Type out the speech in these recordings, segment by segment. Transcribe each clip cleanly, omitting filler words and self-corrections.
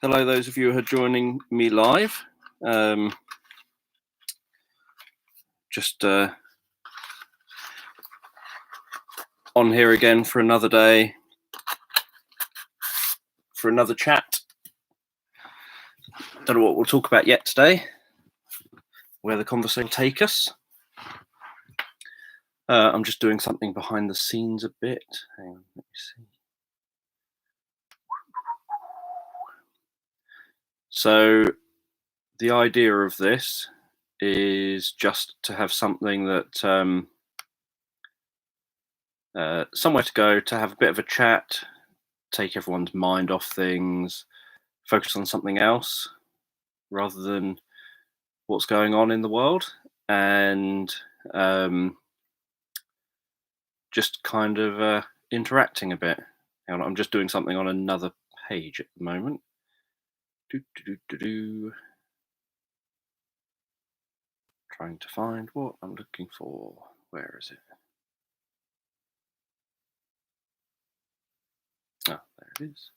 Hello, those of you who are joining me live. Just on here again for another day, for another chat. Don't know what we'll talk about yet today, where the conversation will take us. I'm just doing something behind the scenes a bit. Hang on, let me see. So the idea of this is just to have something that somewhere to go, to have a bit of a chat, take everyone's mind off things, focus on something else rather than what's going on in the world, and just kind of interacting a bit. I'm just doing something on another page at the moment. Trying to find what I'm looking for. Where is it? Ah, there it is.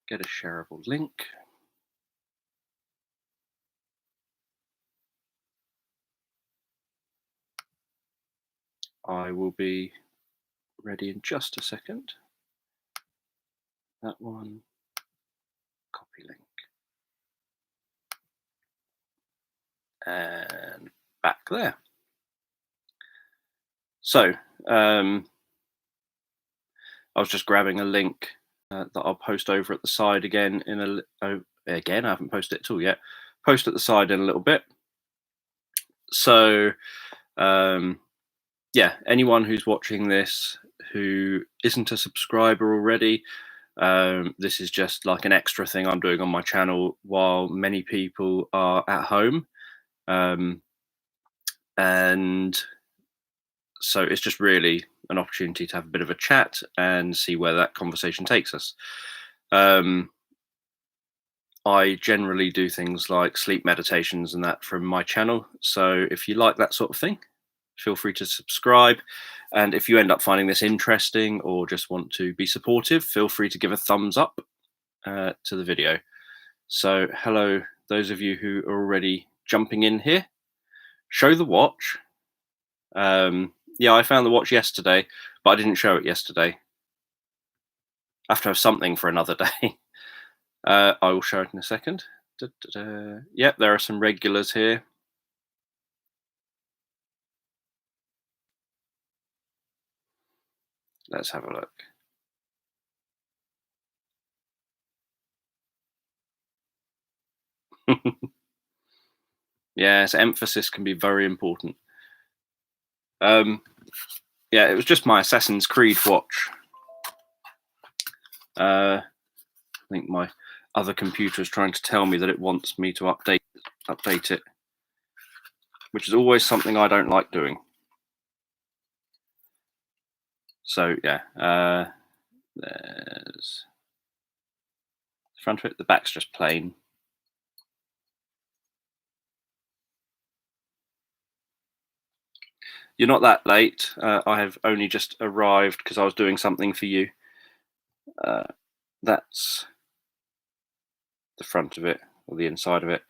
Get a shareable link. I will be ready in just a second. That one, copy link. And back there. So I was just grabbing a link that I'll post over at the side again again, I haven't posted it at all yet. Post at the side in a little bit. So yeah, anyone who's watching this who isn't a subscriber already, this is just like an extra thing I'm doing on my channel while many people are at home. And so it's just really an opportunity to have a bit of a chat and see where that conversation takes us. I generally do things like sleep meditations and that from my channel. So if you like that sort of thing, feel free to subscribe. And if you end up finding this interesting or just want to be supportive, feel free to give a thumbs up to the video. So hello, those of you who are already jumping in here. Show the watch. Yeah, I found the watch yesterday, but I didn't show it yesterday. I have to have something for another day. I will show it in a second. Yep, there are some regulars here. Let's have a look. Yes, emphasis can be very important. Yeah, it was just my Assassin's Creed watch. I think my other computer is trying to tell me that it wants me to update it, which is always something I don't like doing. So yeah, there's the front of it. The back's just plain. You're not that late. I have only just arrived because I was doing something for you. That's the front of it, or the inside of it.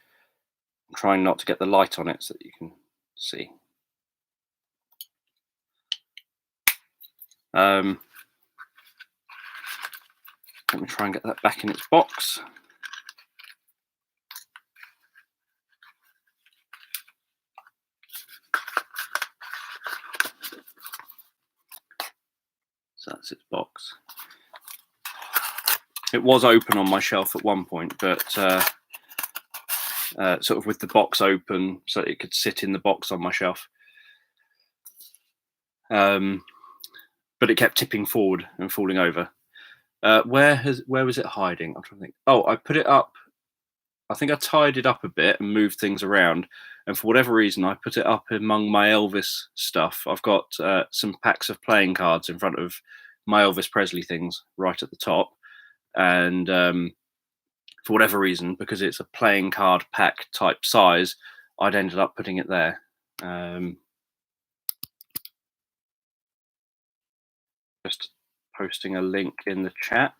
I'm trying not to get the light on it so that you can see. Let me try and get that back in its box. So that's its box. It was open on my shelf at one point, but sort of with the box open so it could sit in the box on my shelf. But it kept tipping forward and falling over. Where was it hiding? I'm trying to think. Oh, I put it up. I think I tied it up a bit and moved things around. And for whatever reason, I put it up among my Elvis stuff. I've got some packs of playing cards in front of my Elvis Presley things right at the top. And for whatever reason, because it's a playing card pack type size, I'd ended up putting it there. Just posting a link in the chat.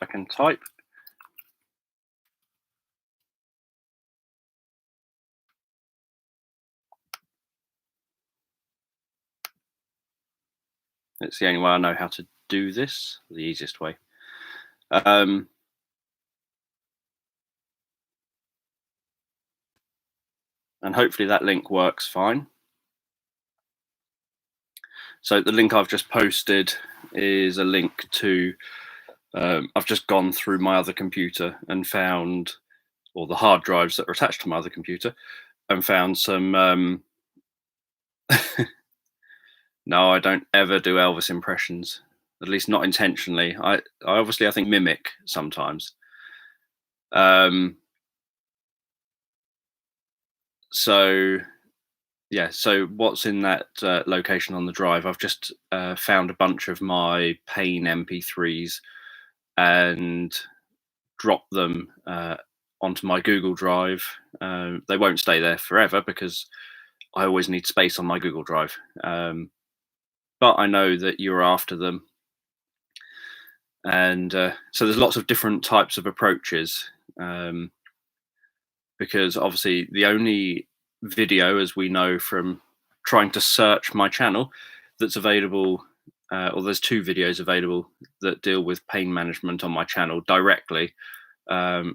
I can type. It's the only way I know how to do this, the easiest way. And hopefully that link works fine. So the link I've just posted is a link to, I've just gone through my other computer and found, or the hard drives that are attached to my other computer, and found some, no, I don't ever do Elvis impressions, at least not intentionally. I obviously, I think, mimic sometimes. So yeah, so what's in that location on the drive? I've just found a bunch of my Pain MP3s and dropped them onto my Google Drive. They won't stay there forever because I always need space on my Google Drive. But I know that you're after them. And so there's lots of different types of approaches, because obviously the only video, as we know from trying to search my channel, that's available, or there's 2 videos available that deal with pain management on my channel directly.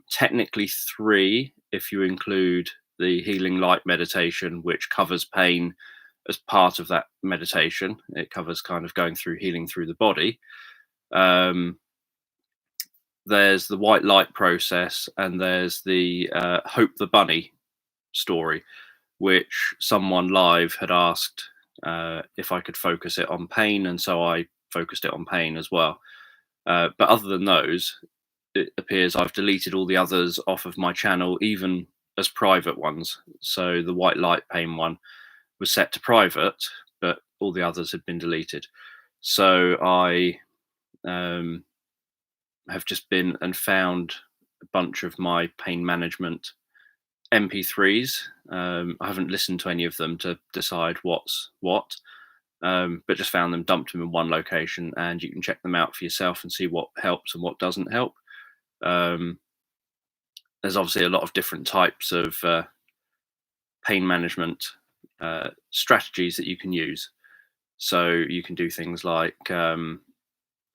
Technically 3 if you include the healing light meditation, which covers pain as part of that meditation. It covers kind of going through healing through the body. There's the white light process, and there's the Hope the Bunny story, which someone live had asked if I could focus it on pain, and so I focused it on pain as well. But other than those, it appears I've deleted all the others off of my channel, even as private ones. So the white light pain one was set to private, but all the others had been deleted. So I have just been and found a bunch of my pain management MP3s. I haven't listened to any of them to decide what's what, but just found them, dumped them in one location, and you can check them out for yourself and see what helps and what doesn't help. There's obviously a lot of different types of pain management strategies that you can use. So you can do things like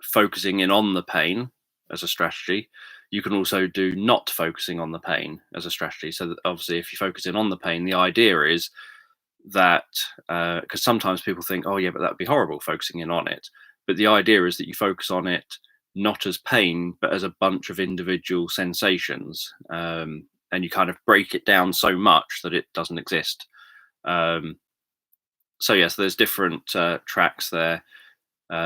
focusing in on the pain as a strategy. You can also do not focusing on the pain as a strategy. So that obviously, if you focus in on the pain, the idea is that, because sometimes people think, oh yeah, but that would be horrible focusing in on it. But the idea is that you focus on it not as pain, but as a bunch of individual sensations, and you kind of break it down so much that it doesn't exist. So yes, there's different tracks there.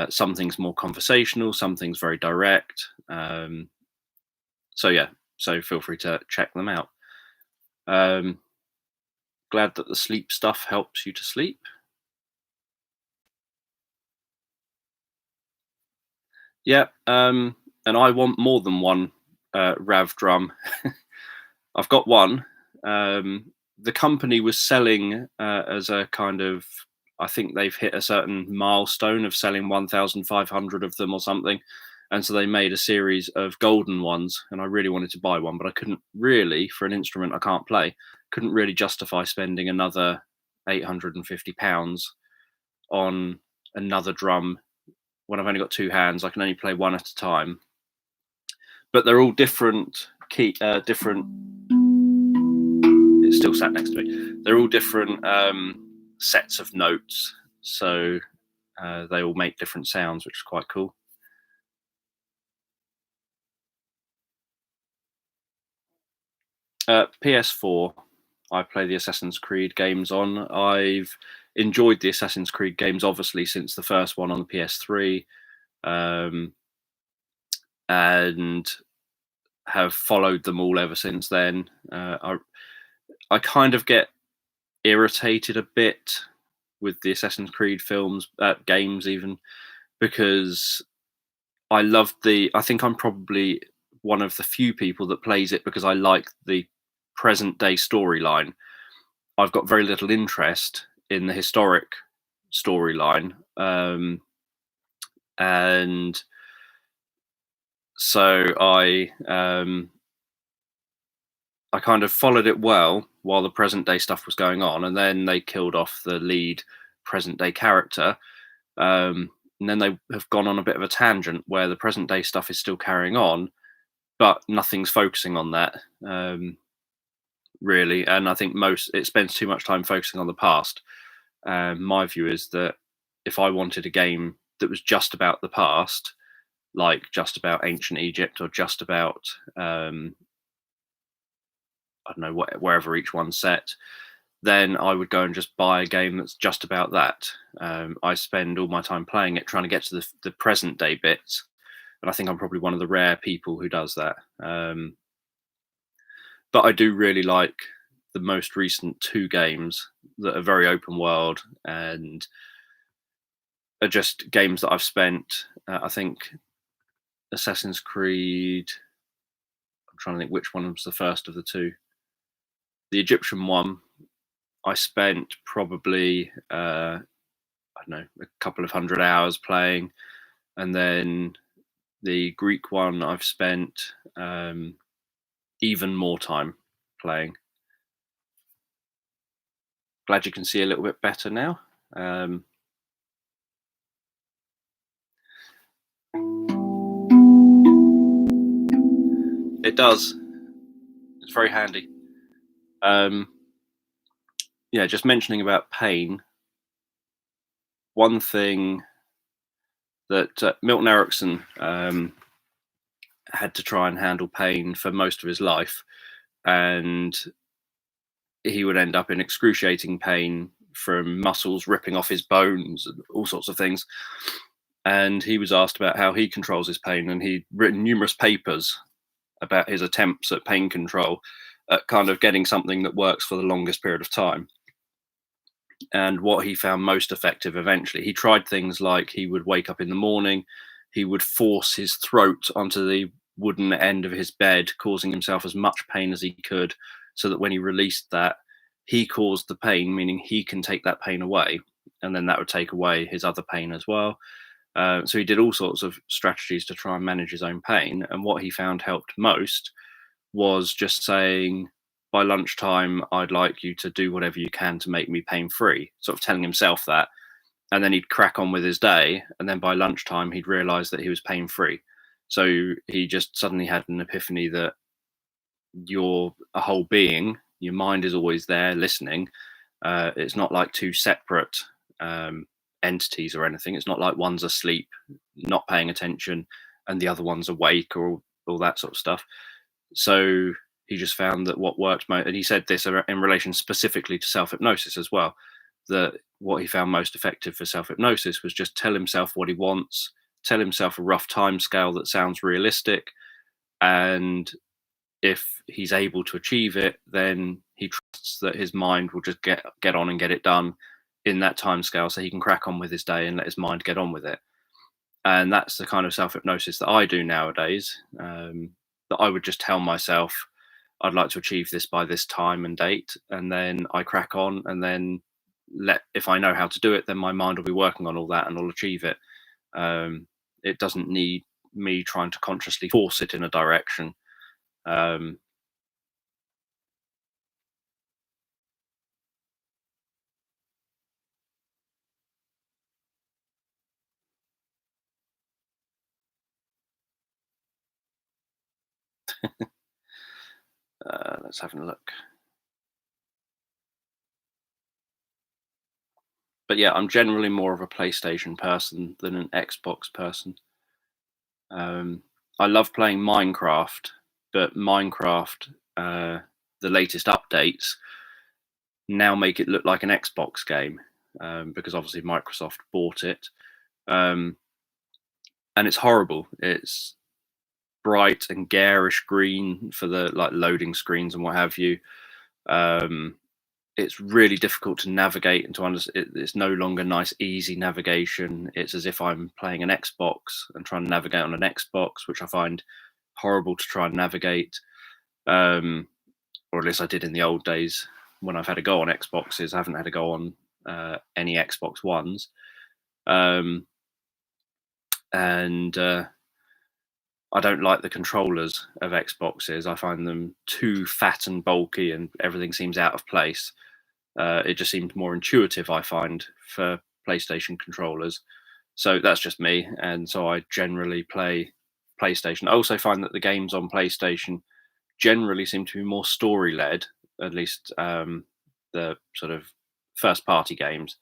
Some things more conversational, some things very direct. So yeah, so feel free to check them out. Glad that the sleep stuff helps you to sleep. Yeah, and I want more than one Rav drum. I've got one. The company was selling as a kind of, I think they've hit a certain milestone of selling 1,500 of them or something. And so they made a series of golden ones, and I really wanted to buy one, but I couldn't really, for an instrument I can't play, couldn't really justify spending another £850 on another drum when I've only got 2 hands. I can only play one at a time. But they're all different different. It's still sat next to me. They're all different sets of notes, so they all make different sounds, which is quite cool. PS4, I play the Assassin's Creed games on. I've enjoyed the Assassin's Creed games, obviously, since the first one on the PS3, and have followed them all ever since then. I kind of get irritated a bit with the Assassin's Creed films, games even, because I think I'm probably one of the few people that plays it because I like the present day storyline. I've got very little interest in the historic storyline, and So I kind of followed it well while the present day stuff was going on, and then they killed off the lead present day character. And then they have gone on a bit of a tangent where the present day stuff is still carrying on, but nothing's focusing on that, really. And I think it spends too much time focusing on the past. My view is that if I wanted a game that was just about the past, like just about ancient Egypt or just about I don't know, wherever each one's set, then I would go and just buy a game that's just about that. I spend all my time playing it, trying to get to the present day bits, and I think I'm probably one of the rare people who does that. But I do really like the most recent two games that are very open world and are just games that I've spent. I think Assassin's Creed. I'm trying to think which one was the first of the two. The Egyptian one, I spent probably I don't know, a couple of 100 hours playing, and then the Greek one I've spent even more time playing. Glad you can see a little bit better now. It does. It's very handy. Yeah, just mentioning about pain. One thing that Milton Erickson had to try and handle pain for most of his life, and he would end up in excruciating pain from muscles ripping off his bones and all sorts of things. And he was asked about how he controls his pain, and he'd written numerous papers about his attempts at pain control, at kind of getting something that works for the longest period of time. And what he found most effective eventually, he tried things like he would wake up in the morning, he would force his throat onto the wooden end of his bed, causing himself as much pain as he could, so that when he released that, he caused the pain, meaning he can take that pain away, and then that would take away his other pain as well. So he did all sorts of strategies to try and manage his own pain. And what he found helped most was just saying, by lunchtime, I'd like you to do whatever you can to make me pain free, sort of telling himself that. And then he'd crack on with his day. And then by lunchtime, he'd realize that he was pain free. So he just suddenly had an epiphany that you're a whole being, your mind is always there listening. It's not like two separate entities or anything. It's not like one's asleep, not paying attention, and the other one's awake, or all that sort of stuff. So he just found that what worked most, and he said this in relation specifically to self hypnosis as well, that what he found most effective for self hypnosis was just tell himself what he wants, tell himself a rough time scale that sounds realistic, and if he's able to achieve it, then he trusts that his mind will just get on and get it done in that time scale, so he can crack on with his day and let his mind get on with it. And that's the kind of self hypnosis that I do nowadays. That I would just tell myself, I'd like to achieve this by this time and date, and then I crack on, and then if I know how to do it, then my mind will be working on all that and I'll achieve it. It doesn't need me trying to consciously force it in a direction. Let's have a look. But yeah, I'm generally more of a PlayStation person than an Xbox person. I love playing Minecraft, but Minecraft, the latest updates now make it look like an Xbox game, because obviously Microsoft bought it, and it's horrible. It's bright and garish green for the like loading screens and what have you. It's really difficult to navigate and to understand. It's no longer nice, easy navigation. It's as if I'm playing an Xbox and trying to navigate on an Xbox, which I find horrible to try and navigate. Or at least I did in the old days when I've had to go on Xboxes. I haven't had to go on any Xbox Ones. And I don't like the controllers of Xboxes. I find them too fat and bulky, and everything seems out of place. It just seemed more intuitive, I find, for PlayStation controllers. So that's just me, and so I generally play PlayStation. I also find that the games on PlayStation generally seem to be more story led, at least the sort of first party games,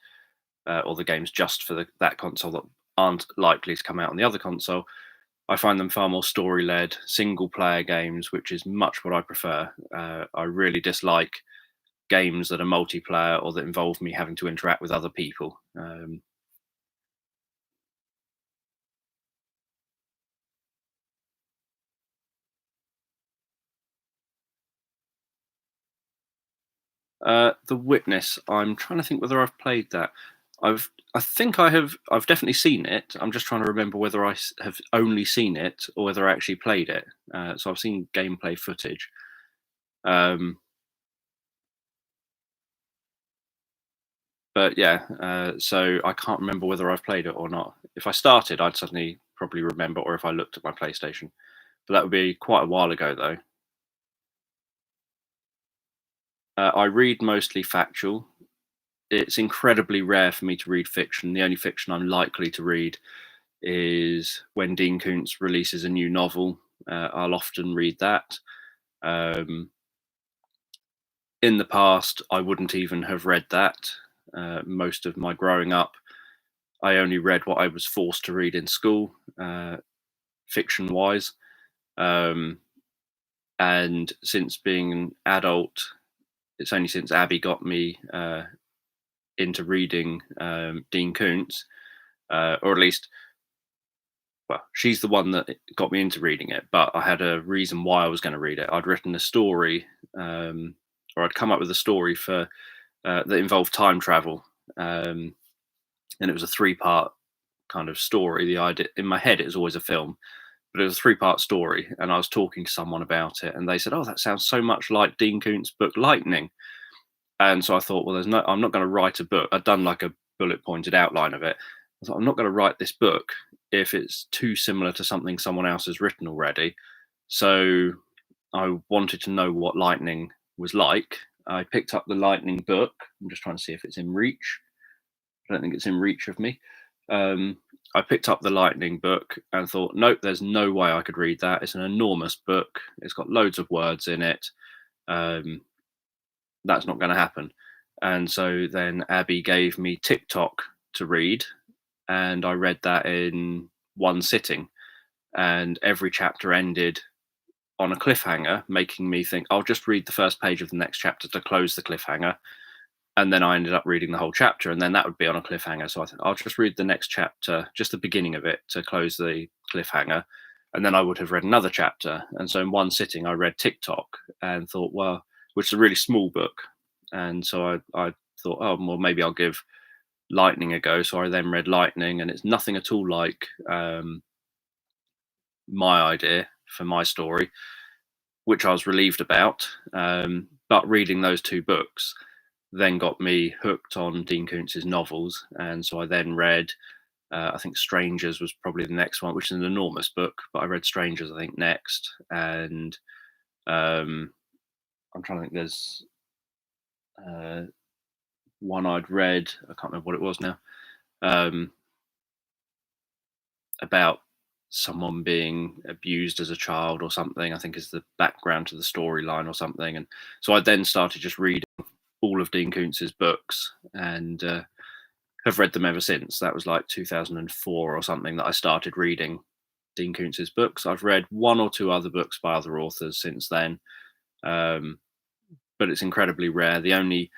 or the games just for that console that aren't likely to come out on the other console. I find them far more story led, single player games, which is much what I prefer. I really dislike games that are multiplayer or that involve me having to interact with other people. The Witness. I'm trying to think whether I've played that. I think I have. I've definitely seen it. I'm just trying to remember whether have only seen it or whether I actually played it. So I've seen gameplay footage. Um, but yeah, so I can't remember whether I've played it or not. If I started, I'd suddenly probably remember, or if I looked at my PlayStation. But that would be quite a while ago, though. I read mostly factual. It's incredibly rare for me to read fiction. The only fiction I'm likely to read is when Dean Koontz releases a new novel. I'll often read that. Um, in the past, I wouldn't even have read that. Most of my growing up, I only read what I was forced to read in school, fiction wise. Um, and since being an adult, it's only since Abby got me into reading Dean Koontz, or at least, well, she's the one that got me into reading it. But I had a reason why I was going to read it. I'd written a story, or I'd come up with a story for that involved time travel, and it was a three-part kind of story. The idea in my head, it was always a film, but it was a three-part story. And I was talking to someone about it, and they said, "Oh, that sounds so much like Dean Koontz's book Lightning." And so I thought, well, I'm not going to write a book. I'd done like a bullet pointed outline of it. I thought, I'm not going to write this book if it's too similar to something someone else has written already. So I wanted to know what Lightning was like. I picked up the Lightning book. I'm just trying to see if it's in reach. I don't think it's in reach of me. Um, I picked up the Lightning book and thought, nope, there's no way I could read that. It's an enormous book. It's got loads of words in it. Um, that's not going to happen. And so then Abby gave me TikTok to read, and I read that in one sitting. And every chapter ended on a cliffhanger, making me think, I'll just read the first page of the next chapter to close the cliffhanger. And then I ended up reading the whole chapter, and then that would be on a cliffhanger. So I thought, I'll just read the next chapter, just the beginning of it, to close the cliffhanger. And then I would have read another chapter. And so in one sitting, I read TikTok and thought, well, which is a really small book. And so I thought, oh, well, maybe I'll give Lightning a go. So I then read Lightning, and it's nothing at all like my idea for my story, which I was relieved about. But reading those two books then got me hooked on Dean Koontz's novels. And so I then read, I think Strangers was probably the next one, which is an enormous book, but I read Strangers, I think, next. And I'm trying to think, there's one I'd read, I can't remember what it was now, um, about someone being abused as a child or something, I think is the background to the storyline or something. And so I then started just reading all of Dean Koontz's books, and have read them ever since. That was like 2004 or something that I started reading Dean Koontz's books. I've read one or two other books by other authors since then, but it's incredibly rare. The only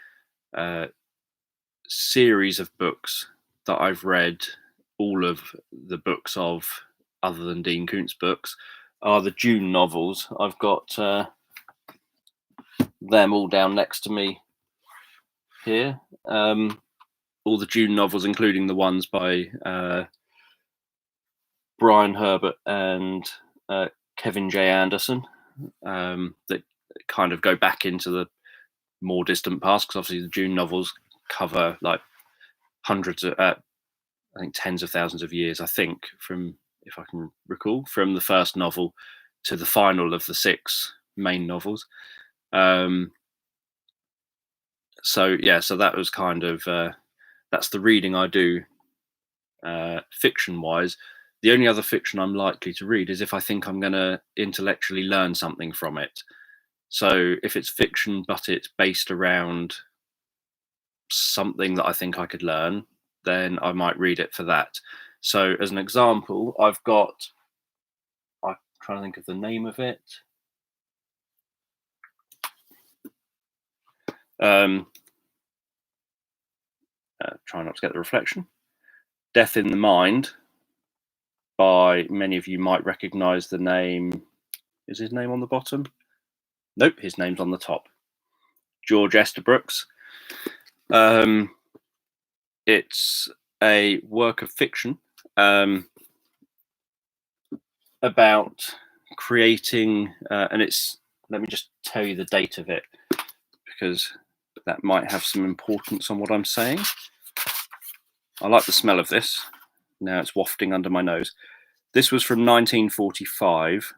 series of books that I've read all of the books of, other than Dean Koontz books, are the Dune novels. I've got them all down next to me here. All the Dune novels, including the ones by Brian Herbert and Kevin J. Anderson, that kind of go back into the more distant past, because obviously the Dune novels cover like hundreds of, I think tens of thousands of years, I think, from if I can recall, from the first novel to the final of the 6 main novels. So yeah, so that was kind of that's the reading I do fiction wise. The only other fiction I'm likely to read is if I think I'm going to intellectually learn something from it. So if it's fiction but it's based around something that I think I could learn, then I might read it for that. So as an example, I'm trying to think of the name of it. Try not to get the reflection. Death in the Mind, by many of you might recognize the name. Is his name on the bottom? Nope, his name's on the top. George Estabrooks. It's a work of fiction about creating, and it's, let me just tell you the date of it, because that might have some importance on what I'm saying. I like the smell of this. Now it's wafting under my nose. This was from 1945.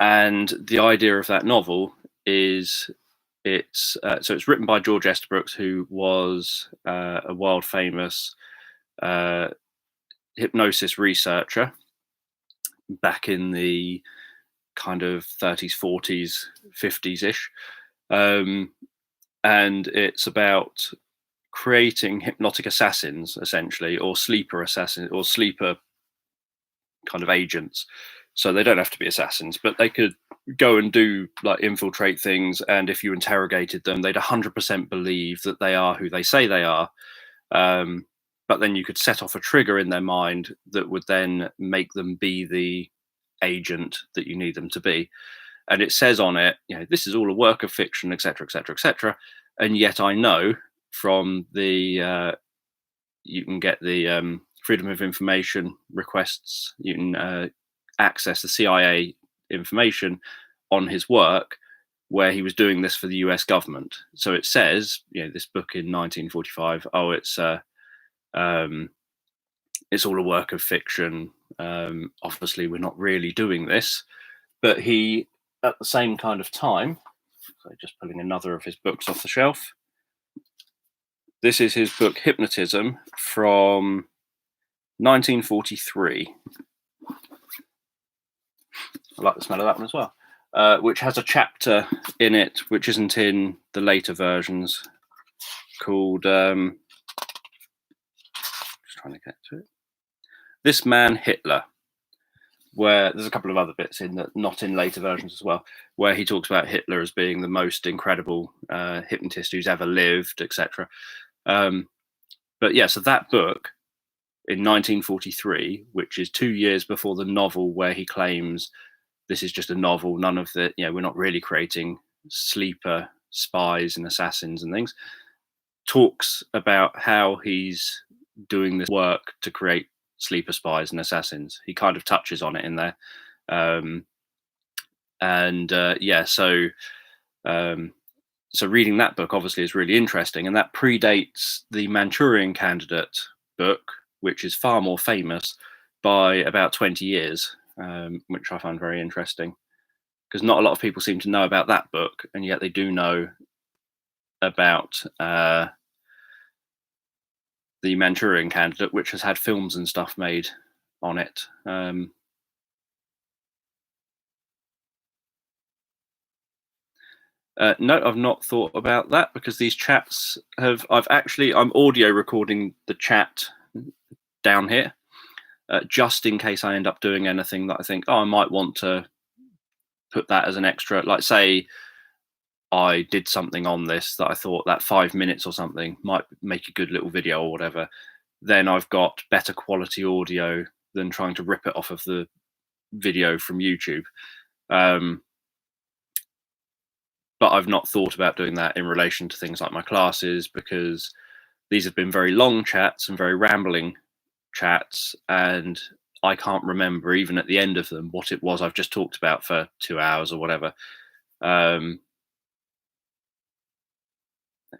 And the idea of that novel is it's written by George Estabrooks, who was a world famous hypnosis researcher back in the kind of 30s, 40s, 50s ish. And it's about creating hypnotic assassins, essentially, or sleeper assassins, or sleeper kind of agents. So they don't have to be assassins, but they could go and do, like, infiltrate things, and if you interrogated them, they'd 100% believe that they are who they say they are. But then you could set off a trigger in their mind that would then make them be the agent that you need them to be. And it says on it, you know, this is all a work of fiction, etc., etc., etc. And yet I know from the you can get the Freedom of Information requests. You can access the CIA information on his work, where he was doing this for the US government. So it says, you know, this book in 1945, oh, it's all a work of fiction. Obviously, we're not really doing this. But he, at the same kind of time, so just pulling another of his books off the shelf. This is his book, Hypnotism, from 1943. I like the smell of that one as well. Which has a chapter in it, which isn't in the later versions, called, just trying to get to it, This Man, Hitler, where there's a couple of other bits in that, not in later versions as well, where he talks about Hitler as being the most incredible hypnotist who's ever lived, etc. But yeah, so that book in 1943, which is 2 years before the novel where he claims this is just a novel, none of the, you know, we're not really creating sleeper spies and assassins and things, talks about how he's doing this work to create sleeper spies and assassins. He kind of touches on it in there. So reading that book obviously is really interesting, and that predates the Manchurian Candidate book, which is far more famous by about 20 years, which I find very interesting, because not a lot of people seem to know about that book, and yet they do know about the Manchurian Candidate, which has had films and stuff made on it. No, I've not thought about that, because these chats have, I'm audio recording the chat down here, just in case I end up doing anything that I think, oh, I might want to put that as an extra, like say I did something on this that I thought that 5 minutes or something might make a good little video or whatever, then I've got better quality audio than trying to rip it off of the video from YouTube. But I've not thought about doing that in relation to things like my classes, because these have been very long chats and very rambling chats, and I can't remember, even at the end of them, what it was I've just talked about for 2 hours or whatever. Let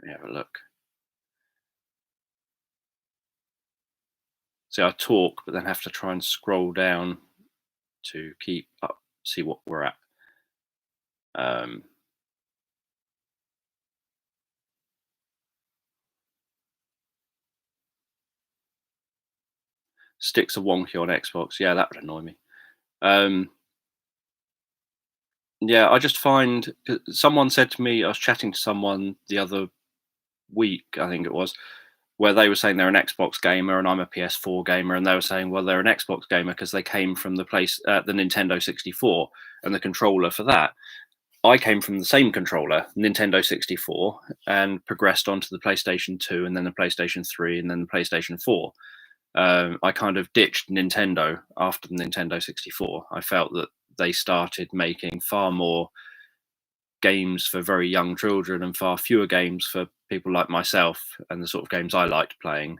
me have a look. See, I talk, but then have to try and scroll down to keep up, see what we're at. Um, Sticks are wonky on Xbox. Yeah, that would annoy me. Um, yeah, I just find someone said to me, I was chatting to someone the other week, I think it was, where they were saying they're an Xbox gamer and I'm a PS4 gamer, and they were saying, well, they're an Xbox gamer because they came from the Nintendo 64 and the controller for that. I came from the same controller, Nintendo 64, and progressed onto the PlayStation 2, and then the PlayStation 3, and then the PlayStation 4. I kind of ditched Nintendo after the Nintendo 64. I felt that they started making far more games for very young children and far fewer games for people like myself and the sort of games I liked playing.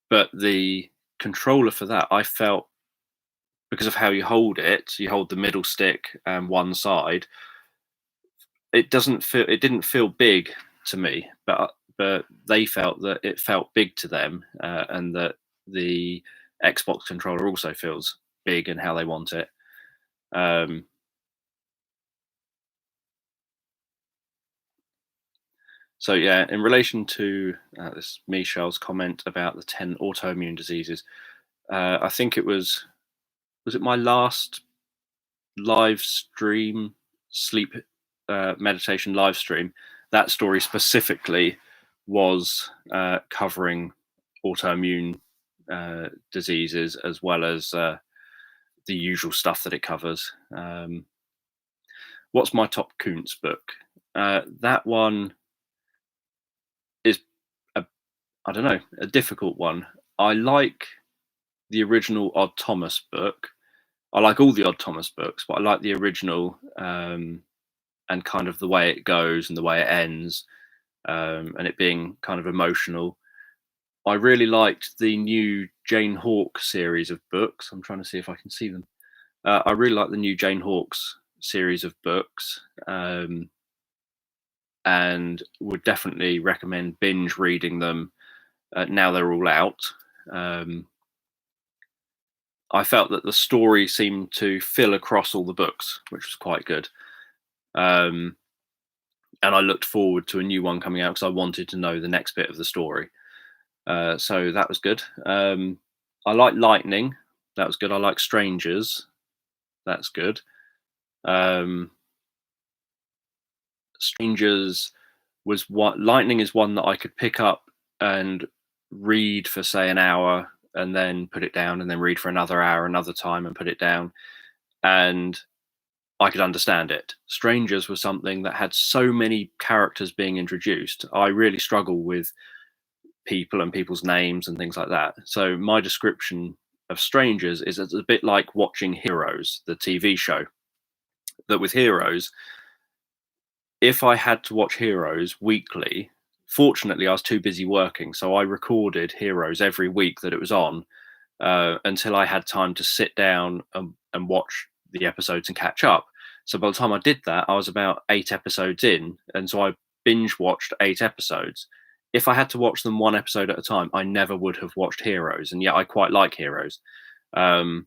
But the controller for that, I felt, because of how you hold the middle stick and one side, it didn't feel big to me, but they felt that it felt big to them, and that the Xbox controller also feels big in how they want it. Um, so yeah, in relation to this Michel's comment about the 10 autoimmune diseases, I think was it my last live stream, sleep meditation live stream, that story specifically was covering autoimmune diseases, as well as the usual stuff that it covers. What's my top Kuntz book? That one is I don't know, a difficult one. I like the original Odd Thomas book. I like all the Odd Thomas books, but I like the original, and kind of the way it goes and the way it ends, and it being kind of emotional. I really liked the new Jane Hawke series of books. I'm trying to see if I can see them. I really like the new Jane Hawke's series of books, and would definitely recommend binge reading them now they're all out. Um, I felt that the story seemed to fill across all the books, which was quite good. Um, and I looked forward to a new one coming out because I wanted to know the next bit of the story. So that was good. I like Lightning. That was good. I like Strangers. That's good. Um, Strangers was what Lightning is one that I could pick up and read for say an hour and then put it down, and then read for another hour another time and put it down, and I could understand it. Strangers was something that had so many characters being introduced. I really struggle with people and people's names and things like that. So my description of Strangers is it's a bit like watching Heroes, the TV show. That with Heroes, if I had to watch Heroes weekly, fortunately I was too busy working, so I recorded Heroes every week that it was on, until I had time to sit down and watch the episodes and catch up. So by the time I did that, I was about 8 episodes in, and so I binge watched 8 episodes. If I had to watch them one episode at a time, I never would have watched Heroes, and yet I quite like Heroes. Um,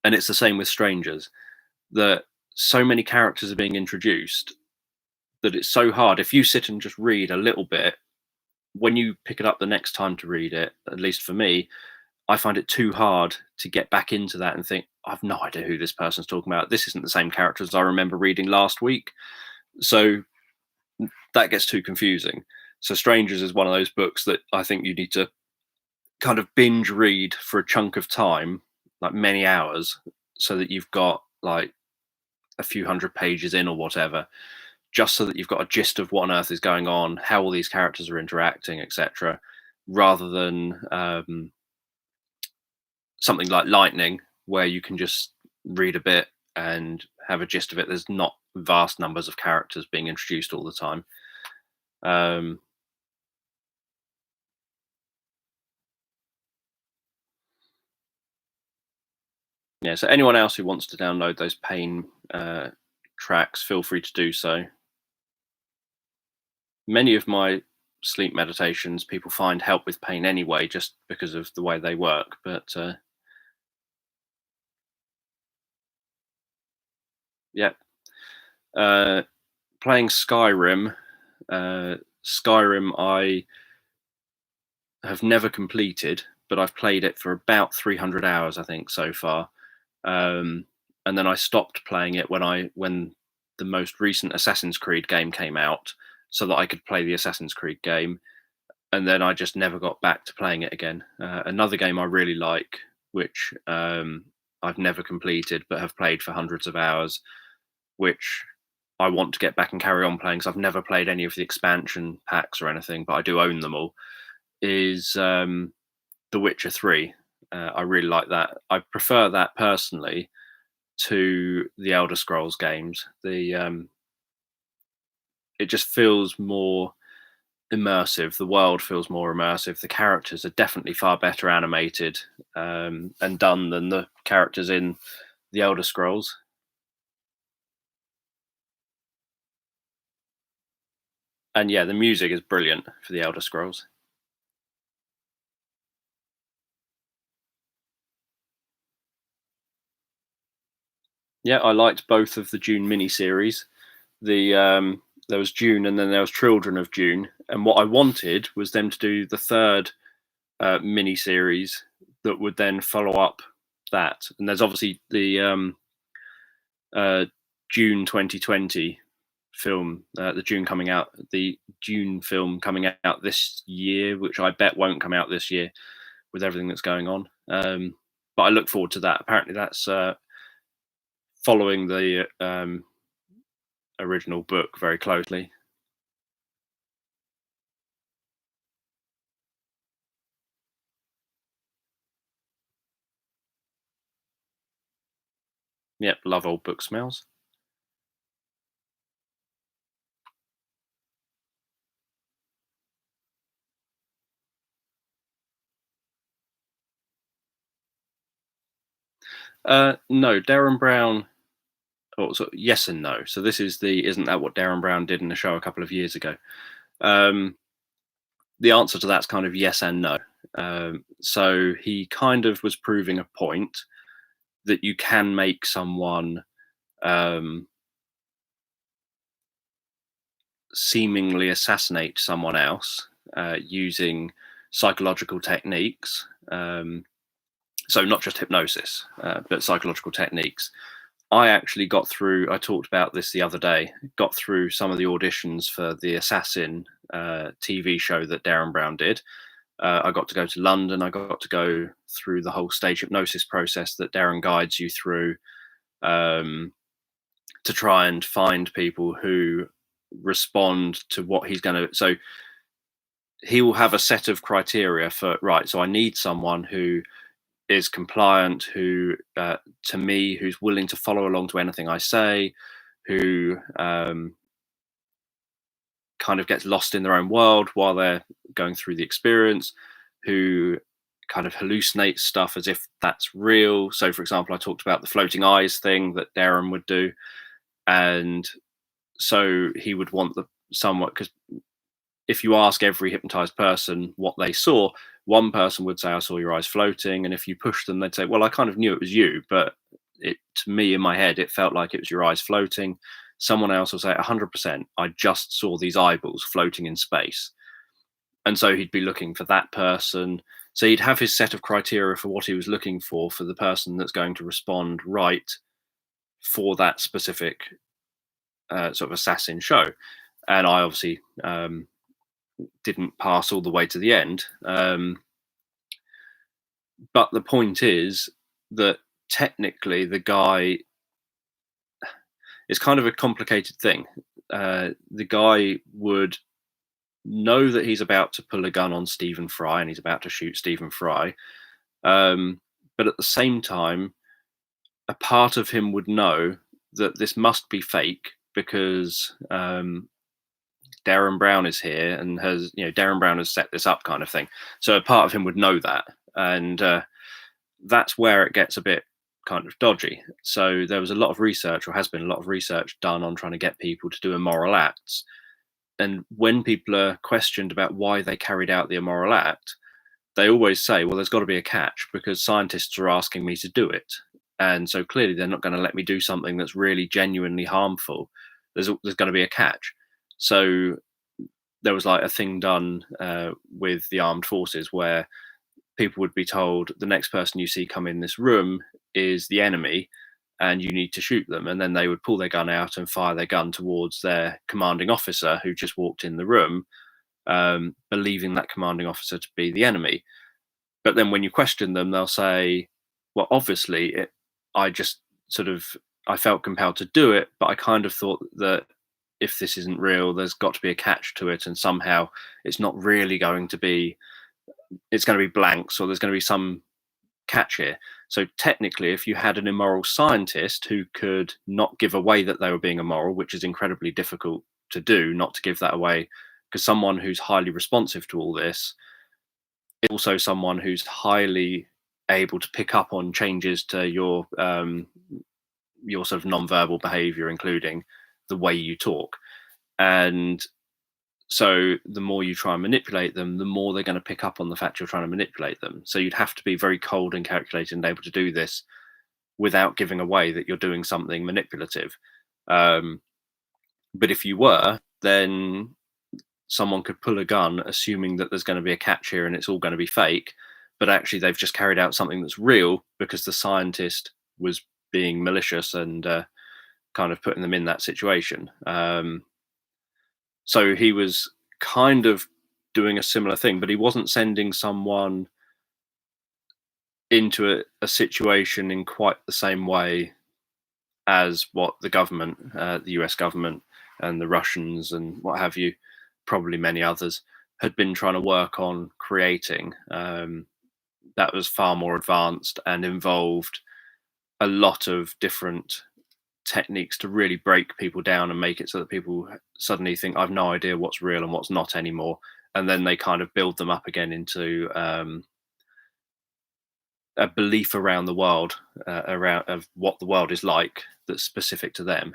and it's the same with Strangers, that so many characters are being introduced that it's so hard. If you sit and just read a little bit, when you pick it up the next time to read it, at least for me, I find it too hard to get back into that and think, I've no idea who this person's talking about. This isn't the same character as I remember reading last week. So that gets too confusing. So Strangers is one of those books that I think you need to kind of binge read for a chunk of time, like many hours, so that you've got like a few hundred pages in or whatever, just so that you've got a gist of what on earth is going on, how all these characters are interacting, etc., rather than something like Lightning, where you can just read a bit and have a gist of it. There's not vast numbers of characters being introduced all the time. Um, yeah, so anyone else who wants to download those pain tracks, feel free to do so. Many of my sleep meditations people find help with pain anyway, just because of the way they work. But yeah, uh, playing Skyrim. Skyrim, I have never completed, but I've played it for about 300 hours, I think, so far. Um, and then I stopped playing it when the most recent Assassin's Creed game came out, so that I could play the Assassin's Creed game. And then I just never got back to playing it again. Another game I really like, which I've never completed but have played for hundreds of hours, which I want to get back and carry on playing because I've never played any of the expansion packs or anything, but I do own them all. Is The Witcher 3. I really like that. I prefer that personally to the Elder Scrolls games. It just feels more immersive. The world feels more immersive. The characters are definitely far better animated and done than the characters in the Elder Scrolls. And yeah, the music is brilliant for the Elder Scrolls. Yeah, I liked both of the Dune miniseries. There was Dune, and then there was Children of Dune. And what I wanted was them to do the third miniseries that would then follow up that. And there's obviously the June 2020 film, the June film coming out this year, which I bet won't come out this year with everything that's going on. But I look forward to that. Apparently, that's following the original book very closely. Yep, love old book smells. No, Darren Brown. Or so, yes and no. So this is the isn't that what Darren Brown did in the show a couple of years ago? Um, the answer to that's kind of yes and no. So he kind of was proving a point that you can make someone um, seemingly assassinate someone else using psychological techniques. So not just hypnosis, but psychological techniques. I actually got through. I talked about this the other day. Got through some of the auditions for the Assassin TV show that Darren Brown did. I got to go to London. I got to go through the whole stage hypnosis process that Darren guides you through to try and find people who respond to what he's going to. So he will have a set of criteria for, right, so I need someone who is compliant, who to me, who's willing to follow along to anything I say, who kind of gets lost in their own world while they're going through the experience, who kind of hallucinates stuff as if that's real. So for example, I talked about the floating eyes thing that Darren would do, and so he would want the somewhat, because if you ask every hypnotized person what they saw, one person would say, I saw your eyes floating. And if you push them, they'd say, well, I kind of knew it was you, but to me, in my head, it felt like it was your eyes floating. Someone else will say, 100%, I just saw these eyeballs floating in space. And so he'd be looking for that person. So he'd have his set of criteria for what he was looking for the person that's going to respond right for that specific sort of assassin show. And I obviously didn't pass all the way to the end. But the point is that technically the guy is kind of a complicated thing. The guy would know that he's about to pull a gun on Stephen Fry and he's about to shoot Stephen Fry. But at the same time, a part of him would know that this must be fake because Darren Brown is here and Darren Brown has set this up, kind of thing. So a part of him would know that. And that's where it gets a bit kind of dodgy. So there was a lot of research, or has been a lot of research done on trying to get people to do immoral acts. And when people are questioned about why they carried out the immoral act, they always say, well, there's got to be a catch because scientists are asking me to do it. And so clearly they're not going to let me do something that's really genuinely harmful. There's going to be a catch. So there was like a thing done with the armed forces where people would be told the next person you see come in this room is the enemy and you need to shoot them. And then they would pull their gun out and fire their gun towards their commanding officer who just walked in the room, believing that commanding officer to be the enemy. But then when you question them, they'll say, well, obviously, I just sort of, I felt compelled to do it, but I kind of thought that if this isn't real, there's got to be a catch to it. And somehow it's not really going to be, it's going to be blank. So there's going to be some catch here. So technically, if you had an immoral scientist who could not give away that they were being immoral, which is incredibly difficult to do, not to give that away, because someone who's highly responsive to all this is also someone who's highly able to pick up on changes to your sort of non-verbal behavior, including the way you talk. And so the more you try and manipulate them, the more they're going to pick up on the fact you're trying to manipulate them. So you'd have to be very cold and calculated and able to do this without giving away that you're doing something manipulative. But if you were, then someone could pull a gun assuming that there's going to be a catch here and it's all going to be fake, but actually they've just carried out something that's real because the scientist was being malicious and kind of putting them in that situation. So he was kind of doing a similar thing, but he wasn't sending someone into a situation in quite the same way as what the government, the US government and the Russians and what have you, probably many others, had been trying to work on creating. That was far more advanced and involved a lot of different techniques to really break people down and make it so that people suddenly think I've no idea what's real and what's not anymore, and then they kind of build them up again into a belief around the world, around of what the world is like that's specific to them.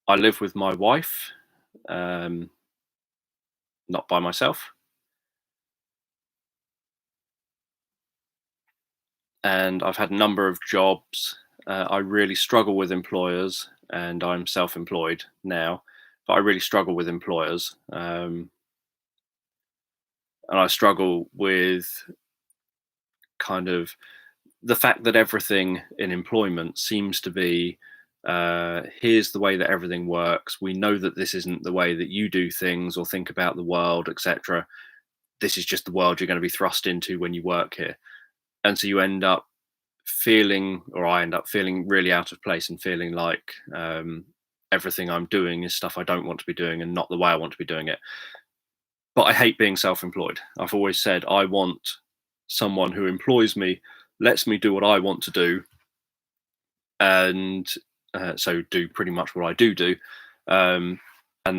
I live with my wife, not by myself, and I've had a number of jobs. I really struggle with employers, and I'm self-employed now, but I really struggle with employers, and I struggle with kind of the fact that everything in employment seems to be here's the way that everything works. We know that this isn't the way that you do things or think about the world, etc. This is just the world you're going to be thrust into when you work here. And so you end up feeling, or I end up feeling really out of place and feeling like everything I'm doing is stuff I don't want to be doing and not the way I want to be doing it. But I hate being self-employed. I've always said I want someone who employs me, lets me do what I want to do, and so do pretty much what I do, and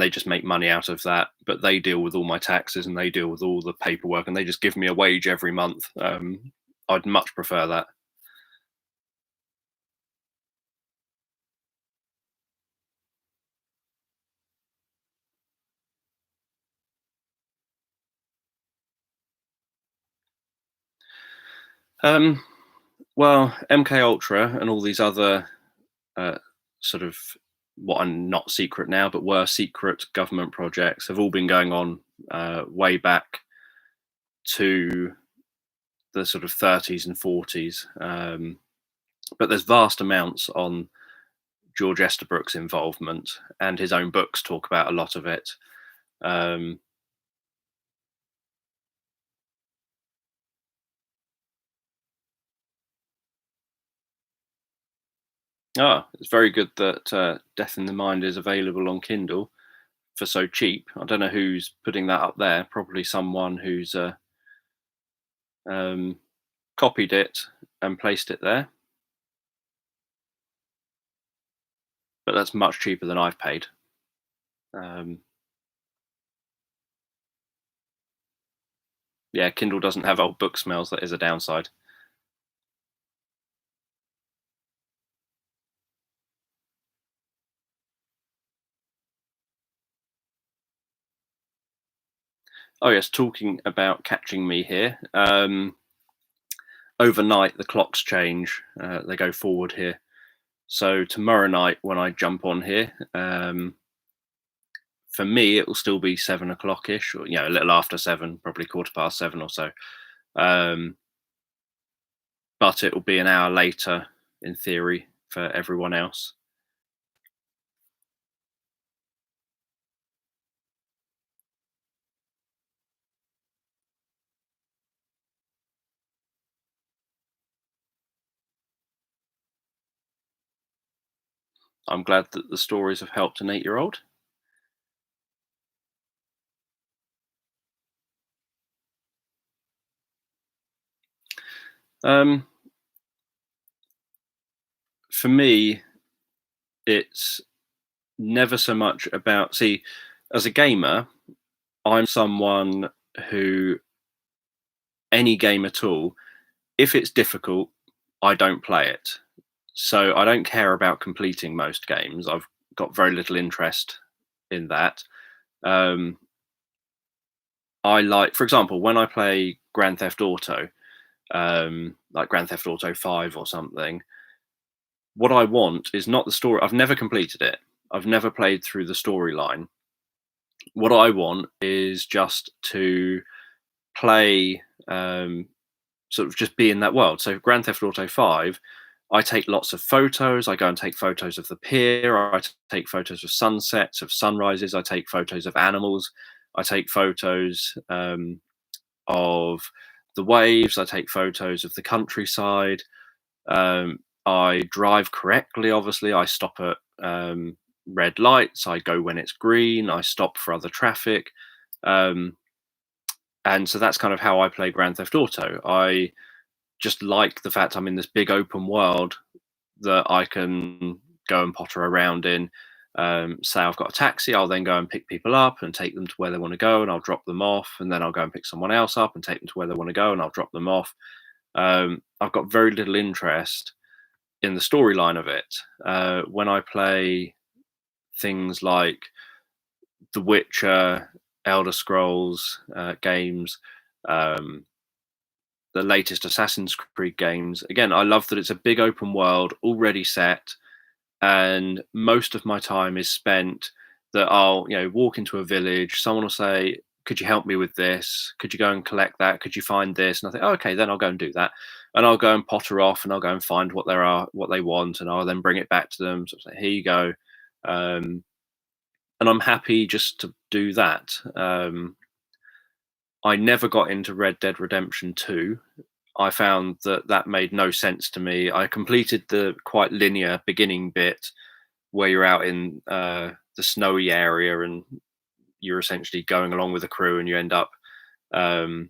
they just make money out of that. But they deal with all my taxes and they deal with all the paperwork, and they just give me a wage every month. I'd much prefer that. Um, well, MK Ultra and all these other uh, sort of what are not secret now, but were secret government projects have all been going on way back to the sort of 30s and 40s. But there's vast amounts on George Estabrook's involvement, and his own books talk about a lot of it. It's very good that Death in the Mind is available on Kindle for so cheap. I don't know who's putting that up there. Probably someone who's um, copied it and placed it there. But that's much cheaper than I've paid. Yeah, Kindle doesn't have old book smells. That is a downside. Oh yes, talking about catching me here. Overnight the clocks change; they go forward here. So tomorrow night when I jump on here, for me it will still be 7 o'clock ish, or a little after seven, probably quarter past seven or so. Um, but it will be an hour later in theory for everyone else. I'm glad that the stories have helped an 8-year-old. Um, for me, it's never so much about, see, as a gamer, I'm someone who, any game at all, if it's difficult, I don't play it. So I don't care about completing most games. I've got very little interest in that. Um, I like, for example, when I play Grand Theft Auto, like Grand Theft Auto 5 or something, what I want is not the story. I've never completed it. I've never played through the storyline. What I want is just to play, sort of just be in that world. So Grand Theft Auto 5, I take lots of photos. I go and take photos of the pier. Take photos of sunsets, of sunrises. I take photos of animals. I take photos of the waves. I take photos of the countryside. I drive correctly, obviously. I stop at red lights. I go when it's green. I stop for other traffic. Um, and so that's kind of how I play Grand Theft Auto. I just like the fact I'm in this big open world that I can go and potter around in. Say I've got a taxi, I'll then go and pick people up and take them to where they want to go, and I'll drop them off, and then I'll go and pick someone else up and take them to where they want to go, and I'll drop them off. I've got very little interest in the storyline of it. When I play things like The Witcher, Elder Scrolls games, um, the latest Assassin's Creed games, again, I love that it's a big open world already set, and most of my time is spent that I'll walk into a village. Someone will say, "Could you help me with this? Could you go and collect that? Could you find this?" And I think, oh, "Okay, then I'll go and do that." And I'll go and potter off, and I'll go and find what they want, and I'll then bring it back to them. So say, "Here you go," and I'm happy just to do that. I never got into Red Dead Redemption 2. I found that that made no sense to me. I completed the quite linear beginning bit where you're out in the snowy area and you're essentially going along with the crew and you end up, um,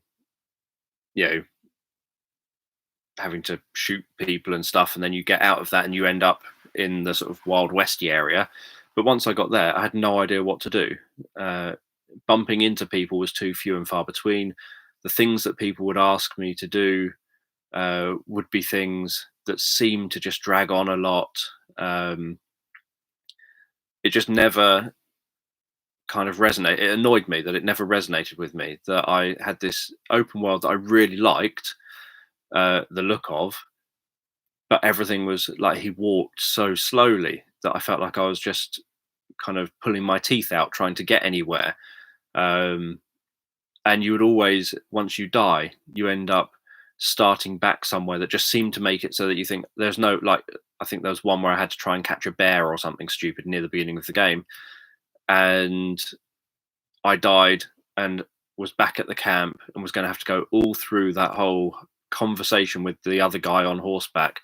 you know, having to shoot people and stuff. And then you get out of that and you end up in the sort of Wild Westy area. But once I got there, I had no idea what to do. Uh, Bumping into people was too few and far between. The things that people would ask me to do would be things that seemed to just drag on a lot. It just never kind of resonated. It annoyed me that it never resonated with me. That I had this open world that I really liked the look of, but everything was like he walked so slowly that I felt like I was just kind of pulling my teeth out trying to get anywhere. Um, and you would always, once you die, you end up starting back somewhere that just seemed to make it so that you think there's no, like, I think there was one where I had to try and catch a bear or something stupid near the beginning of the game, and I died and was back at the camp and was going to have to go all through that whole conversation with the other guy on horseback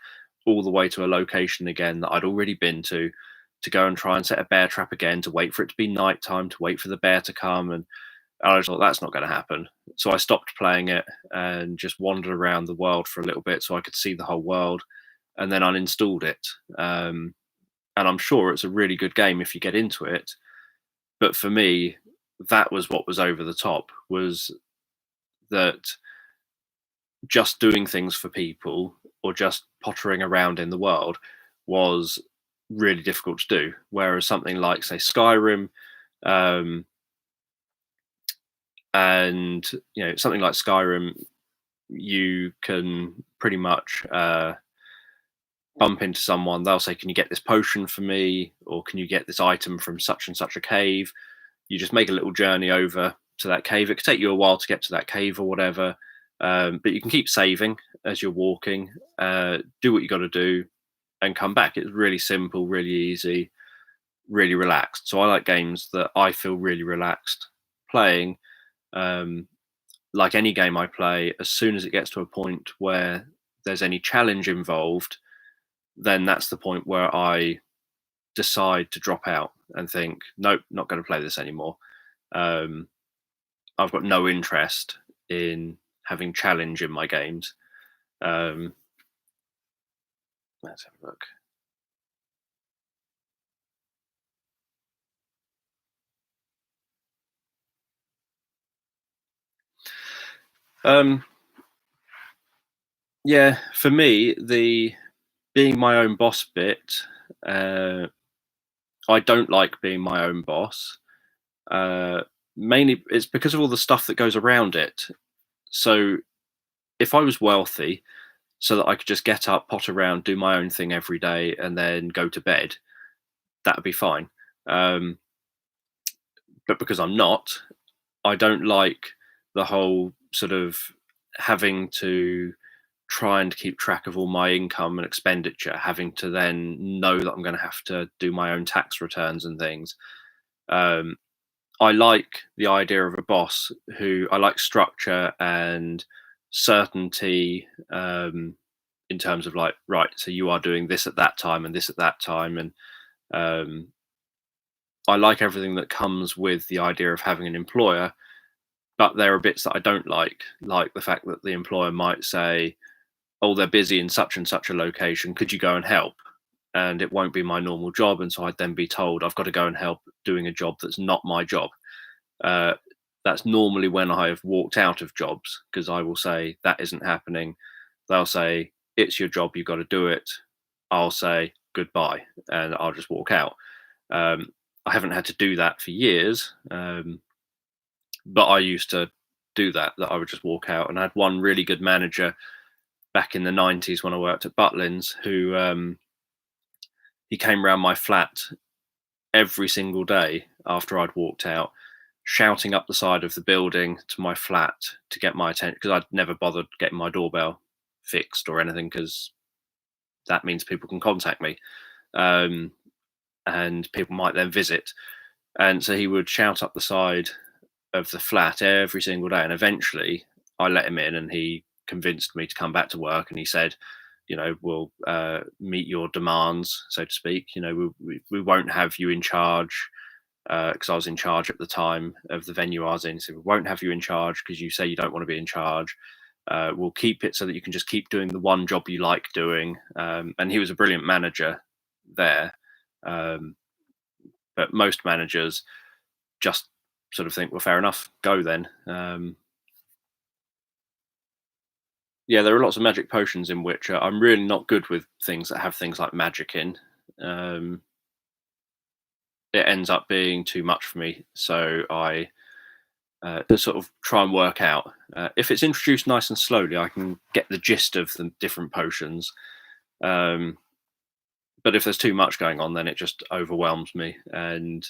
all the way to a location again that I'd already been to go and try and set a bear trap again, to wait for it to be nighttime, to wait for the bear to come. And I just thought that's not going to happen. So I stopped playing it and just wandered around the world for a little bit so I could see the whole world, and then uninstalled it. And I'm sure it's a really good game if you get into it. But for me, that was what was over the top, was that just doing things for people or just pottering around in the world was really difficult to do. Whereas something like, say, Skyrim, um, And something like Skyrim, you can pretty much bump into someone. They'll say, "Can you get this potion for me?" or "Can you get this item from such and such a cave?" You just make a little journey over to that cave. It could take you a while to get to that cave or whatever, but you can keep saving as you're walking. Do what you got to do, and come back. It's really simple, really easy, really relaxed. So I like games that I feel really relaxed playing. Um, like any game I play, as soon as it gets to a point where there's any challenge involved, then that's the point where I decide to drop out and think, nope, not going to play this anymore. Um, I've got no interest in having challenge in my games. Um, let's have a look. Um, yeah, for me, the being my own boss bit, uh, I don't like being my own boss. Uh, Mainly, it's because of all the stuff that goes around it. So, if I was wealthy, so that I could just get up, pot around, do my own thing every day, and then go to bed, that would be fine. Um, but because I'm not, I don't like the whole sort of having to try and keep track of all my income and expenditure, having to then know that I'm going to have to do my own tax returns and things. Um, I like the idea of a boss who I like structure and certainty, in terms of like, right, so you are doing this at that time and this at that time. And um, I like everything that comes with the idea of having an employer, but there are bits that I don't like the fact that the employer might say, "Oh, they're busy in such and such a location. Could you go and help?" And it won't be my normal job, and so I'd then be told I've got to go and help doing a job that's not my job. Uh, that's normally when I have walked out of jobs because I will say that isn't happening. They'll say it's your job, you've got to do it. I'll say goodbye and I'll just walk out. Um, I haven't had to do that for years, but I used to do that. That I would just walk out, and I had one really good manager back in the '90s when I worked at Butlins, who he came round my flat every single day after I'd walked out, shouting up the side of the building to my flat to get my attention because I'd never bothered getting my doorbell fixed or anything because that means people can contact me, um, and people might then visit. And so he would shout up the side of the flat every single day. And eventually I let him in and he convinced me to come back to work. And he said, we'll meet your demands, so to speak. We won't have you in charge because I was in charge at the time of the venue I was in. So we won't have you in charge because you say you don't want to be in charge. We'll keep it so that you can just keep doing the one job you like doing. And he was a brilliant manager there. Um, but most managers just sort of think, well, fair enough, go then. Yeah, there are lots of magic potions in which I'm really not good with things that have things like magic in. Um, it ends up being too much for me, so I to sort of try and work out. If it's introduced nice and slowly, I can get the gist of the different potions. Um, but if there's too much going on, then it just overwhelms me, and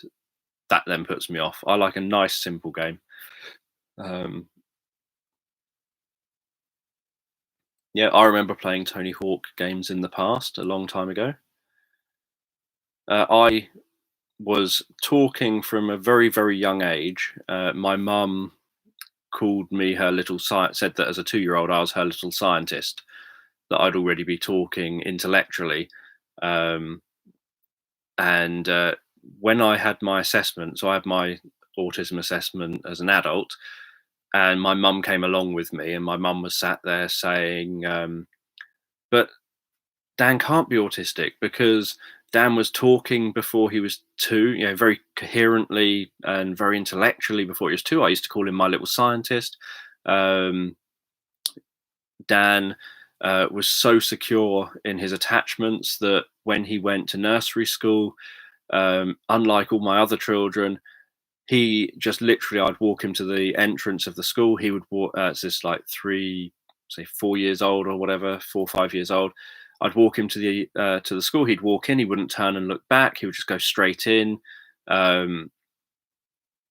that then puts me off. I like a nice, simple game. Um, yeah, I remember playing Tony Hawk games in the past, a long time ago. I was talking from a very, very young age. My mum called me her little science, said that as a 2 year old, I was her little scientist, that I'd already be talking intellectually. Um, and when I had my assessment, so I had my autism assessment as an adult, and my mum came along with me, and my mum was sat there saying, but Dan can't be autistic because Dan was talking before he was two, very coherently and very intellectually before he was two. I used to call him my little scientist. Um, Dan was so secure in his attachments that when he went to nursery school, unlike all my other children, he just literally, I'd walk him to the entrance of the school. He would walk. It's this like three, say 4 years old or whatever, 4 or 5 years old. I'd walk him to the school. He'd walk in. He wouldn't turn and look back. He would just go straight in. Um,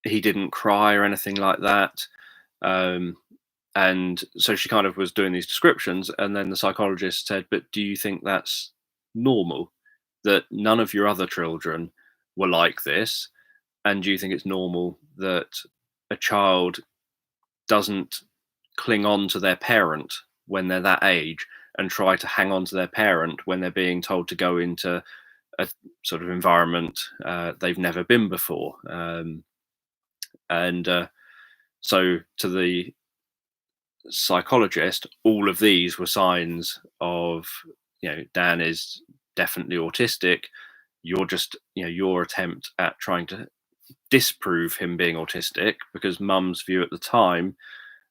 he didn't cry or anything like that. Um, and so she kind of was doing these descriptions, and then the psychologist said, "But do you think that's normal? That none of your other children were like this, and do you think it's normal that a child doesn't cling on to their parent when they're that age and try to hang on to their parent when they're being told to go into a sort of environment they've never been before?" And so to the psychologist, all of these were signs of, Dan is definitely autistic. You're just, your attempt at trying to disprove him being autistic, because mum's view at the time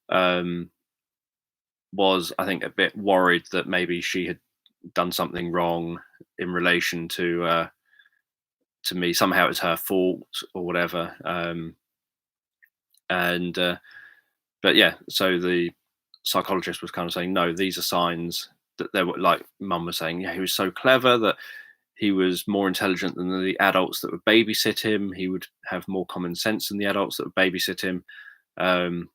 um, was, I think, a bit worried that maybe she had done something wrong in relation to me. Somehow it's her fault or whatever. And But yeah, so the psychologist was kind of saying, no, these are signs that there were, like mum was saying, yeah, he was so clever that he was more intelligent than the adults that would babysit him. He would have more common sense than the adults that would babysit him. Um,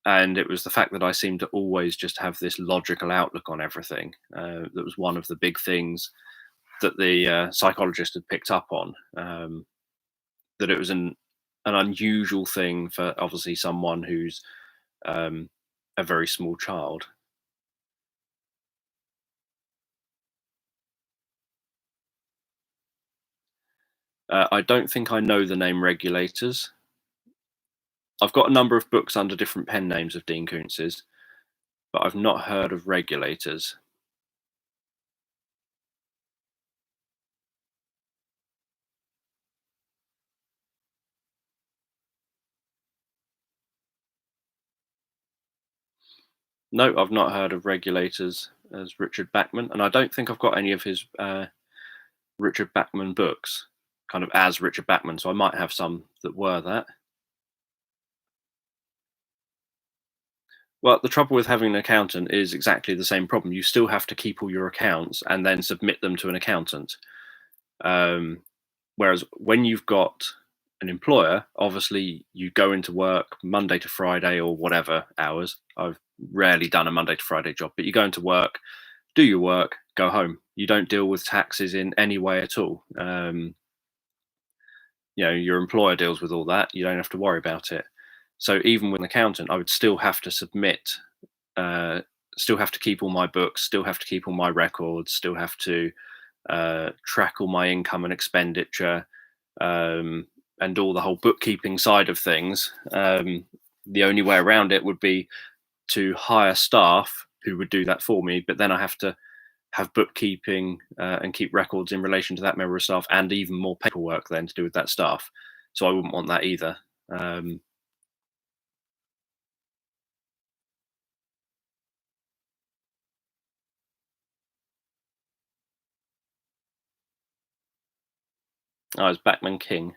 and it was the fact that I seemed to always just have this logical outlook on everything. That was one of the big things that the psychologist had picked up on. That it was an unusual thing for obviously someone who's um, a very small child. I don't think I know the name Regulators. I've got a number of books under different pen names of Dean Koontz's, but I've not heard of Regulators. No, I've not heard of Regulators as Richard Bachman, and I don't think I've got any of his Richard Bachman books, kind of as Richard Bachman. So I might have some that were that. Well, the trouble with having an accountant is exactly the same problem. You still have to keep all your accounts and then submit them to an accountant. Um, Whereas when you've got an employer, obviously you go into work Monday to Friday or whatever hours. I've rarely done a Monday to Friday job, but you go into work, do your work, go home. You don't deal with taxes in any way at all. Your employer deals with all that. You don't have to worry about it. So even with an accountant, I would still have to submit, still have to keep all my books, still have to keep all my records, still have to track all my income and expenditure, and all the whole bookkeeping side of things. The only way around it would be to hire staff who would do that for me, but then I have to have bookkeeping and keep records in relation to that member of staff, and even more paperwork then to do with that staff. So I wouldn't want that either. Um, I was Backman King.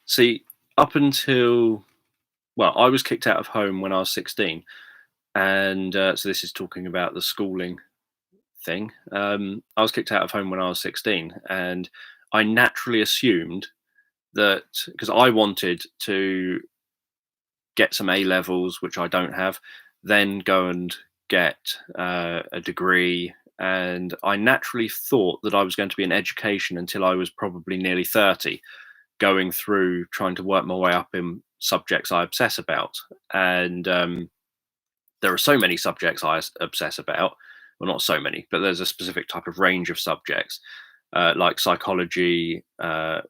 See, up until, well, I was kicked out of home when I was 16, and so this is talking about the schooling thing. I was kicked out of home when I was 16, and I naturally assumed that, because I wanted to get some A levels, which I don't have, then go and get a degree. And I naturally thought that I was going to be in education until I was probably nearly 30, going through trying to work my way up in subjects I obsess about. And there are so many subjects I obsess about. Well, not so many, but there's a specific type of range of subjects, like psychology,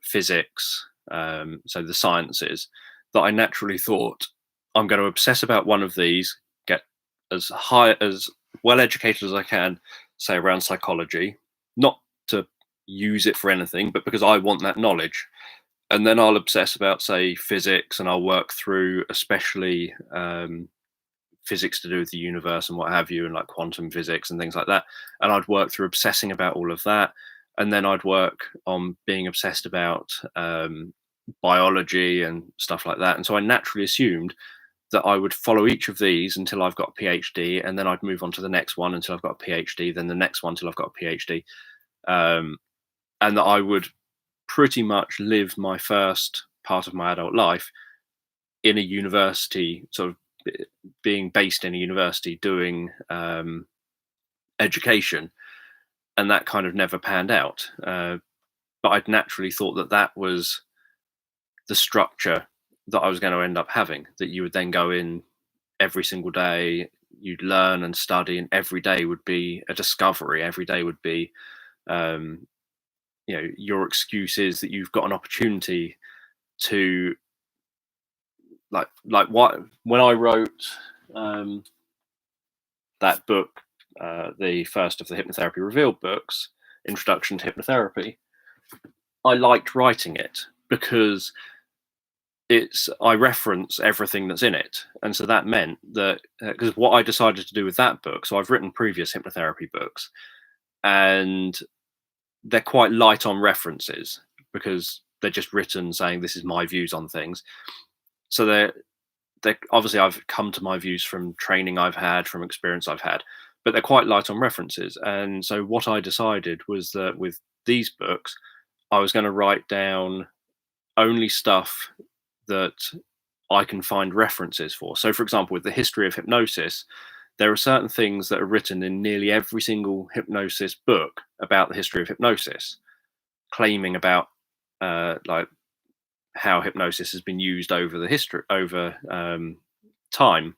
physics, so the sciences, that I naturally thought I'm going to obsess about one of these, get as well educated as I can, say around psychology, not to use it for anything, but because I want that knowledge. And then I'll obsess about, say, physics, and I'll work through, especially physics to do with the universe and what have you, and like quantum physics and things like that. And I'd work through obsessing about all of that. And then I'd work on being obsessed about biology and stuff like that. And so I naturally assumed that I would follow each of these until I've got a PhD, and then I'd move on to the next one until I've got a PhD, then the next one until I've got a PhD. And that I would pretty much live my first part of my adult life in a university, sort of being based in a university, doing education, and that kind of never panned out. But I'd naturally thought that that was the structure that I was going to end up having, that you would then go in every single day, you'd learn and study, and every day would be a discovery. Every day would be, your excuse is that you've got an opportunity to, like what, when I wrote that book, the first of the Hypnotherapy Revealed books, Introduction to Hypnotherapy, I liked writing it because I reference everything that's in it. And so that meant that, because what I decided to do with that book, so I've written previous hypnotherapy books, and they're quite light on references because they're just written saying this is my views on things. So they're obviously, I've come to my views from training I've had, from experience I've had, but they're quite light on references. And so what I decided was that with these books, I was going to write down only stuff that I can find references for. So, for example, with the history of hypnosis, there are certain things that are written in nearly every single hypnosis book about the history of hypnosis, claiming about like how hypnosis has been used over the history, over time.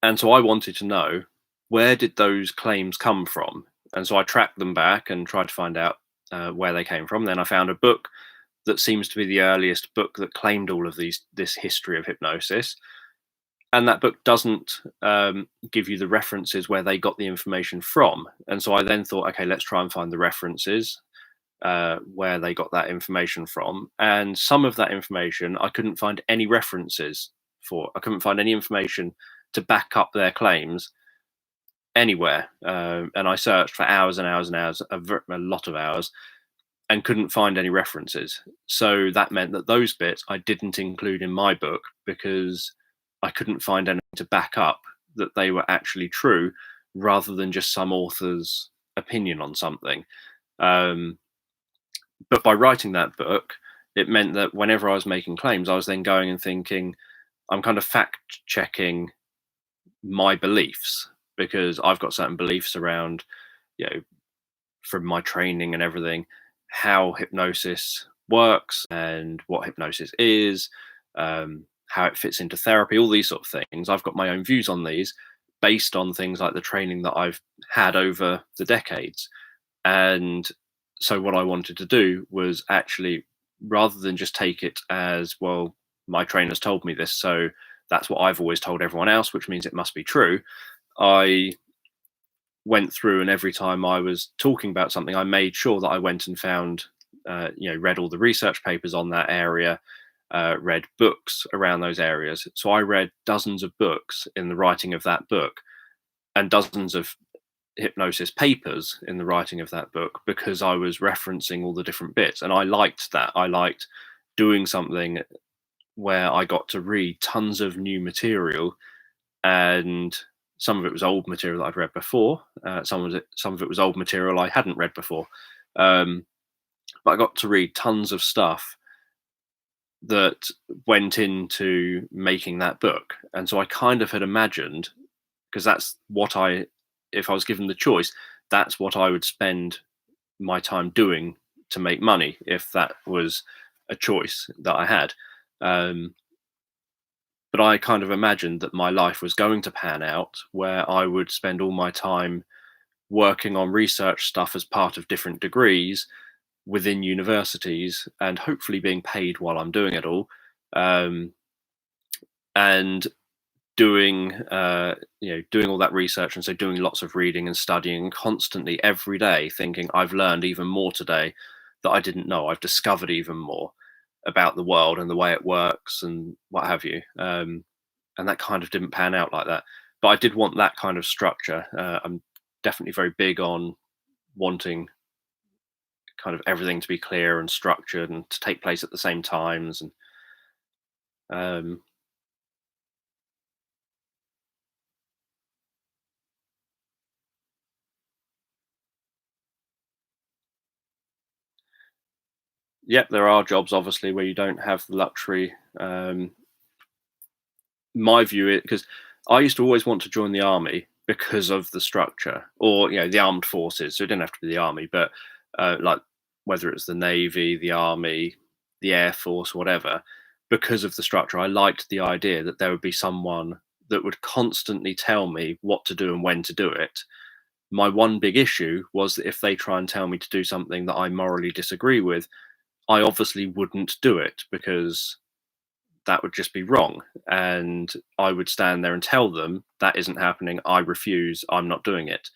And so I wanted to know, where did those claims come from? And so I tracked them back and tried to find out where they came from. Then I found a book that seems to be the earliest book that claimed all of this history of hypnosis. And that book doesn't give you the references where they got the information from. And so I then thought, okay, let's try and find the references where they got that information from. And some of that information I couldn't find any references for. I couldn't find any information to back up their claims anywhere. And I searched for hours and hours and hours, a lot of hours, and couldn't find any references. So that meant that those bits I didn't include in my book because I couldn't find anything to back up that they were actually true, rather than just some author's opinion on something. But by writing that book, it meant that whenever I was making claims, I was then going and thinking, I'm kind of fact checking my beliefs, because I've got certain beliefs around, from my training and everything, how hypnosis works and what hypnosis is, how it fits into therapy, all these sort of things. I've got my own views on these based on things like the training that I've had over the decades. And so what I wanted to do was actually, rather than just take it as, well, my trainer's told me this, so that's what I've always told everyone else, which means it must be true, I went through, and every time I was talking about something, I made sure that I went and found, read all the research papers on that area, read books around those areas. So I read dozens of books in the writing of that book, and dozens of hypnosis papers in the writing of that book, because I was referencing all the different bits. And I liked that. I liked doing something where I got to read tons of new material, and some of it was old material that I'd read before. Some of it was old material I hadn't read before. But I got to read tons of stuff that went into making that book. And so I kind of had imagined, because that's what if I was given the choice, that's what I would spend my time doing to make money, if that was a choice that I had. But I kind of imagined that my life was going to pan out where I would spend all my time working on research stuff as part of different degrees within universities, and hopefully being paid while I'm doing it all. And doing doing all that research, and so doing lots of reading and studying constantly every day, thinking I've learned even more today that I didn't know. I've discovered even more about the world and the way it works and what have you. And that kind of didn't pan out like that. But I did want that kind of structure. I'm definitely very big on wanting kind of everything to be clear and structured and to take place at the same times. And um, yep, there are jobs obviously where you don't have the luxury. My view is because I used to always want to join the army because of the structure, or the armed forces. So it didn't have to be the army, but like whether it's the navy, the army, the air force, whatever. Because of the structure, I liked the idea that there would be someone that would constantly tell me what to do and when to do it. My one big issue was that if they try and tell me to do something that I morally disagree with, I obviously wouldn't do it because that would just be wrong. And I would stand there and tell them that isn't happening. I refuse. I'm not doing it.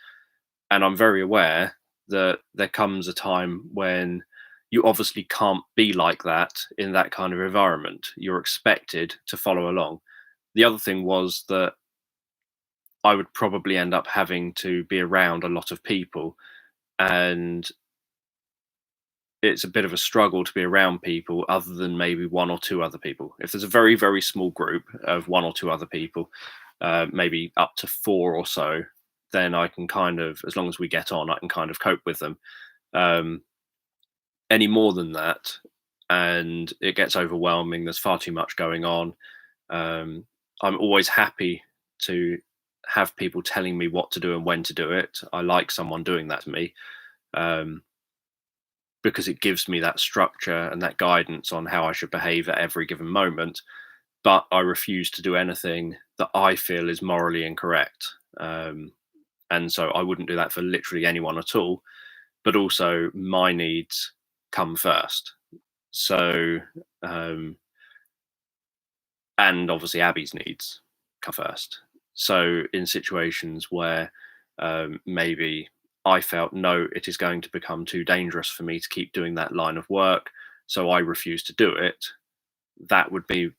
And I'm very aware that there comes a time when you obviously can't be like that in that kind of environment. You're expected to follow along. The other thing was that I would probably end up having to be around a lot of people. And it's a bit of a struggle to be around people other than maybe one or two other people. If there's a very, very small group of one or two other people, maybe up to four or so, then I can kind of, as long as we get on, I can kind of cope with them. Um, any more than that, and it gets overwhelming, there's far too much going on. Um, I'm always happy to have people telling me what to do and when to do it. I like someone doing that to me. Um, because it gives me that structure and that guidance on how I should behave at every given moment. But I refuse to do anything that I feel is morally incorrect. And so I wouldn't do that for literally anyone at all. But also, my needs come first. So, um, and obviously, Abby's needs come first. So, in situations where maybe I felt, no, it is going to become too dangerous for me to keep doing that line of work, so I refuse to do it, that would be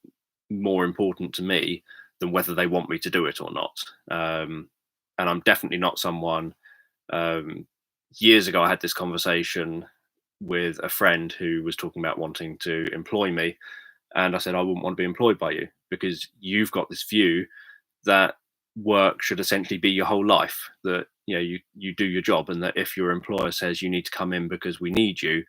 more important to me than whether they want me to do it or not. And I'm definitely not someone. Um, Years ago, I had this conversation with a friend who was talking about wanting to employ me. And I said, I wouldn't want to be employed by you because you've got this view that work should essentially be your whole life, that you do your job, and that if your employer says you need to come in because we need you,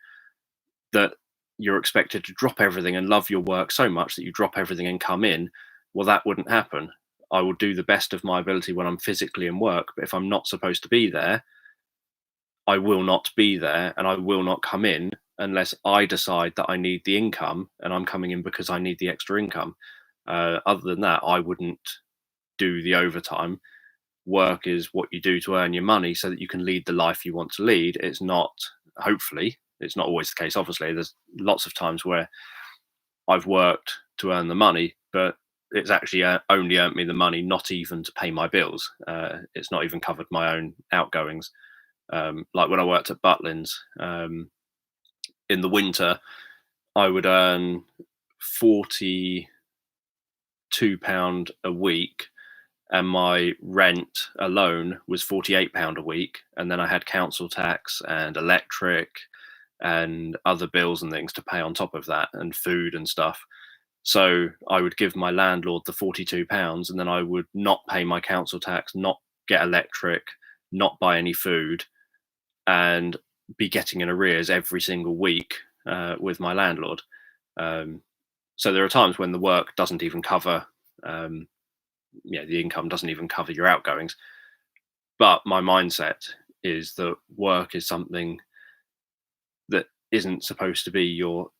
that you're expected to drop everything and love your work so much that you drop everything and come in. Well, that wouldn't happen. I will do the best of my ability when I'm physically in work, but if I'm not supposed to be there, I will not be there, and I will not come in unless I decide that I need the income and I'm coming in because I need the extra income. Other than that, I wouldn't do the overtime. Work is what you do to earn your money so that you can lead the life you want to lead. It's not, hopefully, it's not always the case. Obviously, there's lots of times where I've worked to earn the money, but it's actually only earned me the money, not even to pay my bills. It's not even covered my own outgoings. Like when I worked at Butlins, in the winter, I would earn £42 a week, and my rent alone was £48 a week. And then I had council tax and electric and other bills and things to pay on top of that, and food and stuff. So I would give my landlord the £42, and then I would not pay my council tax, not get electric, not buy any food, and be getting in arrears every single week with my landlord. So there are times when the work doesn't even cover, the income doesn't even cover your outgoings. But my mindset is that work is something that isn't supposed to be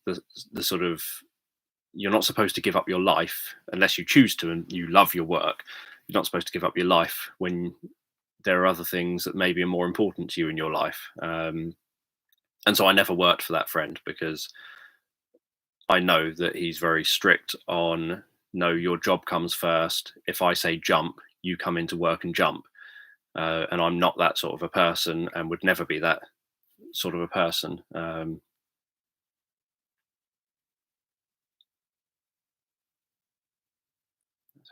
the sort of, you're not supposed to give up your life unless you choose to and you love your work. You're not supposed to give up your life when there are other things that maybe are more important to you in your life. And so I never worked for that friend because I know that he's very strict on no, your job comes first. If I say jump, you come into work and jump. And I'm not that sort of a person, and would never be that sort of a person. Let's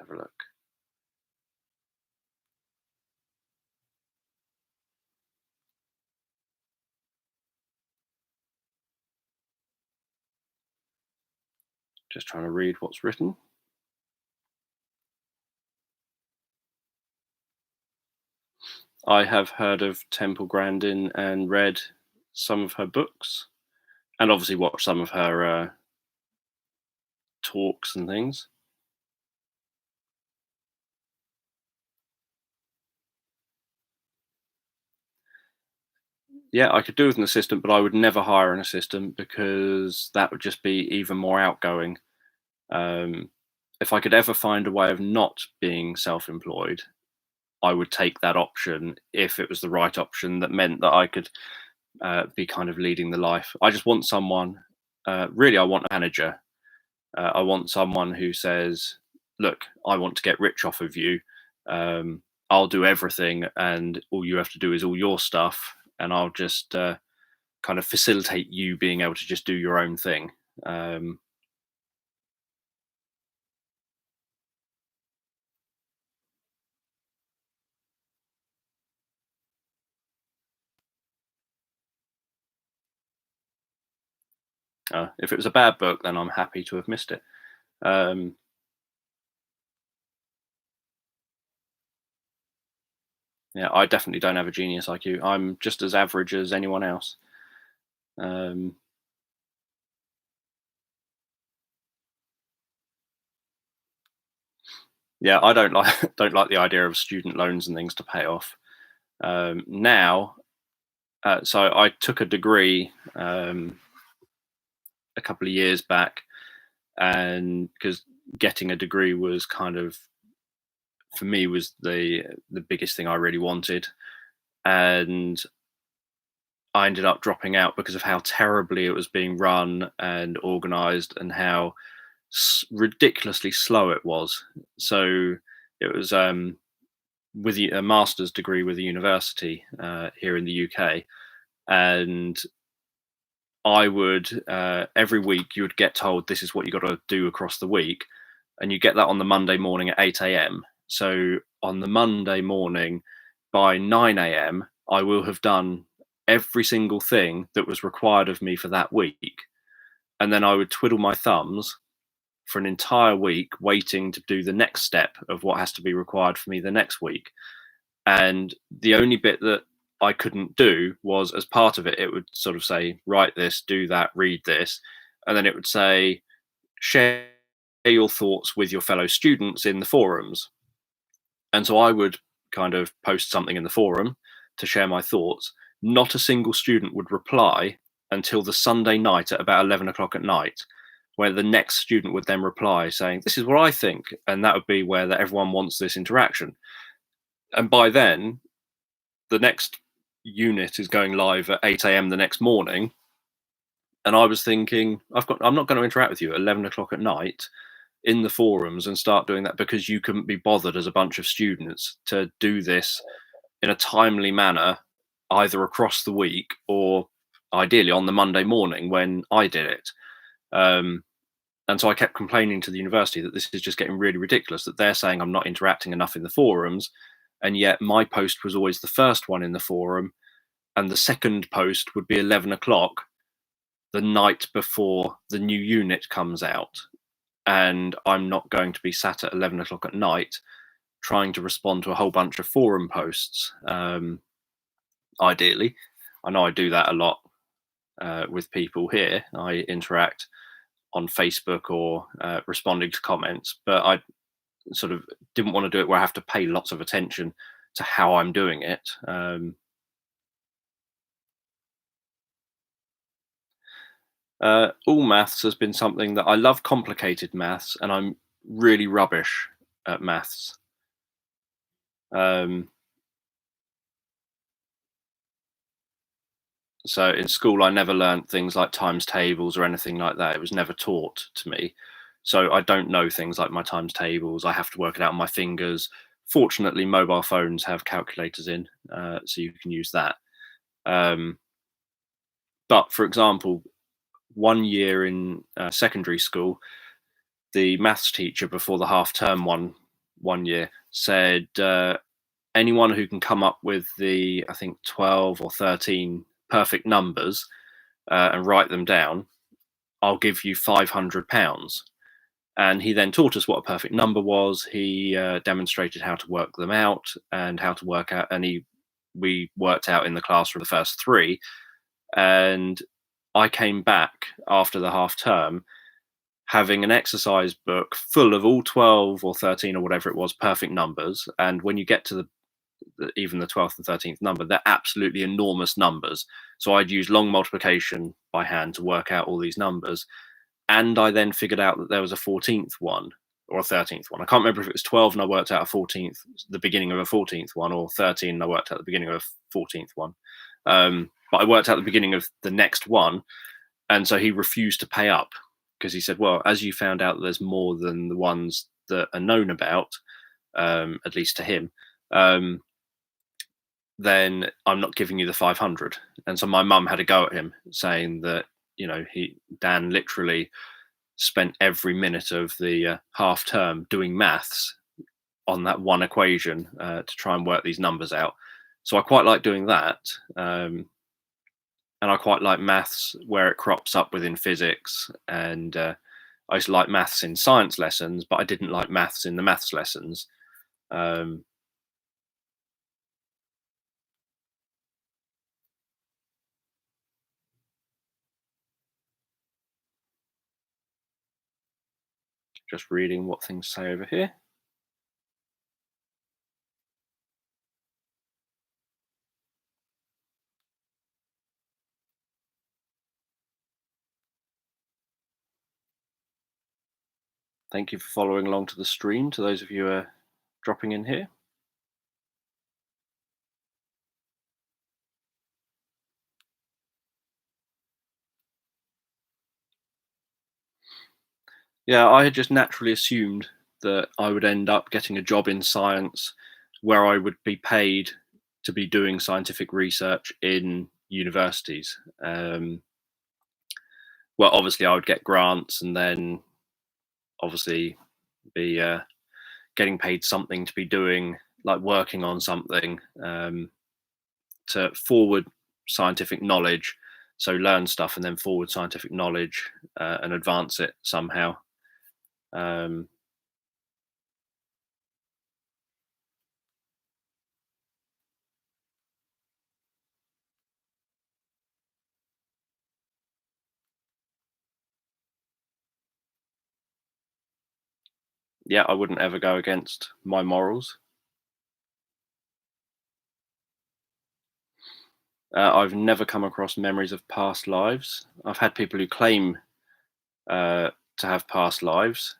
have a look. Just trying to read what's written. I have heard of Temple Grandin and read some of her books, and obviously watched some of her talks and things. Yeah, I could do with an assistant, but I would never hire an assistant because that would just be even more outgoing. Um, if I could ever find a way of not being self-employed, I would take that option if it was the right option that meant that I could be kind of leading the life. I just want someone, really, I want a manager. I want someone who says, look, I want to get rich off of you. I'll do everything, and all you have to do is all your stuff, and I'll just kind of facilitate you being able to just do your own thing. Um, if it was a bad book, then I'm happy to have missed it. Um, yeah, I definitely don't have a genius IQ. I'm just as average as anyone else. Um, yeah, I don't like don't like the idea of student loans and things to pay off. Now, so I took a degree a couple of years back, and because getting a degree was kind of, for me, was the biggest thing I really wanted, and I ended up dropping out because of how terribly it was being run and organized, and how ridiculously slow it was. So it was with a master's degree with a university here in the UK, and I would every week you would get told this is what you got to do across the week, and you get that on the Monday morning at 8 a.m. So on the Monday morning, by 9 a.m., I will have done every single thing that was required of me for that week, and then I would twiddle my thumbs for an entire week waiting to do the next step of what has to be required for me the next week. And the only bit that I couldn't do was, as part of it, it would sort of say, write this, do that, read this. And then it would say, share your thoughts with your fellow students in the forums. And so I would kind of post something in the forum to share my thoughts. Not a single student would reply until the Sunday night at about 11 o'clock at night, where the next student would then reply saying, this is what I think. And that would be where that everyone wants this interaction. And by then, the next unit is going live at 8 a.m. the next morning. And I was thinking, I'm not going to interact with you at 11 o'clock at night in the forums and start doing that because you couldn't be bothered as a bunch of students to do this in a timely manner, either across the week or ideally on the Monday morning when I did it. And so I kept complaining to the university that this is just getting really ridiculous, that they're saying I'm not interacting enough in the forums, and yet my post was always the first one in the forum, and the second post would be 11 o'clock the night before the new unit comes out. And I'm not going to be sat at 11 o'clock at night trying to respond to a whole bunch of forum posts. Ideally, I know I do that a lot with people here. I interact on Facebook or responding to comments, but I sort of didn't want to do it where I have to pay lots of attention to how I'm doing it. All maths has been something that I love, complicated maths, and I'm really rubbish at maths. Um, so in school, I never learned things like times tables or anything like that. It was never taught to me. So I don't know things like my times tables. I have to work it out on my fingers. Fortunately, mobile phones have calculators in, so you can use that. Um, but for example, one year in secondary school, the maths teacher before the half term one year said, anyone who can come up with the, I think, 12 or 13 perfect numbers and write them down, I'll give you £500. And he then taught us what a perfect number was. He demonstrated how to work them out and how to work out, and we worked out in the classroom the first three. And I came back after the half term having an exercise book full of all 12 or 13 or whatever it was perfect numbers. And when you get to even the 12th and 13th number, they're absolutely enormous numbers. So I'd use long multiplication by hand to work out all these numbers. And I then figured out that there was a 14th one or a 13th one. I can't remember if it was 12 and I worked out a 14th, the beginning of a 14th one, or 13 and I worked out the beginning of a 14th one. But I worked out the beginning of the next one. And so he refused to pay up because he said, well, as you found out that there's more than the ones that are known about, at least to him, then I'm not giving you the 500. And so my mum had a go at him saying that, Dan literally spent every minute of the half term doing maths on that one equation to try and work these numbers out. So I quite like doing that. And I quite like maths where it crops up within physics. And I used to like maths in science lessons, but I didn't like maths in the maths lessons. Um, just reading what things say over here. Thank you for following along to the stream, to those of you who are dropping in here. Yeah, I had just naturally assumed that I would end up getting a job in science where I would be paid to be doing scientific research in universities. Well, obviously, I would get grants and then obviously be getting paid something to be doing, like working on something to forward scientific knowledge. So learn stuff and then forward scientific knowledge and advance it somehow. Um, yeah, I wouldn't ever go against my morals. I've never come across memories of past lives. I've had people who claim to have past lives,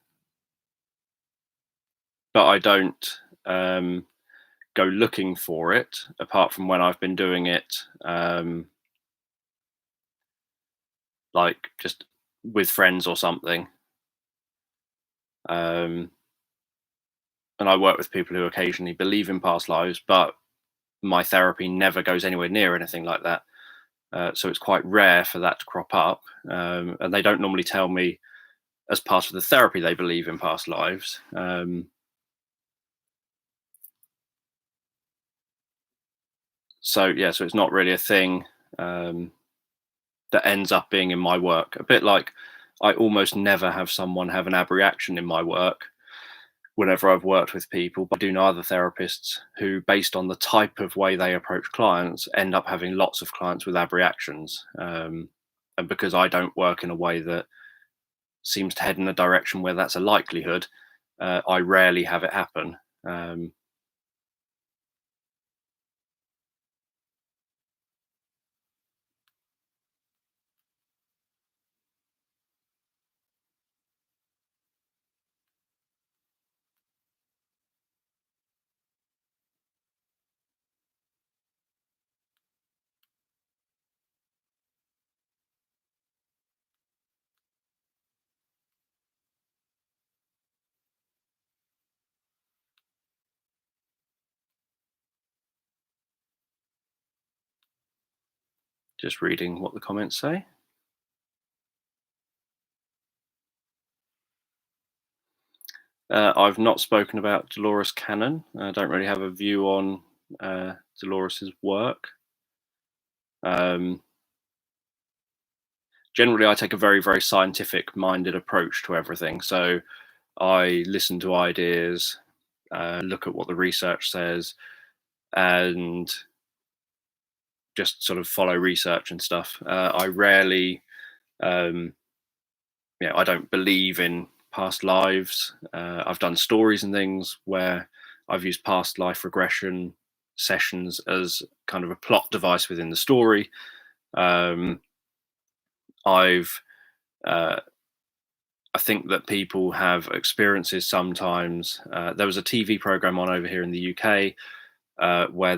but I don't go looking for it. Apart from when I've been doing it, like just with friends or something. Um, and I work with people who occasionally believe in past lives, but my therapy never goes anywhere near anything like that. So it's quite rare for that to crop up, and they don't normally tell me as part of the therapy they believe in past lives. So yeah, so it's not really a thing that ends up being in my work. A bit like I almost never have someone have an abreaction in my work whenever I've worked with people. But I do know other therapists who, based on the type of way they approach clients, end up having lots of clients with abreactions. And because I don't work in a way that seems to head in a direction where that's a likelihood, I rarely have it happen. Um, Just reading what the comments say. I've not spoken about Dolores Cannon. I don't really have a view on Dolores's work. Um, Generally, I take a very, very scientific minded approach to everything. So I listen to ideas, look at what the research says, and just sort of follow research and stuff. I rarely, um, I don't believe in past lives. I've done stories and things where I've used past life regression sessions as kind of a plot device within the story. Um, I've uh, I think that people have experiences sometimes. There was a TV program on over here in the UK where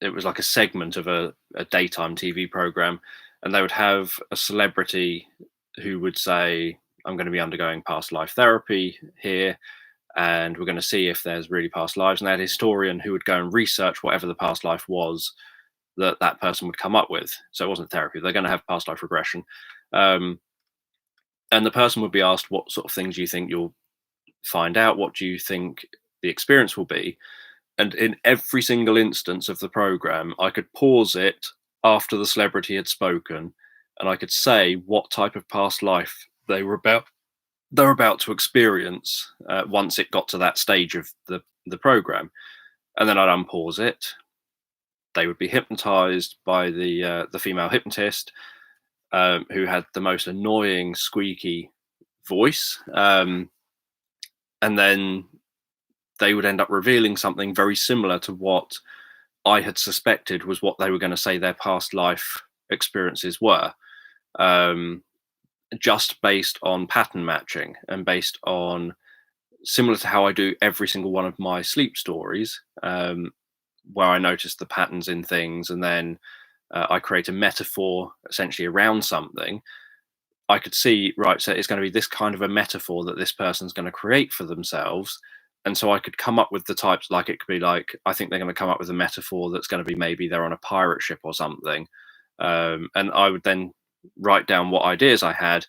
it was like a segment of a daytime TV program, and they would have a celebrity who would say, "I'm going to be undergoing past life therapy here, and we're going to see if there's really past lives." And they had a historian who would go and research whatever the past life was that that person would come up with. So it wasn't therapy; they're going to have past life regression. Um, and the person would be asked, what sort of things do you think you'll find out? What do you think the experience will be? And in every single instance of the program, I could pause it after the celebrity had spoken, and I could say what type of past life they were about to experience once it got to that stage of the program. And then I'd unpause it. They would be hypnotized by the female hypnotist, who had the most annoying squeaky voice. And then they would end up revealing something very similar to what I had suspected was what they were going to say their past life experiences were, um, just based on pattern matching and based on similar to how I do every single one of my sleep stories, where I notice the patterns in things and then I create a metaphor essentially around something. I could see, right, so it's going to be this kind of a metaphor that this person's going to create for themselves. And so I could come up with the types, like it could be like, I think they're going to come up with a metaphor that's going to be maybe they're on a pirate ship or something. And I would then write down what ideas I had,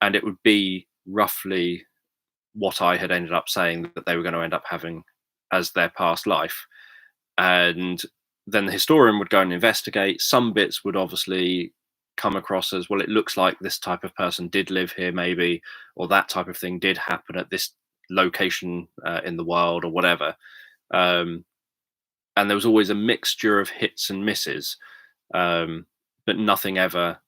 and it would be roughly what I had ended up saying that they were going to end up having as their past life. And then the historian would go and investigate. Some bits would obviously come across as, well, it looks like this type of person did live here, maybe, or that type of thing did happen at this location in the world, or whatever. Um, and there was always a mixture of hits and misses, but nothing ever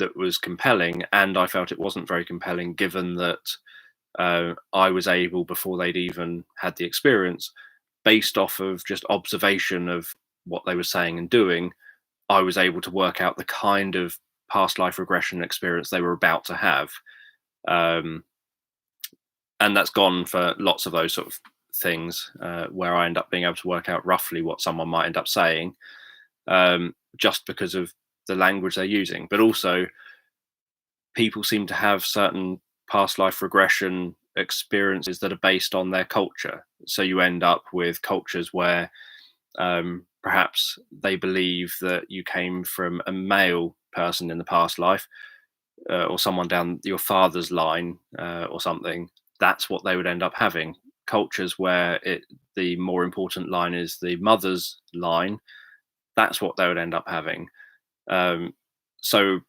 that was compelling. And I felt it wasn't very compelling, given that I was able, before they'd even had the experience, based off of just observation of what they were saying and doing, I was able to work out the kind of past life regression experience they were about to have. Um, and that's gone for lots of those sort of things where I end up being able to work out roughly what someone might end up saying, just because of the language they're using. But also, people seem to have certain past life regression experiences that are based on their culture. So you end up with cultures where perhaps they believe that you came from a male person in the past life, or someone down your father's line, or something. That's what they would end up having. Cultures where the more important line is the mother's line, that's what they would end up having. So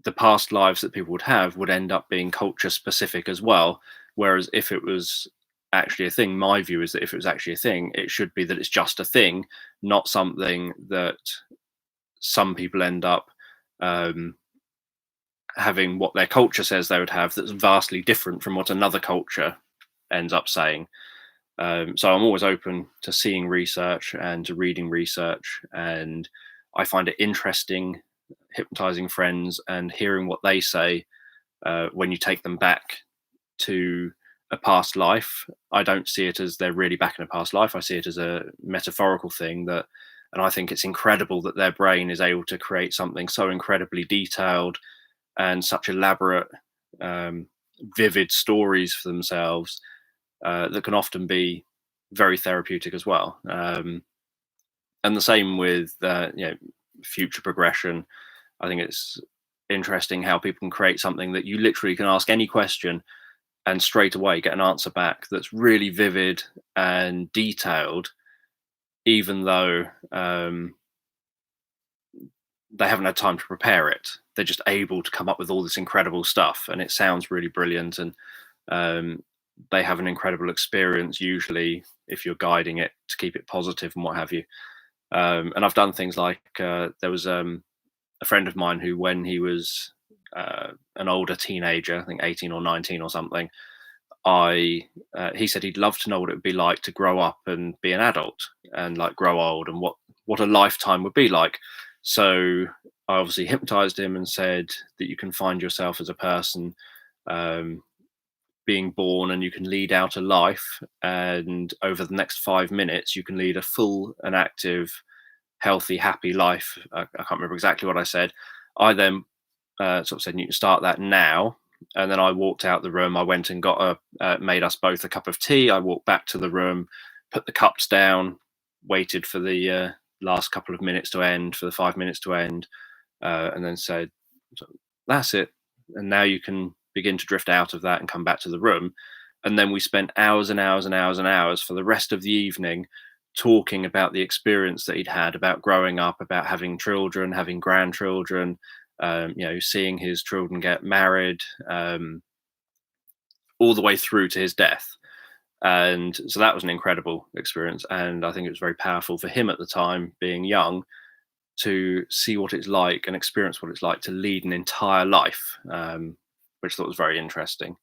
the past lives that people would have would end up being culture specific as well. Whereas if it was actually a thing, my view is that if it was actually a thing, it should be that it's just a thing, not something that some people end up um, having what their culture says they would have, that's vastly different from what another culture ends up saying. So I'm always open to seeing research and to reading research, and I find it interesting hypnotizing friends and hearing what they say when you take them back to a past life. I don't see it as they're really back in a past life. I see it as a metaphorical thing that, and I think it's incredible that their brain is able to create something so incredibly detailed and such elaborate, um, vivid stories for themselves that can often be very therapeutic as well. And the same with future progression. I think it's interesting how people can create something that you literally can ask any question and straight away get an answer back that's really vivid and detailed, even though they haven't had time to prepare it. They're just able to come up with all this incredible stuff, and it sounds really brilliant. And um, they have an incredible experience usually if you're guiding it to keep it positive and what have you. And I've done things like there was a friend of mine who, when he was an older teenager, I think 18 or 19 or something, I he said he'd love to know what it would be like to grow up and be an adult and like grow old, and what a lifetime would be like. So I obviously hypnotized him and said that you can find yourself as a person, um, being born, and you can lead out a life, and over the next 5 minutes you can lead a full and active, healthy, happy life. I can't remember exactly what I said. I then sort of said, you can start that now. And then I walked out the room. I went and made us both a cup of tea. I walked back to the room, put the cups down, waited for the last couple of minutes to end, for the 5 minutes to end, and then said, that's it. And now you can begin to drift out of that and come back to the room. And then we spent hours and hours and hours and hours for the rest of the evening talking about the experience that he'd had, about growing up, about having children, having grandchildren, seeing his children get married, all the way through to his death. And so that was an incredible experience. And I think it was very powerful for him at the time, being young, to see what it's like and experience what it's like to lead an entire life, which I thought was very interesting.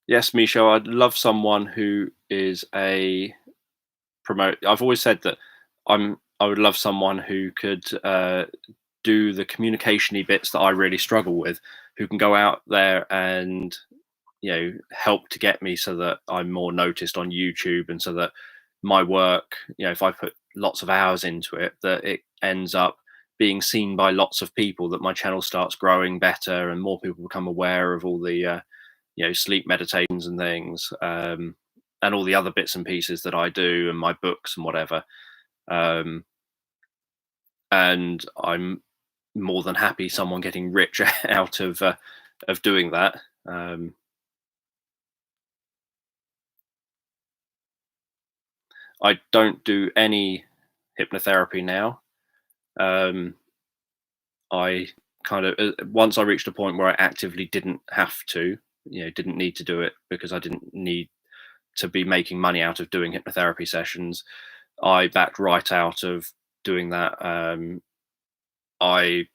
Yes, Michelle, I'd love someone who is a promote. I've always said that I would love someone who could do the communicationy bits that I really struggle with, who can go out there and help to get me so that I'm more noticed on YouTube, and so that my work, if I put lots of hours into it, that it ends up being seen by lots of people, that my channel starts growing better and more people become aware of all the sleep meditations and things, and all the other bits and pieces that I do, and my books and whatever. Um, and I'm more than happy someone getting rich out of doing that. I don't do any hypnotherapy now. Um, I kind of once I reached a point where I actively didn't have to, didn't need to do it because I didn't need to be making money out of doing hypnotherapy sessions. I backed right out of doing that. I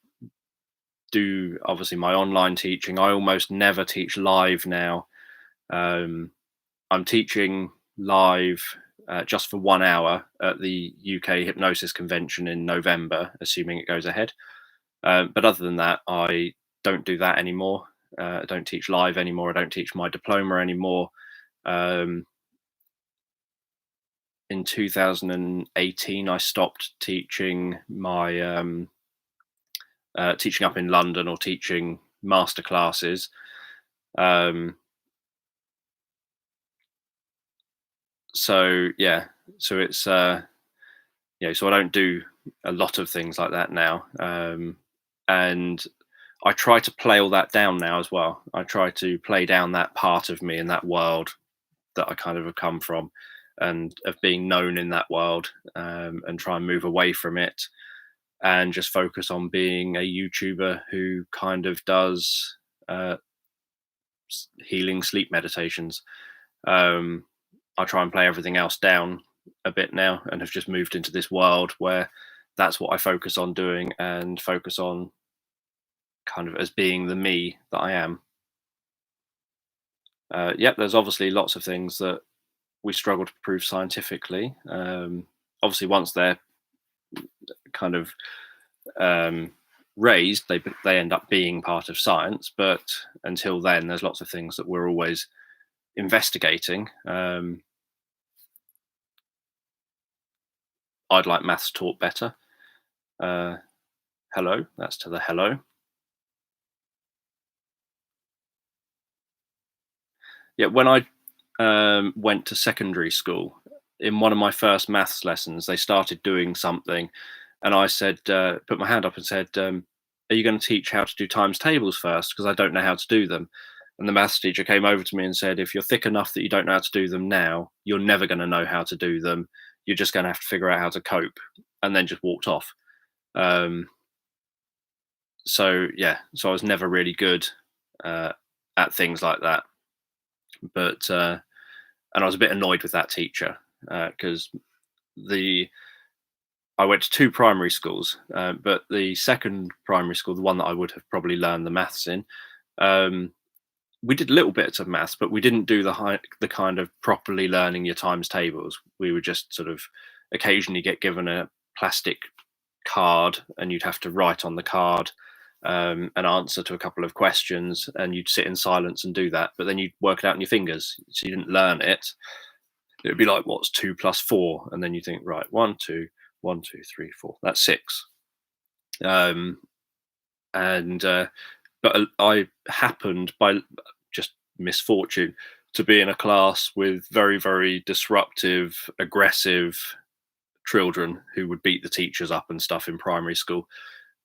do obviously my online teaching. I almost never teach live now. Um, I'm teaching live just for 1 hour at the UK Hypnosis Convention in November, assuming it goes ahead. But other than that, I don't do that anymore. I don't teach live anymore. I don't teach my diploma anymore. Um, in 2018, I stopped teaching my teaching up in London, or teaching master classes. Um, so yeah, so it's so I don't do a lot of things like that now, and I try to play all that down now as well. I try to play down that part of me in that world that I kind of have come from, and of being known in that world, and try and move away from it and just focus on being a YouTuber who kind of does uh, healing sleep meditations. Um, I try and play everything else down a bit now, and have just moved into this world where that's what I focus on doing, and focus on kind of as being the me that I am. Yep, there's obviously lots of things that we struggle to prove scientifically. Obviously, once they're kind of um, raised, they end up being part of science. But until then, there's lots of things that we're always investigating. I'd like maths taught better. Uh, hello, that's to the hello. Yeah, when I went to secondary school, in one of my first maths lessons, they started doing something, and I said, put my hand up and said, "Are you going to teach how to do times tables first? Because I don't know how to do them." And the maths teacher came over to me and said, "If you're thick enough that you don't know how to do them now, you're never going to know how to do them. You're just going to have to figure out how to cope." And then just walked off. Um, so yeah, so I was never really good uh, at things like that. But and I was a bit annoyed with that teacher because the I went to two primary schools, but the second primary school, the one that I would have probably learned the maths in, um, we did little bits of maths, but we didn't do the kind of properly learning your times tables. We would just sort of occasionally get given a plastic card, and you'd have to write on the card an answer to a couple of questions, and you'd sit in silence and do that. But then you'd work it out in your fingers, so you didn't learn it. It would be like, what's 2 plus 4? And then you think, right, 1, 2, 1, 2, 3, 4. That's 6. Um, and but I happened by just misfortune to be in a class with very, very disruptive, aggressive children who would beat the teachers up and stuff in primary school.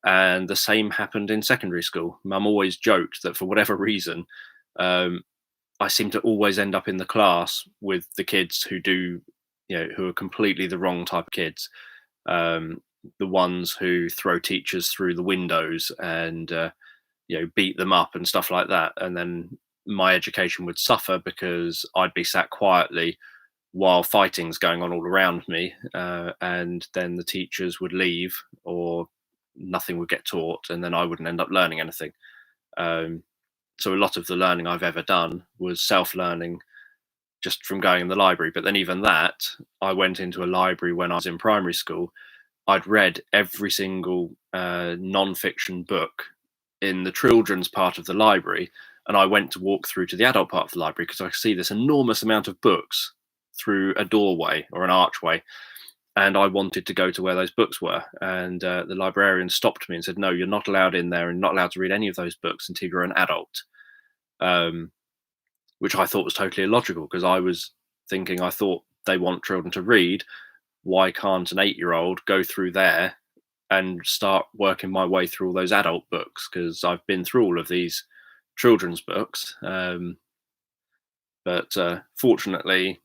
And the same happened in secondary school. Mum always joked that for whatever reason, um, I seem to always end up in the class with the kids who who are completely the wrong type of kids. Um, the ones who throw teachers through the windows and beat them up and stuff like that. And then my education would suffer because I'd be sat quietly while fighting's going on all around me, and then the teachers would leave or nothing would get taught, and then I wouldn't end up learning anything. Um, so a lot of the learning I've ever done was self-learning just from going in the library. But then even that, I went into a library when I was in primary school. I'd read every single non-fiction book in the children's part of the library, and I went to walk through to the adult part of the library because I could see this enormous amount of books through a doorway or an archway, and I wanted to go to where those books were. And the librarian stopped me and said, "No, you're not allowed in there, and not allowed to read any of those books until you're an adult." Um, which I thought was totally illogical because I thought they want children to read. Why can't an 8-year-old go through there and start working my way through all those adult books? Because I've been through all of these children's books. But fortunately,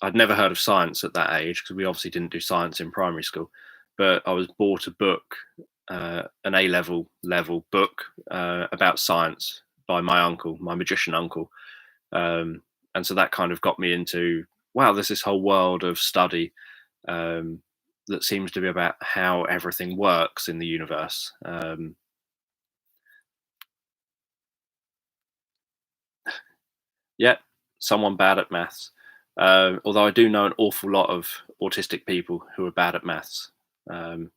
I'd never heard of science at that age because we obviously didn't do science in primary school. But I was bought a book, an A level book about science by my uncle, my magician uncle. And so that kind of got me into, wow, there's this whole world of study um, that seems to be about how everything works in the universe. Yeah, someone bad at maths. Although I do know an awful lot of autistic people who are bad at maths. Um,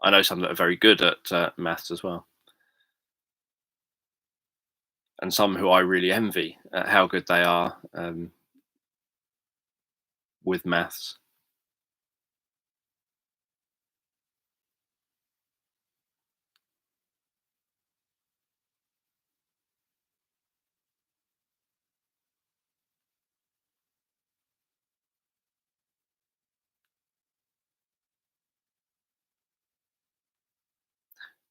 I know some that are very good at maths as well, and some who I really envy at how good they are with maths.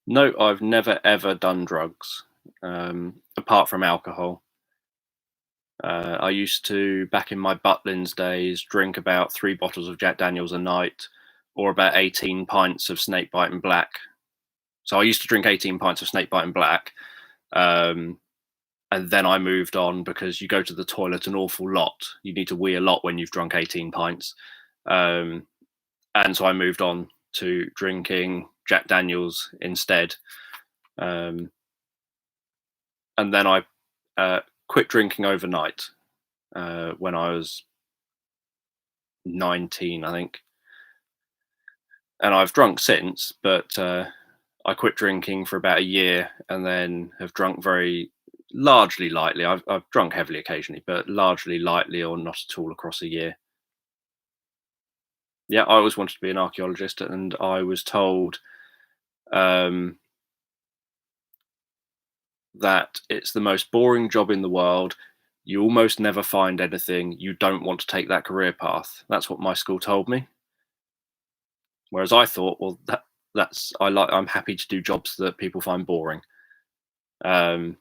No, I've never ever done drugs apart from alcohol. I used to, back in my Butlins days, drink about 3 bottles of Jack Daniels a night, or about 18 pints of Snakebite and Black. So I used to drink 18 pints of Snakebite and Black, um, and then I moved on because you go to the toilet an awful lot. You need to wee a lot when you've drunk 18 pints, um, and so I moved on to drinking Jack Daniels instead. Um, and then I uh, quit drinking overnight when I was 19, I think. And I've drunk since, but I quit drinking for about a year and then have drunk very largely lightly. I've drunk heavily occasionally, but largely lightly or not at all across a year. Yeah, I always wanted to be an archaeologist, and I was told um, that it's the most boring job in the world. You almost never find anything. You don't want to take that career path. That's what my school told me. Whereas I thought, well, I'm happy to do jobs that people find boring. Um,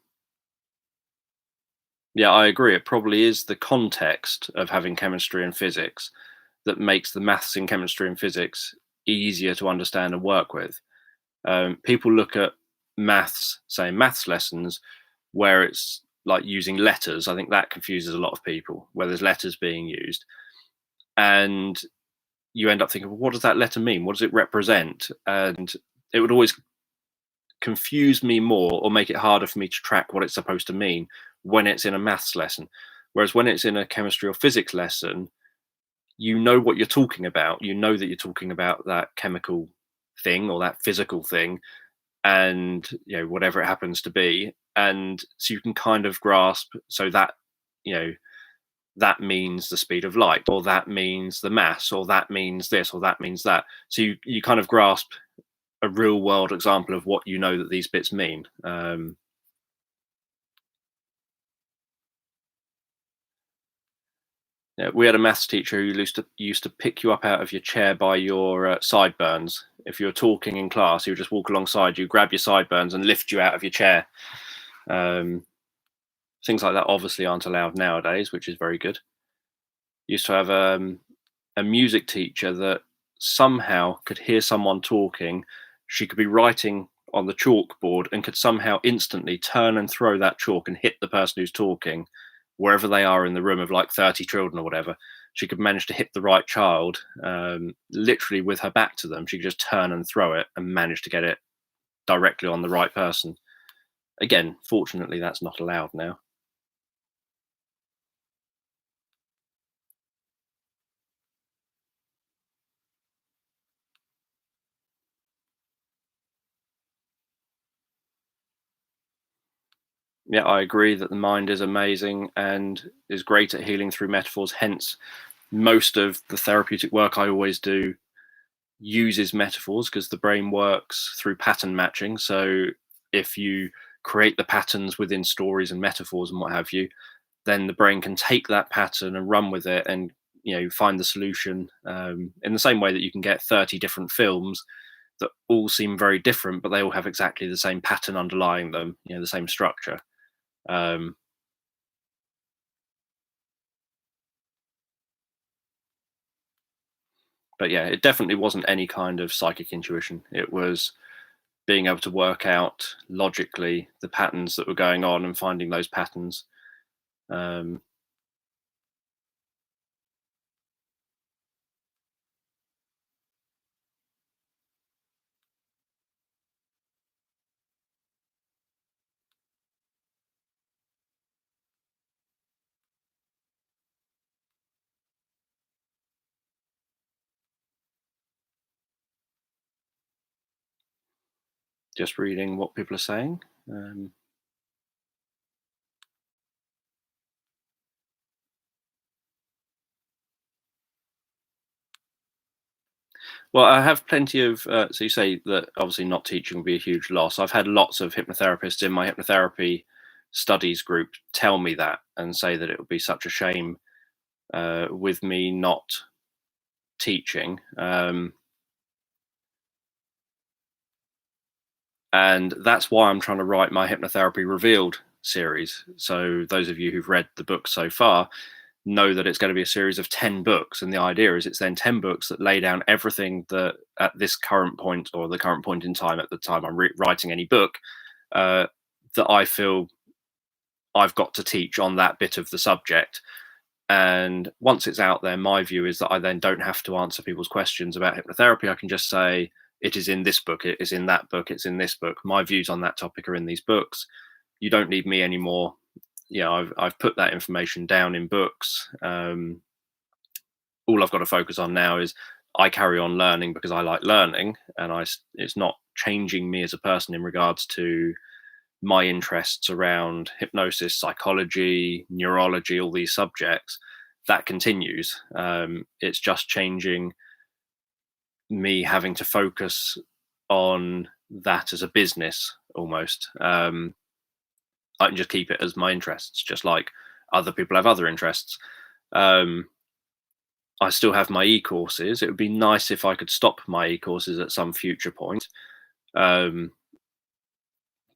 yeah, I agree. It probably is the context of having chemistry and physics that makes the maths in chemistry and physics easier to understand and work with. People look at maths, say maths lessons, where it's like using letters. I think that confuses a lot of people, where there's letters being used. And you end up thinking, well, what does that letter mean? What does it represent? And it would always confuse me more or make it harder for me to track what it's supposed to mean when it's in a maths lesson. Whereas when it's in a chemistry or physics lesson, you know what you're talking about. You know that you're talking about that chemical thing or that physical thing, and whatever it happens to be, and so you can kind of grasp. So that you know that means the speed of light, or that means the mass, or that means this, or that means that. So you kind of grasp a real world example of what you know that these bits mean. Yeah, we had a maths teacher who used to pick you up out of your chair by your sideburns. If you were talking in class, he would just walk alongside you, grab your sideburns, and lift you out of your chair. Um, Things like that obviously aren't allowed nowadays, which is very good. Used to have a music teacher that somehow could hear someone talking. She could be writing on the chalkboard and could somehow instantly turn and throw that chalk and hit the person who's talking wherever they are in the room of like 30 children or whatever. She could manage to hit the right child, literally with her back to them. She could just turn and throw it and manage to get it directly on the right person. Again, fortunately, that's not allowed now. Yeah, I agree that the mind is amazing and is great at healing through metaphors. Hence, most of the therapeutic work I always do uses metaphors because the brain works through pattern matching. So if you create the patterns within stories and metaphors and what have you, then the brain can take that pattern and run with it and find the solution, in the same way that you can get 30 different films that all seem very different, but they all have exactly the same pattern underlying them, the same structure. Um, but yeah, it definitely wasn't any kind of psychic intuition. It was being able to work out logically the patterns that were going on and finding those patterns. Um, just reading what people are saying. Um, well, I have plenty of. So you say that obviously not teaching would be a huge loss. I've had lots of hypnotherapists in my hypnotherapy studies group tell me that and say that it would be such a shame with me not teaching. And that's why I'm trying to write my hypnotherapy revealed series. So those of you who've read the book so far know that it's going to be a series of 10 books, and the idea is it's then 10 books that lay down everything that at this current point, or the current point in time at the time I'm writing any book, uh, that I feel I've got to teach on that bit of the subject. And once it's out there, my view is that I then don't have to answer people's questions about hypnotherapy. I can just say, it is in this book, it is in that book, it's in this book. My views on that topic are in these books. You don't need me anymore. I've put that information down in books. All I've got to focus on now is I carry on learning because I like learning, and it's not changing me as a person in regards to my interests around hypnosis, psychology, neurology, all these subjects. That continues. It's just changing me having to focus on that as a business almost. I can just keep it as my interests, just like other people have other interests. Um, I still have my e-courses. It would be nice if I could stop my e-courses at some future point, um,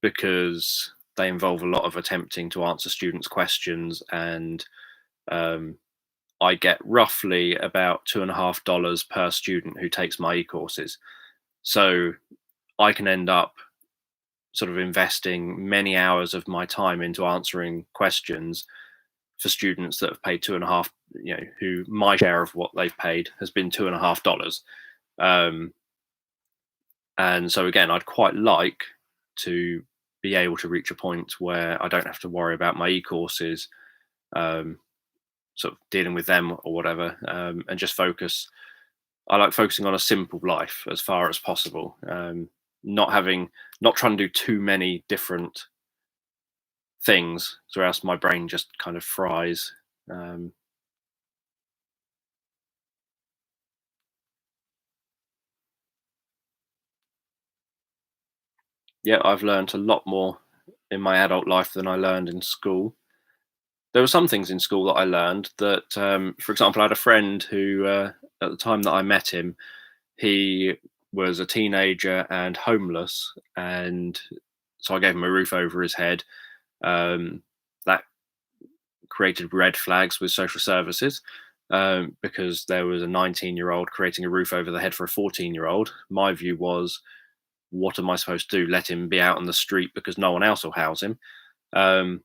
because they involve a lot of attempting to answer students' questions, and um, I get roughly about $2.50 per student who takes my e-courses. So I can end up sort of investing many hours of my time into answering questions for students that have paid 2.5, who my share of what they've paid has been $2.50. Um, and so again, I'd quite like to be able to reach a point where I don't have to worry about my e-courses, um, sort of dealing with them or whatever, and just focus. I like focusing on a simple life as far as possible. Not trying to do too many different things, or else my brain just kind of fries. Um, yeah, I've learned a lot more in my adult life than I learned in school. There were some things in school that I learned that, for example, I had a friend who, at the time that I met him, he was a teenager and homeless, and so I gave him a roof over his head. That created red flags with social services, because there was a 19-year-old creating a roof over the head for a 14-year-old. My view was, what am I supposed to do? Let him be out on the street because no one else will house him. Um,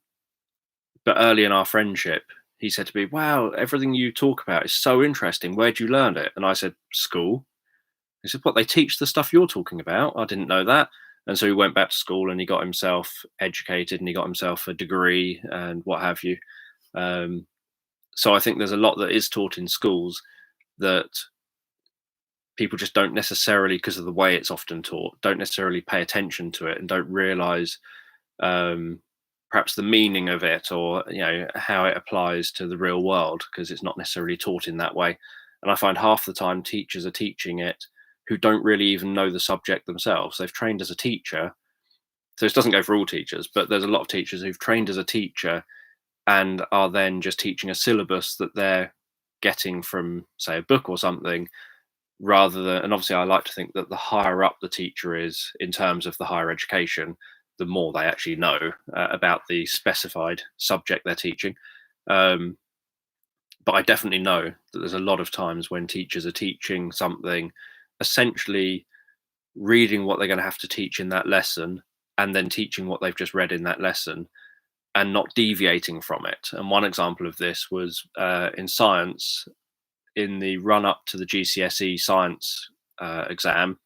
but early in our friendship, he said to me, "Wow, everything you talk about is so interesting. Where'd you learn it?" And I said, "School." He said, "What, they teach the stuff you're talking about? I didn't know that." And so he went back to school and he got himself educated and he got himself a degree and what have you. Um, so I think there's a lot that is taught in schools that people just don't necessarily, because of the way it's often taught, don't necessarily pay attention to it and don't realize, um, perhaps the meaning of it, or how it applies to the real world, because it's not necessarily taught in that way. And I find half the time teachers are teaching it who don't really even know the subject themselves. They've trained as a teacher, so this doesn't go for all teachers, but there's a lot of teachers who've trained as a teacher and are then just teaching a syllabus that they're getting from, say, a book or something, rather than, and obviously I like to think that the higher up the teacher is in terms of the higher education, the more they actually know about the specified subject they're teaching. Um, but I definitely know that there's a lot of times when teachers are teaching something, essentially reading what they're going to have to teach in that lesson, and then teaching what they've just read in that lesson, and not deviating from it. And one example of this was in science, in the run up to the GCSE science exam.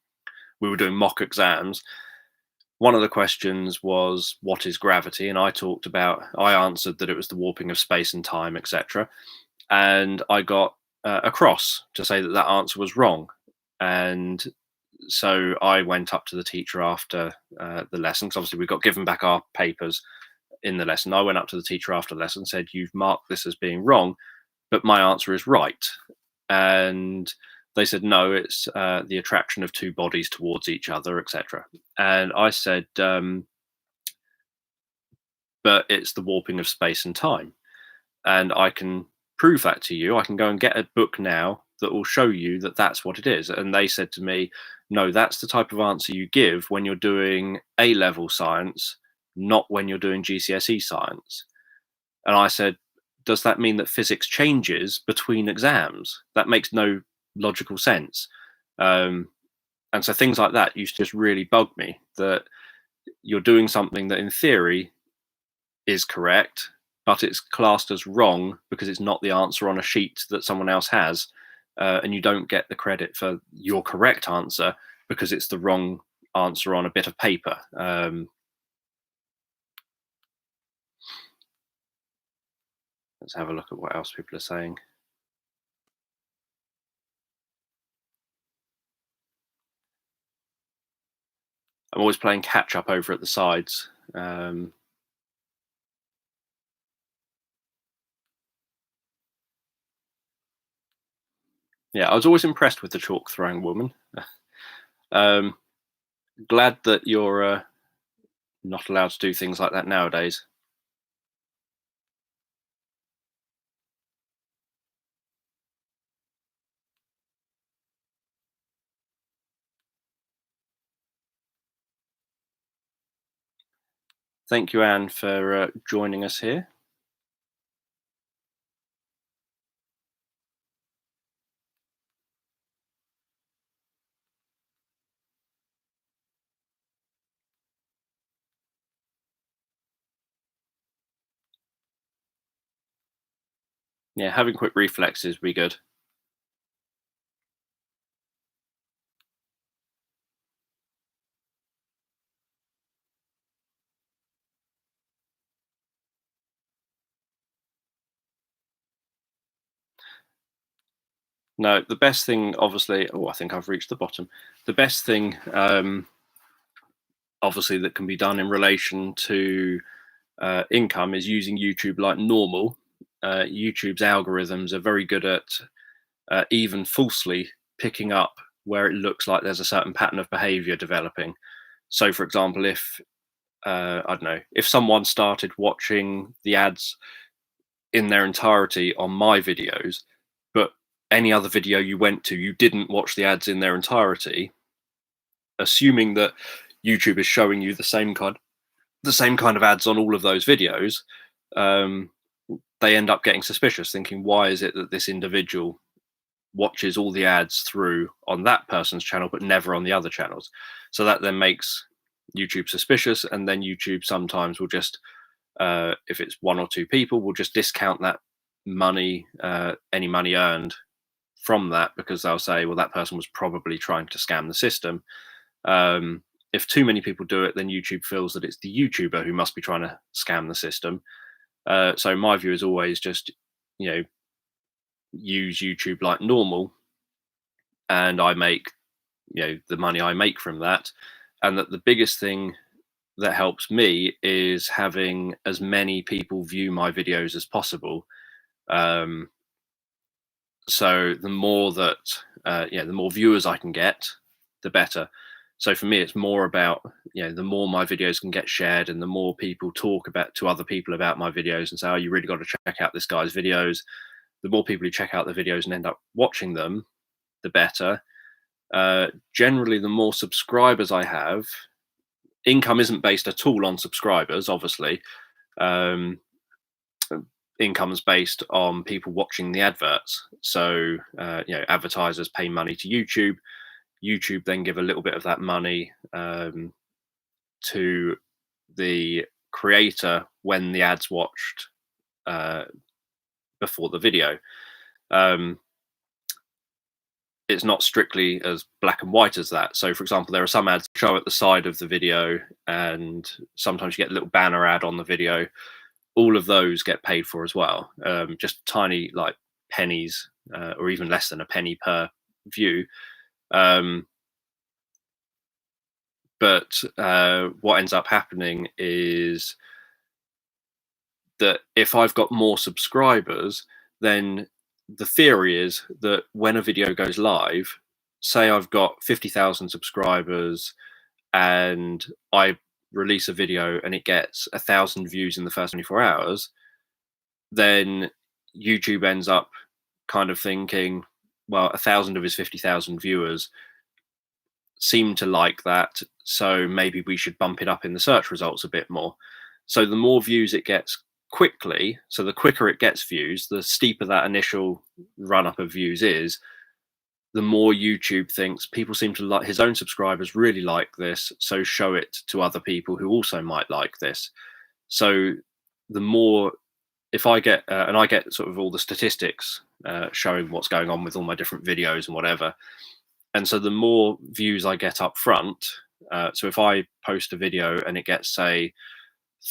We were doing mock exams. One of the questions was, "What is gravity?" And I answered that it was the warping of space and time, etc. And I got a cross to say that that answer was wrong. And so I went up to the teacher after the lesson, because obviously we got given back our papers in the lesson. I went up to the teacher after the lesson and said, "You've marked this as being wrong, but my answer is right." And they said, "No, it's the attraction of two bodies towards each other, etc." And I said, "But it's the warping of space and time, and I can prove that to you. I can go and get a book now that will show you that that's what it is." And they said to me, "No, that's the type of answer you give when you're doing A level science, not when you're doing GCSE science." And I said, "Does that mean that physics changes between exams? That makes no logical sense." Um, and so things like that used to just really bug me, that you're doing something that in theory is correct, but it's classed as wrong because it's not the answer on a sheet that someone else has. And you don't get the credit for your correct answer because it's the wrong answer on a bit of paper. Let's have a look at what else people are saying. I'm always playing catch up over at the sides. Yeah, I was always impressed with the chalk throwing woman. um, Glad that you're not allowed to do things like that nowadays. Thank you, Anne, for joining us here. Yeah, having quick reflexes would be good. No, the best thing, obviously. Oh, I think I've reached the bottom. The best thing, obviously, that can be done in relation to income is using YouTube like normal. YouTube's algorithms are very good at even falsely picking up where it looks like there's a certain pattern of behavior developing. So, for example, if I don't know, if someone started watching the ads in their entirety on my videos, but any other video you went to, you didn't watch the ads in their entirety, assuming that YouTube is showing you the same kind of ads on all of those videos, um, they end up getting suspicious, thinking, why is it that this individual watches all the ads through on that person's channel but never on the other channels? So that then makes YouTube suspicious, and then YouTube sometimes will just, if it's one or two people, will just discount that money, any money earned from that, because they'll say, well, that person was probably trying to scam the system. If too many people do it, then YouTube feels that it's the YouTuber who must be trying to scam the system. So my view is always just, you know, use YouTube like normal, and I make, the money I make from that. And that the biggest thing that helps me is having as many people view my videos as possible. Um, so the more that, the more viewers I can get, the better. So for me, it's more about, the more my videos can get shared, and the more people talk about to other people about my videos and say, oh, you really got to check out this guy's videos. The more people who check out the videos and end up watching them, the better. Generally, the more subscribers I have, income isn't based at all on subscribers, obviously. Um, Income's based on people watching the adverts. So, advertisers pay money to YouTube. YouTube then give a little bit of that money to the creator when the ads watched uh, before the video. Um, it's not strictly as black and white as that. So, for example, there are some ads show at the side of the video, and sometimes you get a little banner ad on the video. All of those get paid for as well. Just tiny, like pennies, or even less than a penny per view. Um, but what ends up happening is that if I've got more subscribers, then the theory is that when a video goes live, say I've got 50,000 subscribers and I release a video and it gets 1,000 views in the first 24 hours, then YouTube ends up kind of thinking, well, 1,000 of his 50,000 viewers seem to like that, so maybe we should bump it up in the search results a bit more. So the more views it gets quickly, so the quicker it gets views, the steeper that initial run up of views is, the more YouTube thinks people seem to like, his own subscribers really like this, so show it to other people who also might like this. So the more, if I get, and I get sort of all the statistics showing what's going on with all my different videos and whatever. And so the more views I get up front, so if I post a video and it gets, say,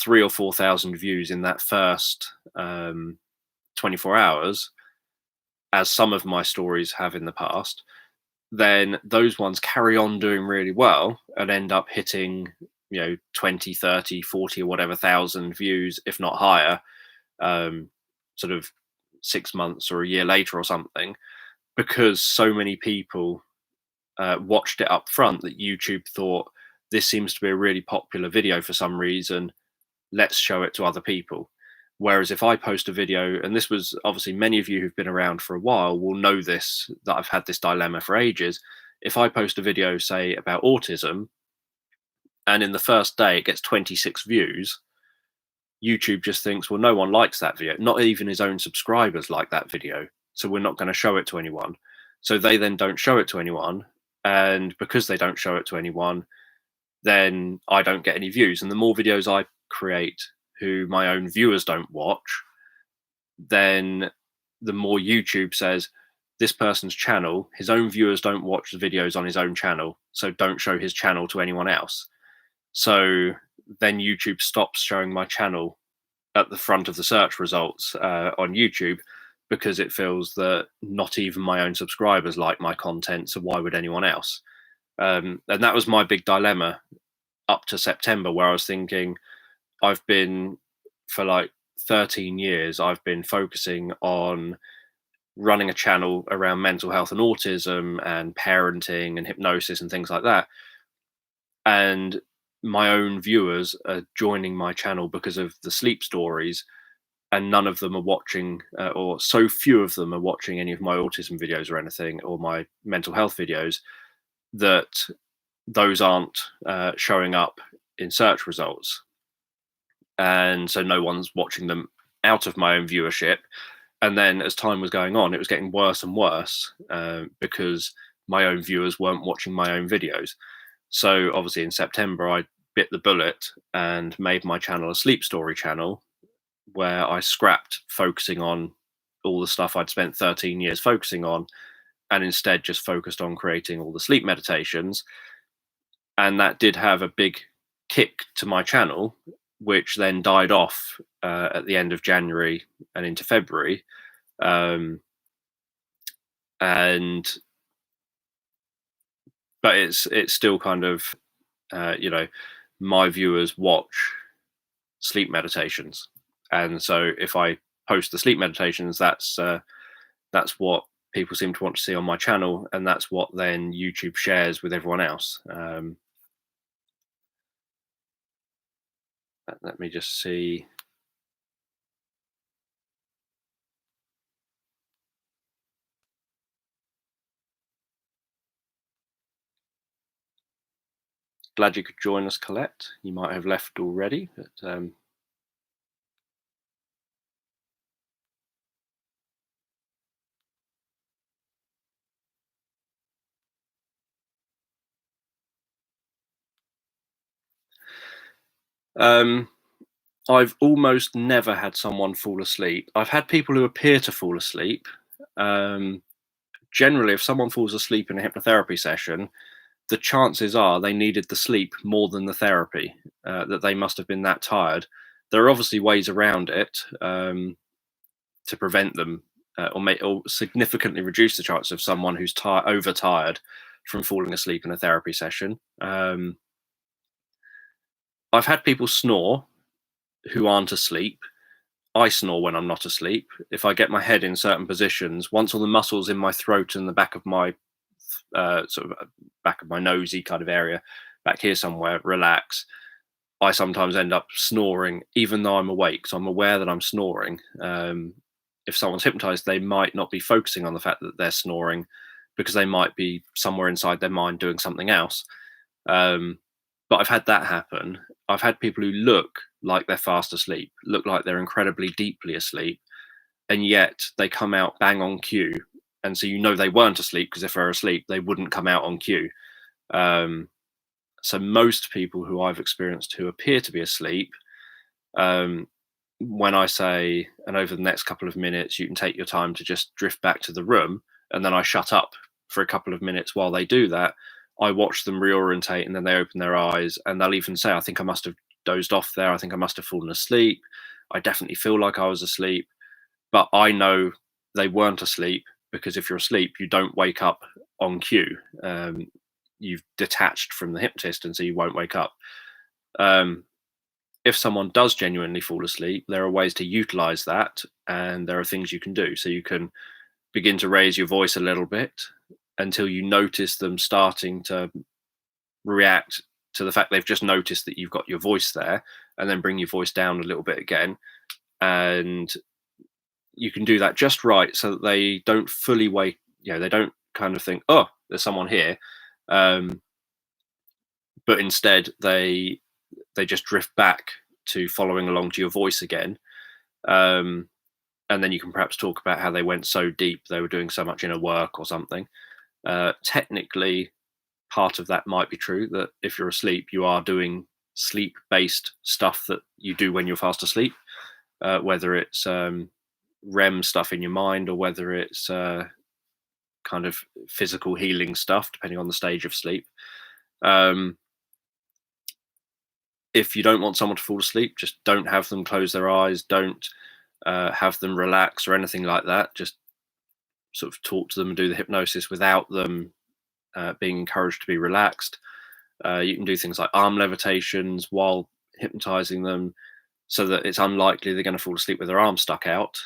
3 or 4,000 views in that first 24 hours, as some of my stories have in the past, then those ones carry on doing really well and end up hitting, 20, 30, 40 or whatever thousand views, if not higher, sort of 6 months or a year later or something, because so many people watched it up front that YouTube thought, this seems to be a really popular video for some reason, let's show it to other people. Whereas if I post a video, and this was obviously, many of you who've been around for a while will know this, that I've had this dilemma for ages. If I post a video, say, about autism, and in the first day it gets 26 views, YouTube just thinks, well, no one likes that video. Not even his own subscribers like that video. So we're not going to show it to anyone. So they then don't show it to anyone. And because they don't show it to anyone, then I don't get any views. And the more videos I create who my own viewers don't watch, then the more YouTube says, this person's channel, his own viewers don't watch the videos on his own channel, so don't show his channel to anyone else. So then YouTube stops showing my channel at the front of the search results on YouTube, because it feels that not even my own subscribers like my content, so why would anyone else? And that was my big dilemma up to September, where I was thinking, I've been, for like 13 years, I've been focusing on running a channel around mental health and autism and parenting and hypnosis and things like that. And my own viewers are joining my channel because of the sleep stories, and none of them are watching, or so few of them are watching any of my autism videos or anything, or my mental health videos, that those aren't showing up in search results. And so no one's watching them out of my own viewership. And then as time was going on, it was getting worse and worse, because my own viewers weren't watching my own videos. So obviously in September, I bit the bullet and made my channel a sleep story channel, where I scrapped focusing on all the stuff I'd spent 13 years focusing on, and instead just focused on creating all the sleep meditations. And that did have a big kick to my channel, which then died off at the end of January and into February. But it's still kind of, my viewers watch sleep meditations, and so if I post the sleep meditations, that's what people seem to want to see on my channel, and that's what then YouTube shares with everyone else. Let me just see. Glad you could join us, Colette. You might have left already, but I've almost never had someone fall asleep. I've had people who appear to fall asleep. Generally, if someone falls asleep in a hypnotherapy session, the chances are they needed the sleep more than the therapy, that they must have been that tired. There are obviously ways around it to prevent them, or significantly reduce the chance of someone who's overtired from falling asleep in a therapy session. I've had people snore who aren't asleep. I snore when I'm not asleep. If I get my head in certain positions, once all the muscles in my throat and the back of my back of my nosy kind of area, back here somewhere, relax, I sometimes end up snoring even though I'm awake. So I'm aware that I'm snoring. If someone's hypnotized, they might not be focusing on the fact that they're snoring, because they might be somewhere inside their mind doing something else. But I've had that happen. I've had people who look like they're fast asleep, look like they're incredibly deeply asleep, and yet they come out bang on cue. And so they weren't asleep, because if they're asleep, they wouldn't come out on cue. So most people who I've experienced who appear to be asleep, when I say, and over the next couple of minutes, you can take your time to just drift back to the room, and then I shut up for a couple of minutes while they do that, I watch them reorientate, and then they open their eyes, and they'll even say, I think I must have dozed off there. I think I must have fallen asleep. I definitely feel like I was asleep. But I know they weren't asleep, because if you're asleep, you don't wake up on cue. You've detached from the hypnotist, and so you won't wake up. If someone does genuinely fall asleep, there are ways to utilize that, and there are things you can do. So you can begin to raise your voice a little bit until you notice them starting to react to the fact they've just noticed that you've got your voice there, and then bring your voice down a little bit again. And you can do that just right, so that they don't fully wake, they don't kind of think, oh, there's someone here. But instead they just drift back to following along to your voice again. Um, and then you can perhaps talk about how they went so deep, they were doing so much inner work or something. Technically, part of that might be true, that if you're asleep, you are doing sleep based stuff that you do when you're fast asleep, whether it's REM stuff in your mind or whether it's kind of physical healing stuff, depending on the stage of sleep. Um, if you don't want someone to fall asleep, just don't have them close their eyes, don't have them relax or anything like that. Just sort of talk to them and do the hypnosis without them being encouraged to be relaxed. You can do things like arm levitations while hypnotizing them, so that it's unlikely they're going to fall asleep with their arms stuck out.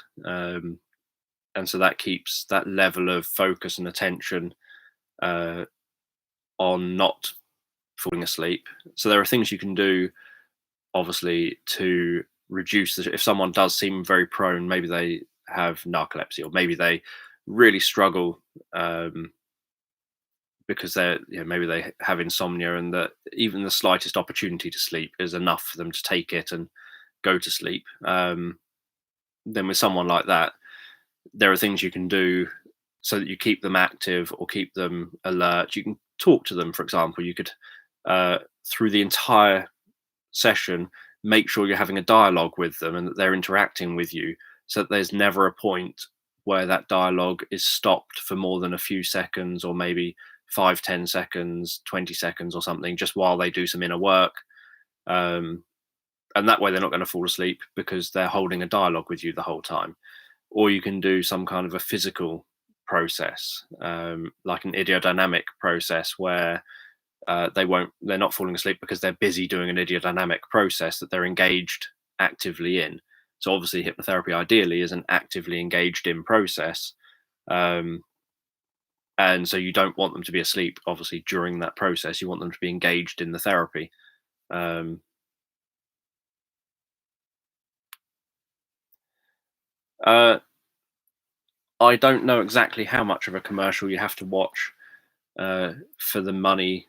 And so that keeps that level of focus and attention on not falling asleep. So there are things you can do, obviously, to reduce if someone does seem very prone, maybe they have narcolepsy or maybe they really struggle because they're, maybe they have insomnia, and that even the slightest opportunity to sleep is enough for them to take it and go to sleep. Then with someone like that, there are things you can do so that you keep them active or keep them alert. You can talk to them, for example. You could, through the entire session, make sure you're having a dialogue with them and that they're interacting with you, so that there's never a point where that dialogue is stopped for more than a few seconds, or maybe 5, 10 seconds, 20 seconds or something, just while they do some inner work. And that way they're not going to fall asleep because they're holding a dialogue with you the whole time. Or you can do some kind of a physical process, like an idiodynamic process, where they're not falling asleep because they're busy doing an idiodynamic process that they're engaged actively in. So obviously hypnotherapy ideally is an actively engaged in process. And so you don't want them to be asleep, obviously, during that process. You want them to be engaged in the therapy. Um, uh, I don't know exactly how much of a commercial you have to watch for the money,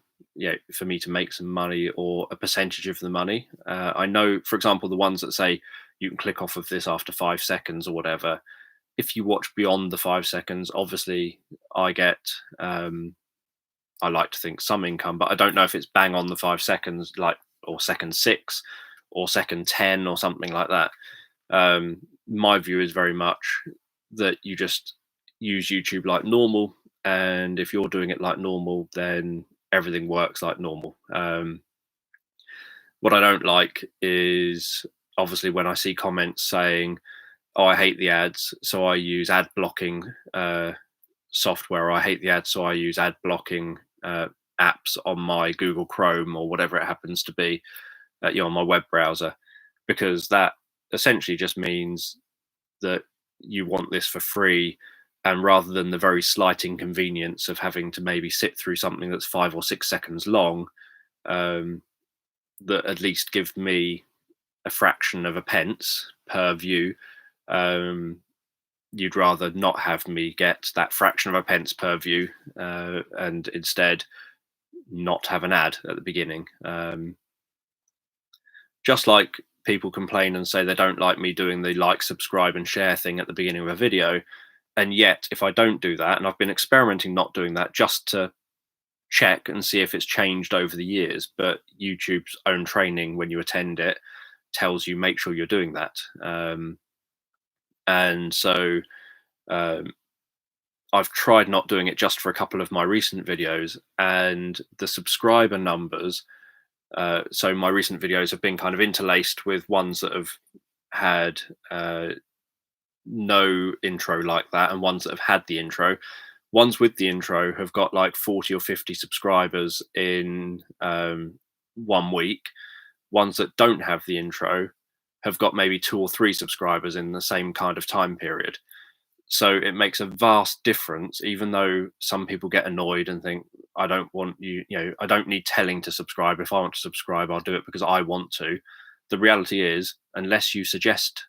for me to make some money, or a percentage of the money. I know, for example, the ones that say you can click off of this after 5 seconds or whatever. If you watch beyond the 5 seconds, obviously I get, I like to think, some income, but I don't know if it's bang on the 5 seconds, like, or second 6 or second 10 or something like that. My view is very much that you just use YouTube like normal, and if you're doing it like normal, then everything works like normal. What I don't like is, obviously, when I see comments saying, "Oh, I hate the ads, so I use ad blocking software," or "I hate the ads, so I use ad blocking apps on my Google Chrome," or whatever it happens to be, on my web browser, because that essentially just means that you want this for free, and rather than the very slight inconvenience of having to maybe sit through something that's 5 or 6 seconds long, that at least give me a fraction of a pence per view, you'd rather not have me get that fraction of a pence per view, and instead not have an ad at the beginning. Just like people complain and say they don't like me doing the like, subscribe, and share thing at the beginning of a video. And yet, if I don't do that, and I've been experimenting not doing that just to check and see if it's changed over the years, but YouTube's own training when you attend it tells you make sure you're doing that. And so I've tried not doing it just for a couple of my recent videos, and the subscriber numbers. So my recent videos have been kind of interlaced with ones that have had no intro like that, and ones that have had the intro. Ones with the intro have got like 40 or 50 subscribers in 1 week. Ones that don't have the intro have got maybe 2 or 3 subscribers in the same kind of time period. So it makes a vast difference, even though some people get annoyed and think, I don't want you, I don't need telling to subscribe. If I want to subscribe, I'll do it because I want to. The reality is, unless you suggest,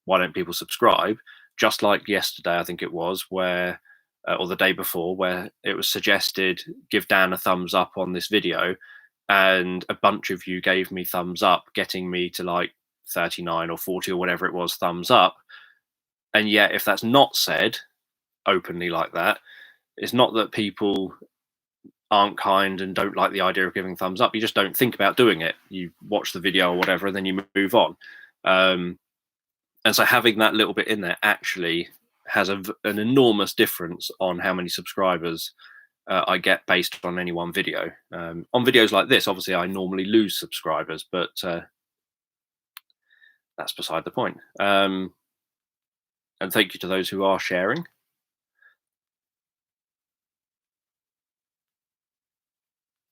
why don't people subscribe? Just like yesterday, I think it was, where, or the day before, where it was suggested, give Dan a thumbs up on this video. And a bunch of you gave me thumbs up, getting me to like 39 or 40 or whatever it was thumbs up. And yet, if that's not said openly like that, it's not that people aren't kind and don't like the idea of giving thumbs up. You just don't think about doing it. You watch the video or whatever, and then you move on. And so having that little bit in there actually has an enormous difference on how many subscribers I get based on any one video. On videos like this, obviously, I normally lose subscribers, but that's beside the point. And thank you to those who are sharing.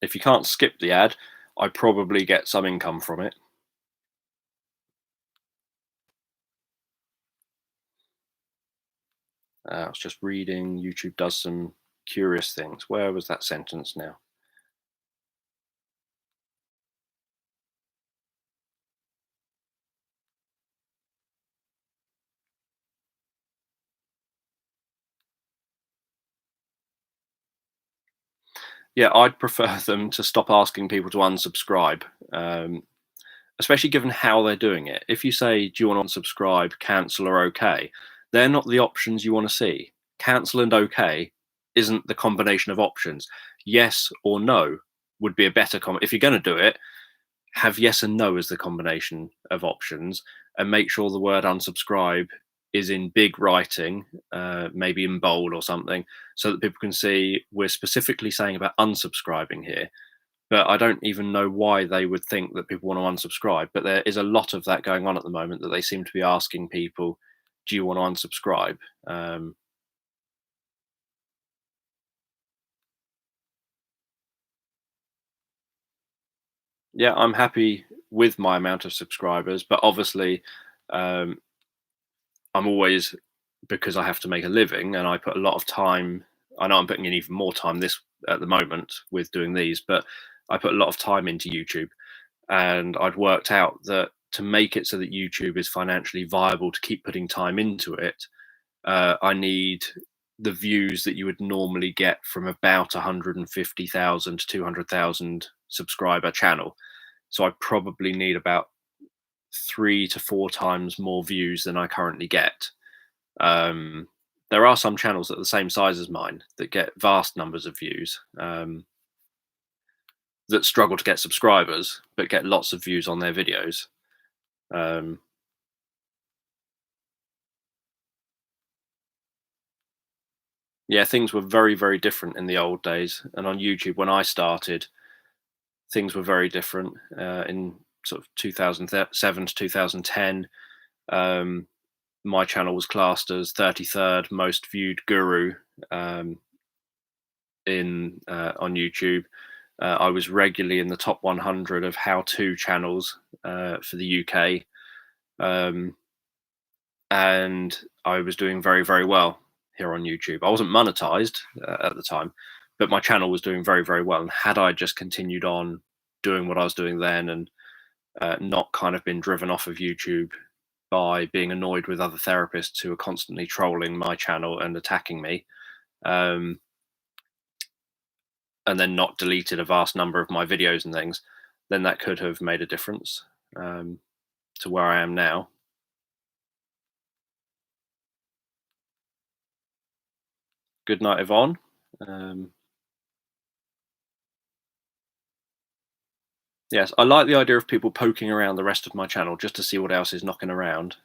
If you can't skip the ad, I probably get some income from it. I was just reading, YouTube does some curious things. Where was that sentence now? Yeah, I'd prefer them to stop asking people to unsubscribe, especially given how they're doing it. If you say, do you want to unsubscribe, cancel, or okay, they're not the options you want to see. Cancel and okay isn't the combination of options. Yes or no would be a better if you're going to do it, have yes and no as the combination of options, and make sure the word unsubscribe is in big writing, maybe in bold or something, so that people can see we're specifically saying about unsubscribing here. But I don't even know why they would think that people want to unsubscribe. But there is a lot of that going on at the moment, that they seem to be asking people, do you want to unsubscribe? Yeah, I'm happy with my amount of subscribers, but obviously, um, I'm always, because I have to make a living and I put a lot of time. I know I'm putting in even more time this at the moment with doing these, but I put a lot of time into YouTube, and I'd worked out that to make it so that YouTube is financially viable to keep putting time into it, I need the views that you would normally get from about 150,000 to 200,000 subscriber channel. So I probably need about 3 to 4 times more views than I currently get. There are some channels that are the same size as mine that get vast numbers of views, that struggle to get subscribers but get lots of views on their videos. Um, yeah, things were very, very different in the old days. And on YouTube, when I started, things were very different. In sort of 2007 to 2010, my channel was classed as 33rd most viewed guru, in on YouTube. I was regularly in the top 100 of how-to channels for the UK, and I was doing very, very well here on YouTube. I wasn't monetized at the time, but my channel was doing very, very well. And had I just continued on doing what I was doing then, and not kind of been driven off of YouTube by being annoyed with other therapists who are constantly trolling my channel and attacking me, um, and then not deleted a vast number of my videos and things, then that could have made a difference, to where I am now. Good night, Yvonne. Um, yes, I like the idea of people poking around the rest of my channel just to see what else is knocking around.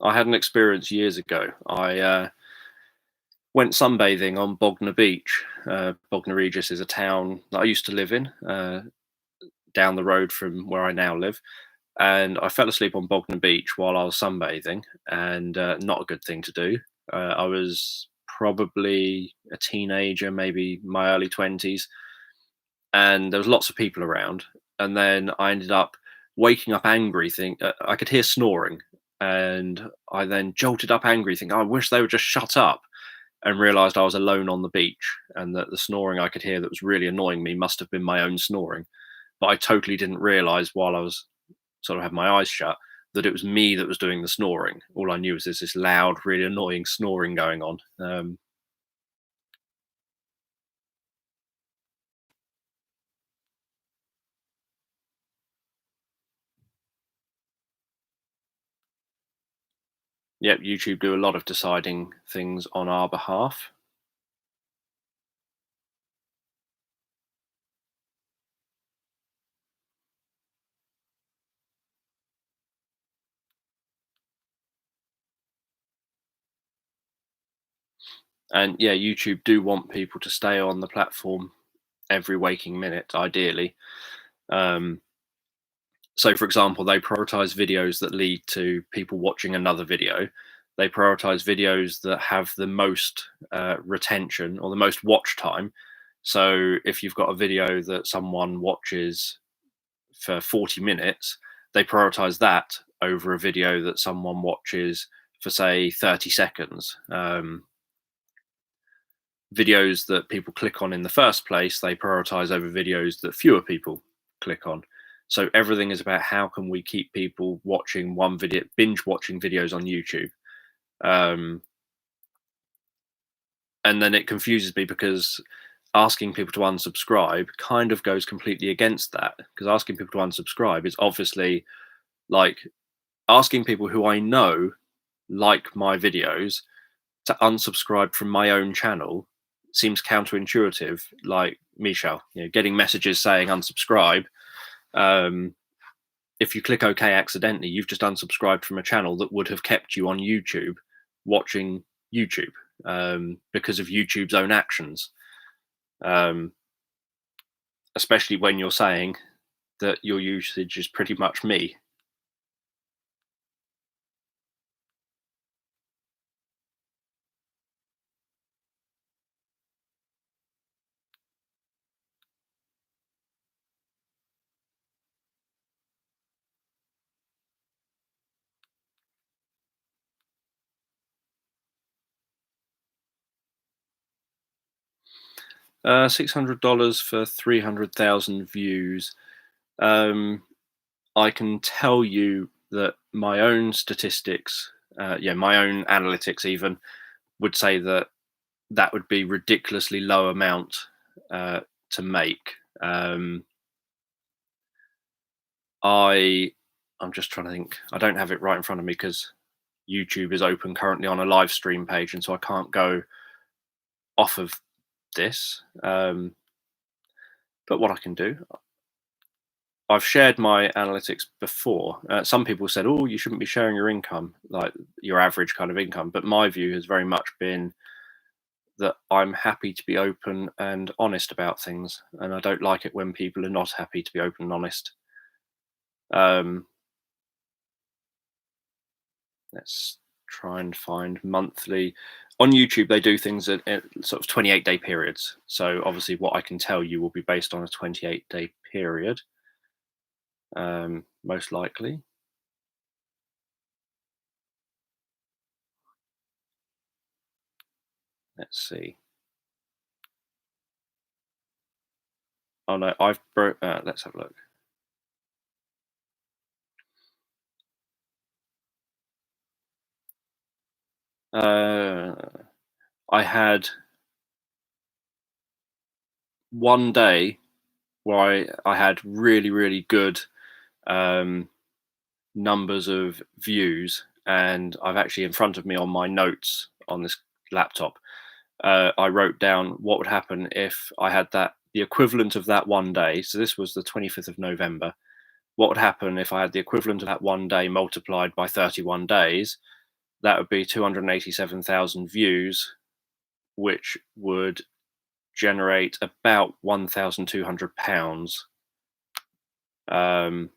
I had an experience years ago. I went sunbathing on Bognor Beach. Bognor Regis is a town that I used to live in, down the road from where I now live. And I fell asleep on Bognor Beach while I was sunbathing, and not a good thing to do. I was probably a teenager, maybe my early 20s, and there was lots of people around. And then I ended up waking up angry, I could hear snoring, and I then jolted up angry, thinking, "Oh, I wish they would just shut up," and realized I was alone on the beach, and that the snoring I could hear that was really annoying me must have been my own snoring. But I totally didn't realize, while I was sort of had my eyes shut, that it was me that was doing the snoring. All I knew was there's this loud, really annoying snoring going on. Yep, YouTube do a lot of deciding things on our behalf. And yeah, YouTube do want people to stay on the platform every waking minute, ideally. Um, so, for example, they prioritize videos that lead to people watching another video. They prioritize videos that have the most retention or the most watch time. So, if you've got a video that someone watches for 40 minutes, they prioritize that over a video that someone watches for, say, 30 seconds. Videos that people click on in the first place, they prioritize over videos that fewer people click on. So everything is about how can we keep people watching one video, binge watching videos on YouTube. Um, and then it confuses me because asking people to unsubscribe kind of goes completely against that. Because asking people to unsubscribe is obviously like asking people who I know like my videos to unsubscribe from my own channel seems counterintuitive. Like Michelle, getting messages saying unsubscribe. Um, if you click OK accidentally, you've just unsubscribed from a channel that would have kept you on YouTube watching YouTube because of YouTube's own actions. Um, Especially when you're saying that your usage is pretty much me. $600 for 300,000 views. Um, I can tell you that my own statistics, my own analytics even would say that that would be ridiculously low amount uh, to make. I I'm just trying to think. I don't have it right in front of me because YouTube is open currently on a live stream page, and so I can't go off of this. But what I can do, I've shared my analytics before. Some people said, "Oh, you shouldn't be sharing your income, like your average kind of income." But my view has very much been that I'm happy to be open and honest about things, and I don't like it when people are not happy to be open and honest. Um, let's try and find monthly. On YouTube, they do things at sort of 28-day periods. So obviously, what I can tell you will be based on a 28-day period, most likely. Let's see. Oh no, I've broke. Let's have a look. Uh, I had one day where I had really, really good um, numbers of views, and I've actually in front of me on my notes on this laptop. I wrote down what would happen if I had the equivalent of that one day. So this was the 25th of November. What would happen if I had the equivalent of that one day multiplied by 31 days? That would be 287,000 views, which would generate about £1,200. Um,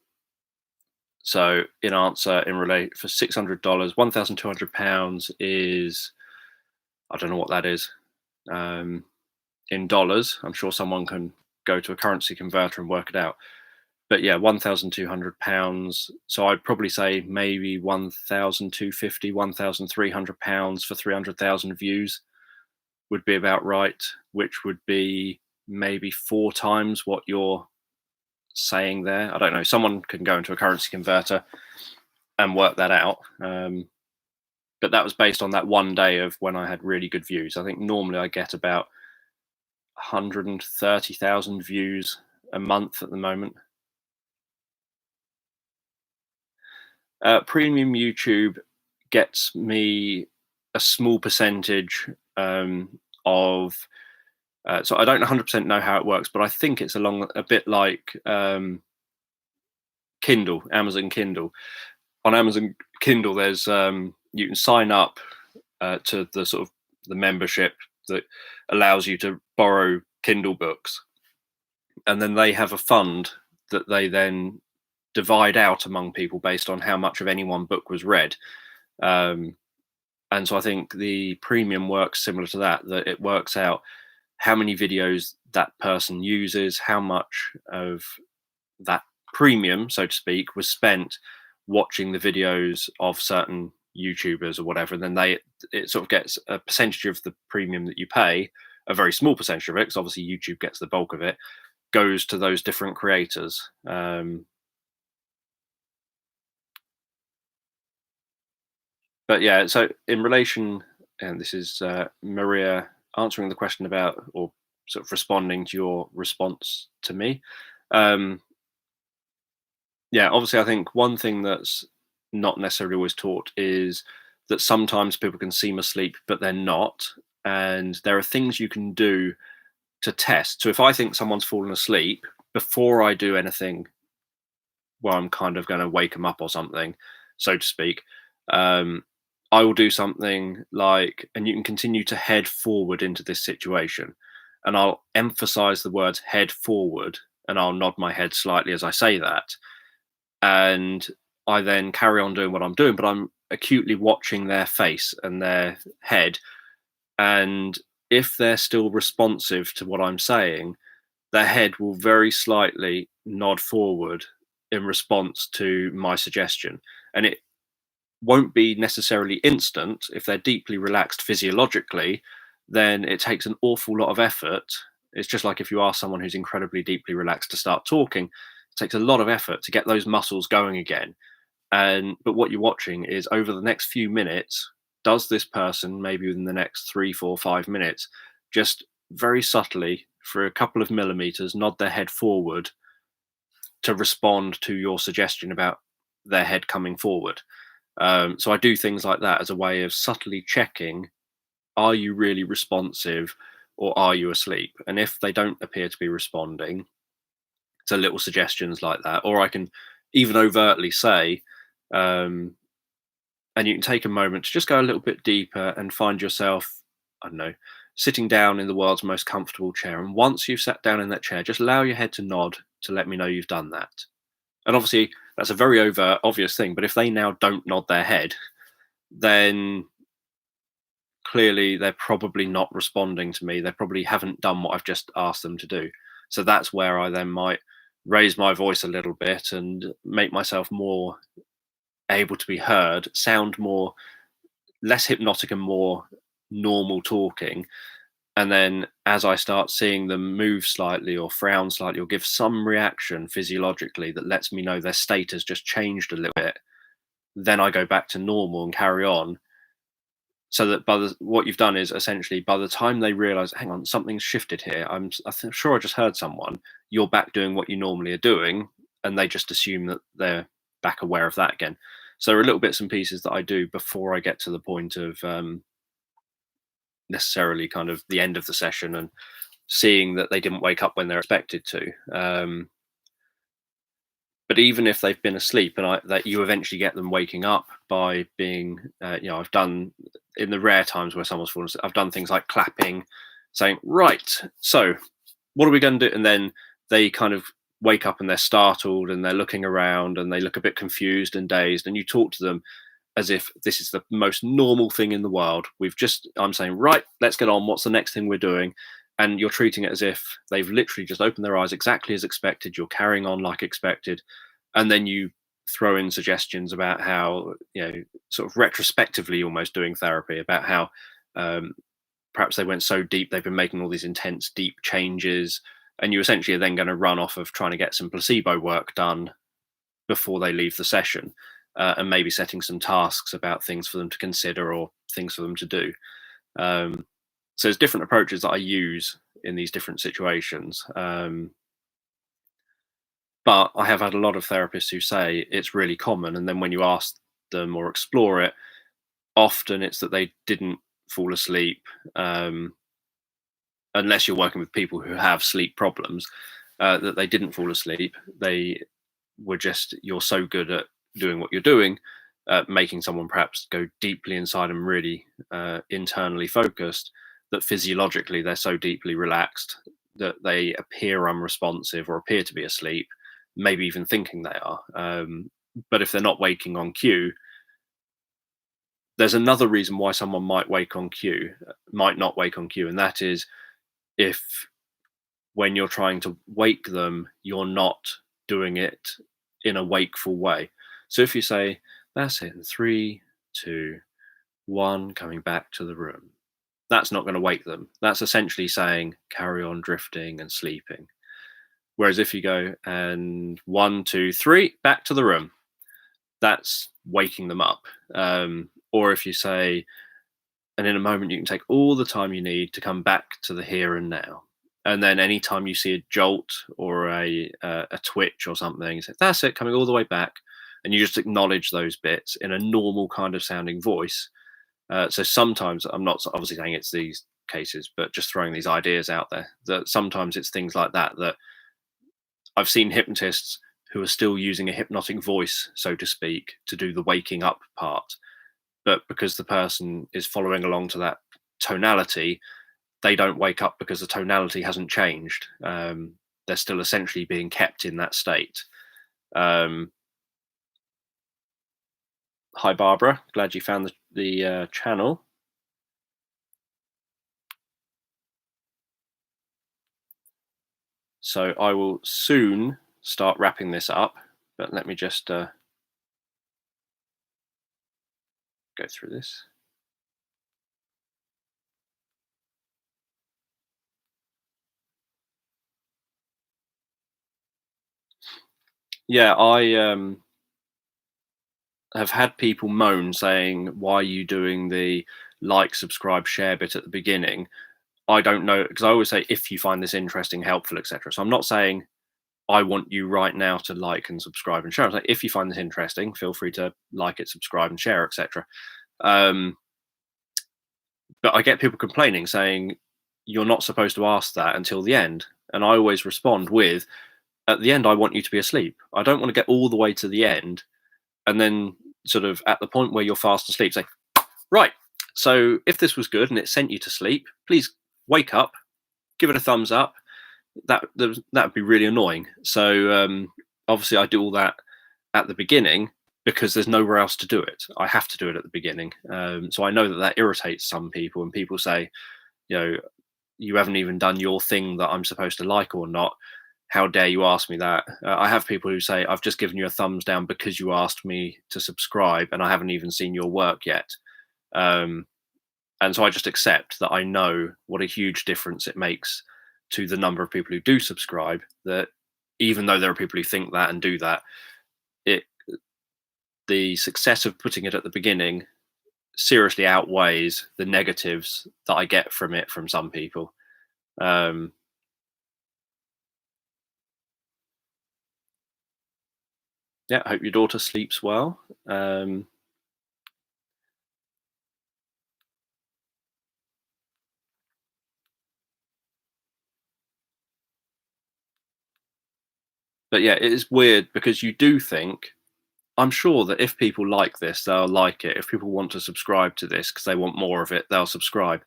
so in answer, in relate for $600, £1,200 is, I don't know what that is in dollars. I'm sure someone can go to a currency converter and work it out. But yeah, £1,200. So I'd probably say maybe 1,250, £1,300 for 300,000 views would be about right, which would be maybe 4 times what you're saying there. I don't know. Someone can go into a currency converter and work that out. But that was based on that one day of when I had really good views. I think normally I get about 130,000 views a month at the moment. Premium YouTube gets me a small percentage of. So I don't 100% know how it works, but I think it's along a bit like Kindle, Amazon Kindle. On Amazon Kindle, there's you can sign up to the sort of the membership that allows you to borrow Kindle books, and then they have a fund that they then divide out among people based on how much of any one book was read. Um, and so I think the premium works similar to that, that it works out how many videos that person uses, how much of that premium, so to speak, was spent watching the videos of certain YouTubers or whatever. And then it sort of gets a percentage of the premium that you pay, a very small percentage of it, because obviously YouTube gets the bulk of it, goes to those different creators. But yeah, so in relation, and this is Maria answering the question about, or sort of responding to your response to me. Yeah, obviously, I think one thing that's not necessarily always taught is that sometimes people can seem asleep, but they're not. And there are things you can do to test. So if I think someone's fallen asleep, before I do anything where I'm kind of going to wake them up or something, so to speak, um, I will do something like, and you can continue to head forward into this situation. And I'll emphasize the words head forward, and I'll nod my head slightly as I say that. And I then carry on doing what I'm doing, but I'm acutely watching their face and their head. And if they're still responsive to what I'm saying, their head will very slightly nod forward in response to my suggestion. And it won't be necessarily instant. If they're deeply relaxed physiologically, then it takes an awful lot of effort. It's just like if you ask someone who's incredibly deeply relaxed to start talking, it takes a lot of effort to get those muscles going again. But what you're watching is over the next few minutes, does this person, maybe within the next 3, 4, 5 minutes, just very subtly for a couple of millimeters nod their head forward to respond to your suggestion about their head coming forward. So I do things like that as a way of subtly checking, are you really responsive or are you asleep? And if they don't appear to be responding to little suggestions like that, or I can even overtly say, and you can take a moment to just go a little bit deeper and find yourself, I don't know, sitting down in the world's most comfortable chair. And once you've sat down in that chair, just allow your head to nod to let me know you've done that. And obviously, that's a very overt, obvious thing. But if they now don't nod their head, then clearly they're probably not responding to me. They probably haven't done what I've just asked them to do. So that's where I then might raise my voice a little bit and make myself more able to be heard, sound more less hypnotic and more normal talking. And then as I start seeing them move slightly or frown slightly or give some reaction physiologically that lets me know their state has just changed a little bit, then I go back to normal and carry on. So that what you've done is essentially by the time they realize, hang on, something's shifted here. I'm sure I just heard someone. You're back doing what you normally are doing, and they just assume that they're back aware of that again. So there are little bits and pieces that I do before I get to the point of necessarily kind of the end of the session and seeing that they didn't wake up when they're expected to. But even if they've been asleep, and that you eventually get them waking up by being, I've done in the rare times where someone's fallen asleep, I've done things like clapping, saying, right, so what are we going to do? And then they kind of wake up and they're startled and they're looking around and they look a bit confused and dazed. And you talk to them as if this is the most normal thing in the world. I'm saying, right, let's get on. What's the next thing we're doing? And you're treating it as if they've literally just opened their eyes exactly as expected. You're carrying on like expected. And then you throw in suggestions about how, sort of retrospectively almost doing therapy, about how perhaps they went so deep, they've been making all these intense, deep changes. And you essentially are then going to run off of trying to get some placebo work done before they leave the session, and maybe setting some tasks about things for them to consider or things for them to do. So there's different approaches that I use in these different situations. But I have had a lot of therapists who say it's really common. And then when you ask them or explore it, Often it's that they didn't fall asleep, unless you're working with people who have sleep problems, that they didn't fall asleep. They were just, you're so good at doing what you're doing, making someone perhaps go deeply inside and really internally focused, that physiologically they're so deeply relaxed that they appear unresponsive or appear to be asleep, maybe even thinking they are. But if they're not waking on cue, there's another reason why someone might wake on cue, might not wake on cue, and that is if when you're trying to wake them, you're not doing it in a wakeful way. So if you say, that's it, in three, two, one, coming back to the room, that's not going to wake them. That's essentially saying, carry on drifting and sleeping. Whereas if you go, and one, two, three, back to the room, that's waking them up. Or if you say, and in a moment, you can take all the time you need to come back to the here and now. And then anytime you see a jolt or a twitch or something, you say, that's it, coming all the way back. And you just acknowledge those bits in a normal kind of sounding voice. So sometimes, I'm not obviously saying it's these cases, but just throwing these ideas out there, that sometimes it's things like that, that I've seen hypnotists who are still using a hypnotic voice, so to speak, to do the waking up part. But because the person is following along to that tonality, they don't wake up because the tonality hasn't changed. They're still essentially being kept in that state. Hi, Barbara. Glad you found the channel. So I will soon start wrapping this up, but let me just go through this. Yeah, I have had people moan saying, why are you doing the like, subscribe, share bit at the beginning? I don't know, because I always say, if you find this interesting, helpful, etc. So I'm not saying I want you right now to like and subscribe and share. I'm like, if you find this interesting, feel free to like it, subscribe, and share, etc. But I get people complaining, saying you're not supposed to ask that until the end, and I always respond with, at the end, I want you to be asleep. I don't want to get all the way to the end and then sort of at the point where you're fast asleep say, right, so if this was good and it sent you to sleep, please wake up, give it a thumbs up. That would be really annoying. So obviously I do all that at the beginning because there's nowhere else to do it. I have to do it at the beginning. So I know that irritates some people, and people say, you know, you haven't even done your thing that I'm supposed to like or not. How dare you ask me that? I have people who say, I've just given you a thumbs down because you asked me to subscribe and I haven't even seen your work yet. And so I just accept that I know what a huge difference it makes to the number of people who do subscribe, that even though there are people who think that and do that, the success of putting it at the beginning seriously outweighs the negatives that I get from it from some people. Yeah, I hope your daughter sleeps well. But yeah, it is weird because you do think, I'm sure that if people like this, they'll like it. If people want to subscribe to this because they want more of it, they'll subscribe.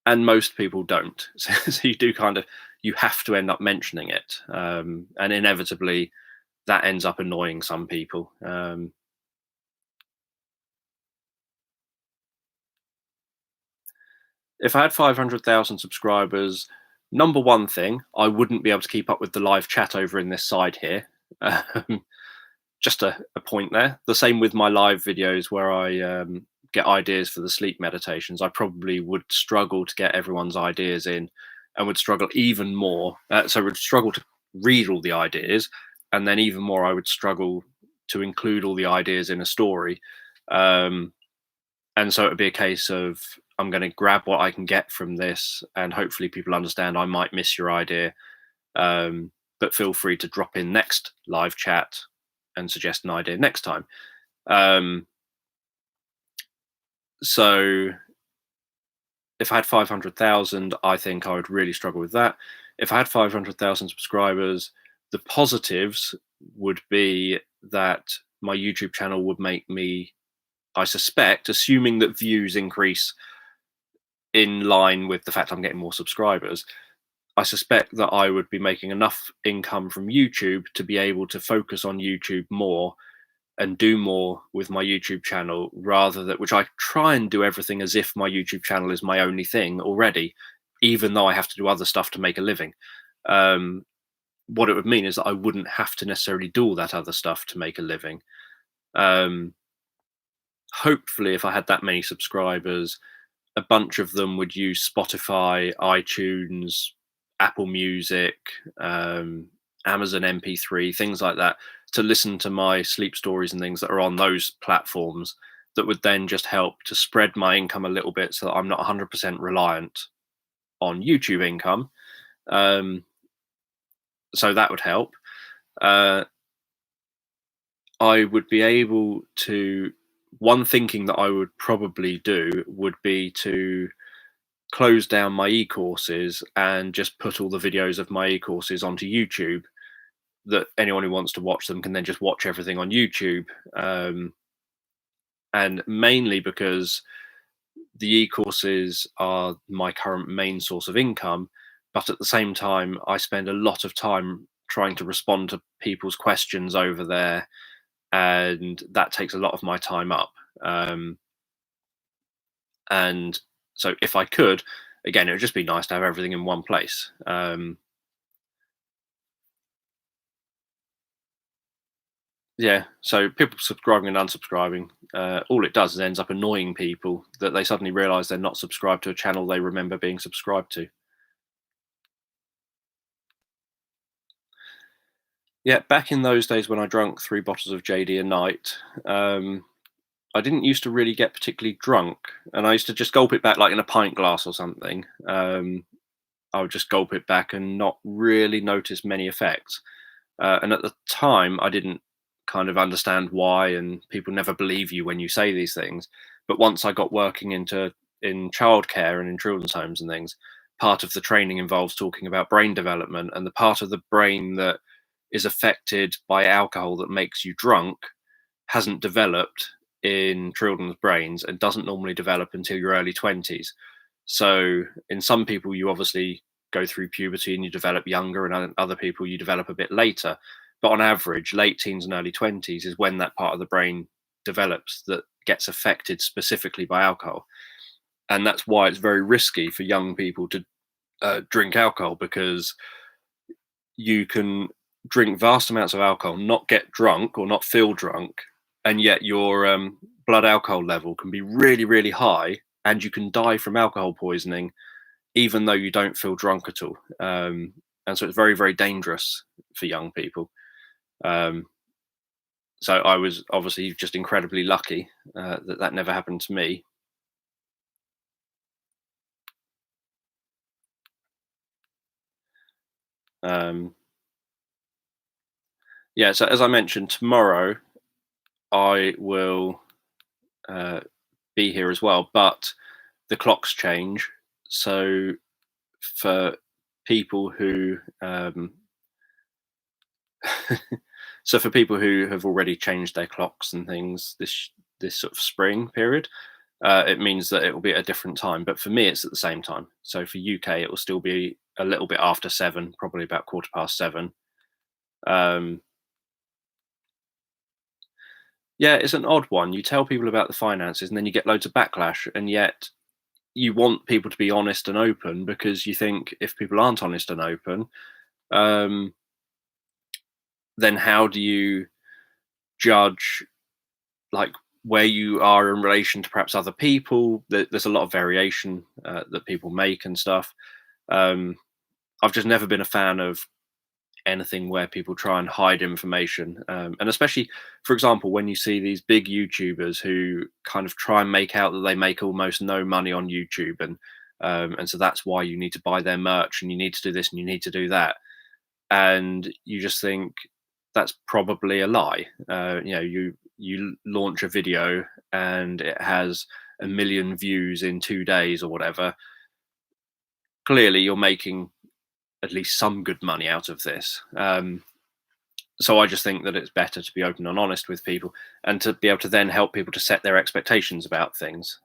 And most people don't. So you do kind of, you have to end up mentioning it. And inevitably, that ends up annoying some people. If I had 500,000 subscribers, number one thing, I wouldn't be able to keep up with the live chat over in this side here. Just a point there. The same with my live videos where I get ideas for the sleep meditations. I probably would struggle to get everyone's ideas in, and would struggle even more. So would struggle to read all the ideas, and then even more, I would struggle to include all the ideas in a story. And so it would be a case of, I'm going to grab what I can get from this, and hopefully people understand I might miss your idea, but feel free to drop in next live chat and suggest an idea next time. So if I had 500,000, I think I would really struggle with that. If I had 500,000 subscribers, the positives would be that my YouTube channel would make me, I suspect, assuming that views increase in line with the fact I'm getting more subscribers, I suspect that I would be making enough income from YouTube to be able to focus on YouTube more and do more with my YouTube channel, rather that, which I try and do everything as if my YouTube channel is my only thing already, even though I have to do other stuff to make a living. Um, what it would mean is that I wouldn't have to necessarily do all that other stuff to make a living. Um, Hopefully, if I had that many subscribers, a bunch of them would use Spotify, iTunes, Apple Music, Amazon MP3, things like that, to listen to my sleep stories and things that are on those platforms. That would then just help to spread my income a little bit, so that I'm not 100% reliant on YouTube income. So that would help. Uh, I would be able to. One thinking that I would probably do would be to close down my e-courses and just put all the videos of my e-courses onto YouTube, that anyone who wants to watch them can then just watch everything on YouTube. And mainly because the e-courses are my current main source of income, but at the same time, I spend a lot of time trying to respond to people's questions over there, and that takes a lot of my time up. And so if I could, again, it would just be nice to have everything in one place. Yeah, so people subscribing and unsubscribing, all it does is ends up annoying people, that they suddenly realise they're not subscribed to a channel they remember being subscribed to. Yeah, back in those days when I drank 3 bottles of JD a night, I didn't used to really get particularly drunk, and I used to just gulp it back like in a pint glass or something. I would just gulp it back and not really notice many effects. And at the time, I didn't kind of understand why, and people never believe you when you say these things. But once I got working in childcare and in children's homes and things, part of the training involves talking about brain development, and the part of the brain that is affected by alcohol that makes you drunk hasn't developed in children's brains and doesn't normally develop until your early 20s. So in some people, you obviously go through puberty and you develop younger, and other people you develop a bit later. But on average, late teens and early 20s is when that part of the brain develops that gets affected specifically by alcohol. And that's why it's very risky for young people to drink alcohol, because you can drink vast amounts of alcohol, not get drunk or not feel drunk, and yet your blood alcohol level can be really, really high, and you can die from alcohol poisoning even though you don't feel drunk at all. And so it's very, very dangerous for young people. Um, so I was obviously just incredibly lucky that that never happened to me. Um, yeah, so as I mentioned, tomorrow I will uh, be here as well, but the clocks change. So for people who so for people who have already changed their clocks and things this sort of spring period, it means that it will be at a different time. But for me, it's at the same time. So for UK, it will still be a little bit after 7, probably about 7:15. Um, yeah, it's an odd one. You tell people about the finances, and then you get loads of backlash, and yet you want people to be honest and open, because you think if people aren't honest and open, um, then how do you judge, like, where you are in relation to perhaps other people? There's a lot of variation that people make and stuff. Um, I've just never been a fan of anything where people try and hide information, and especially, for example, when you see these big YouTubers who kind of try and make out that they make almost no money on YouTube, and so that's why you need to buy their merch, and you need to do this and you need to do that, and you just think that's probably a lie. You launch a video and it has a million views in 2 days or whatever, clearly you're making at least some good money out of this. So I just think that it's better to be open and honest with people, and to be able to then help people to set their expectations about things.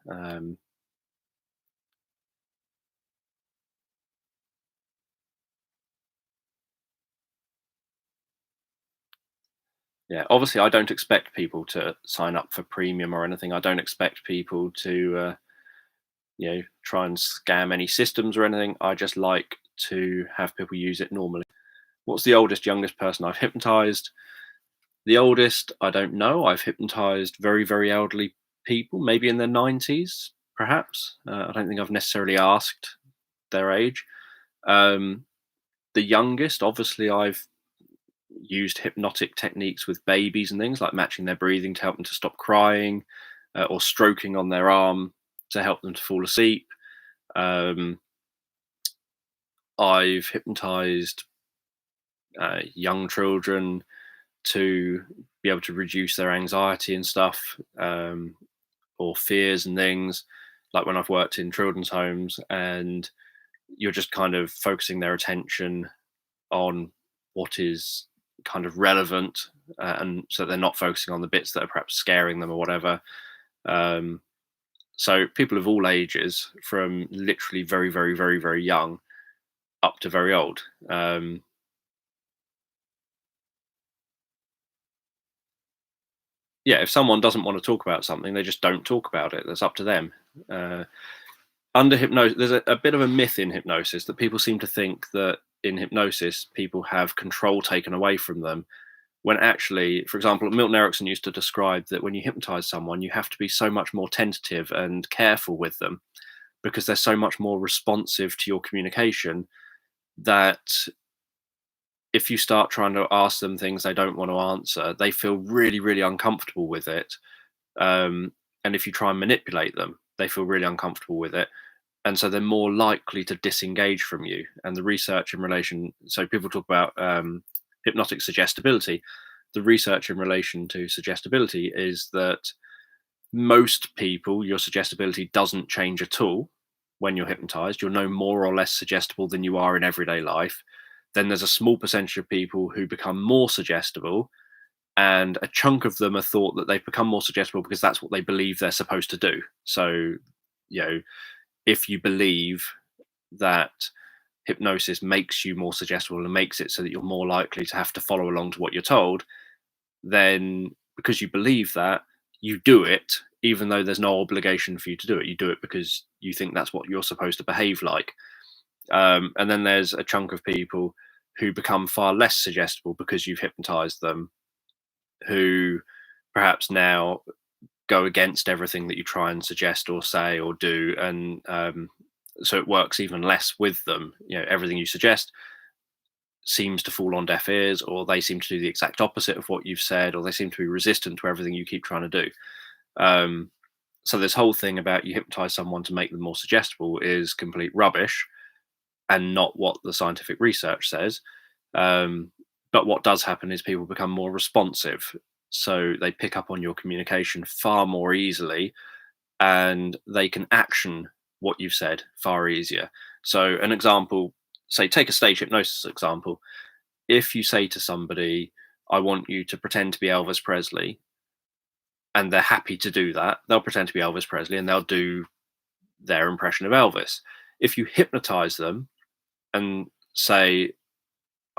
Yeah, obviously, I don't expect people to sign up for premium or anything. I don't expect people to, try and scam any systems or anything. I just like to have people use it normally. What's the oldest, youngest person I've hypnotized? The oldest, I don't know. I've hypnotized very, very elderly people, maybe in their 90s, perhaps. I don't think I've necessarily asked their age. Um, the youngest, obviously, I've used hypnotic techniques with babies and things like matching their breathing to help them to stop crying, or stroking on their arm to help them to fall asleep. Um, I've hypnotized young children to be able to reduce their anxiety and stuff, or fears and things. Like when I've worked in children's homes, and you're just kind of focusing their attention on what is kind of relevant, and so they're not focusing on the bits that are perhaps scaring them or whatever. Um, so people of all ages, from literally very, very, very, very young up to very old. Yeah, if someone doesn't want to talk about something, they just don't talk about it. That's up to them. Uh, Under hypnosis, there's a bit of a myth in hypnosis that people seem to think that in hypnosis people have control taken away from them, when actually, for example, Milton Erickson used to describe that when you hypnotize someone, you have to be so much more tentative and careful with them, because they're so much more responsive to your communication, that if you start trying to ask them things they don't want to answer, they feel really, really uncomfortable with it. And if you try and manipulate them, they feel really uncomfortable with it. And so they're more likely to disengage from you. And the research in relation, so people talk about hypnotic suggestibility. The research in relation to suggestibility is that most people, your suggestibility doesn't change at all when you're hypnotized. You're no more or less suggestible than you are in everyday life. Then there's a small percentage of people who become more suggestible, and a chunk of them are thought that they've become more suggestible because that's what they believe they're supposed to do. So, you know, if you believe that hypnosis makes you more suggestible and makes it so that you're more likely to have to follow along to what you're told, then because you believe that, you do it even though there's no obligation for you to do it. You do it because you think that's what you're supposed to behave like. And then there's a chunk of people who become far less suggestible because you've hypnotized them, who perhaps now go against everything that you try and suggest or say or do, and so it works even less with them. Everything you suggest seems to fall on deaf ears, or they seem to do the exact opposite of what you've said, or they seem to be resistant to everything you keep trying to do. So this whole thing about you hypnotize someone to make them more suggestible is complete rubbish, and not what the scientific research says. But what does happen is people become more responsive, so they pick up on your communication far more easily, and they can action what you've said far easier. So an example, say, take a stage hypnosis example. If you say to somebody, I want you to pretend to be Elvis Presley, and they're happy to do that, they'll pretend to be Elvis Presley and they'll do their impression of Elvis. If you hypnotize them and say,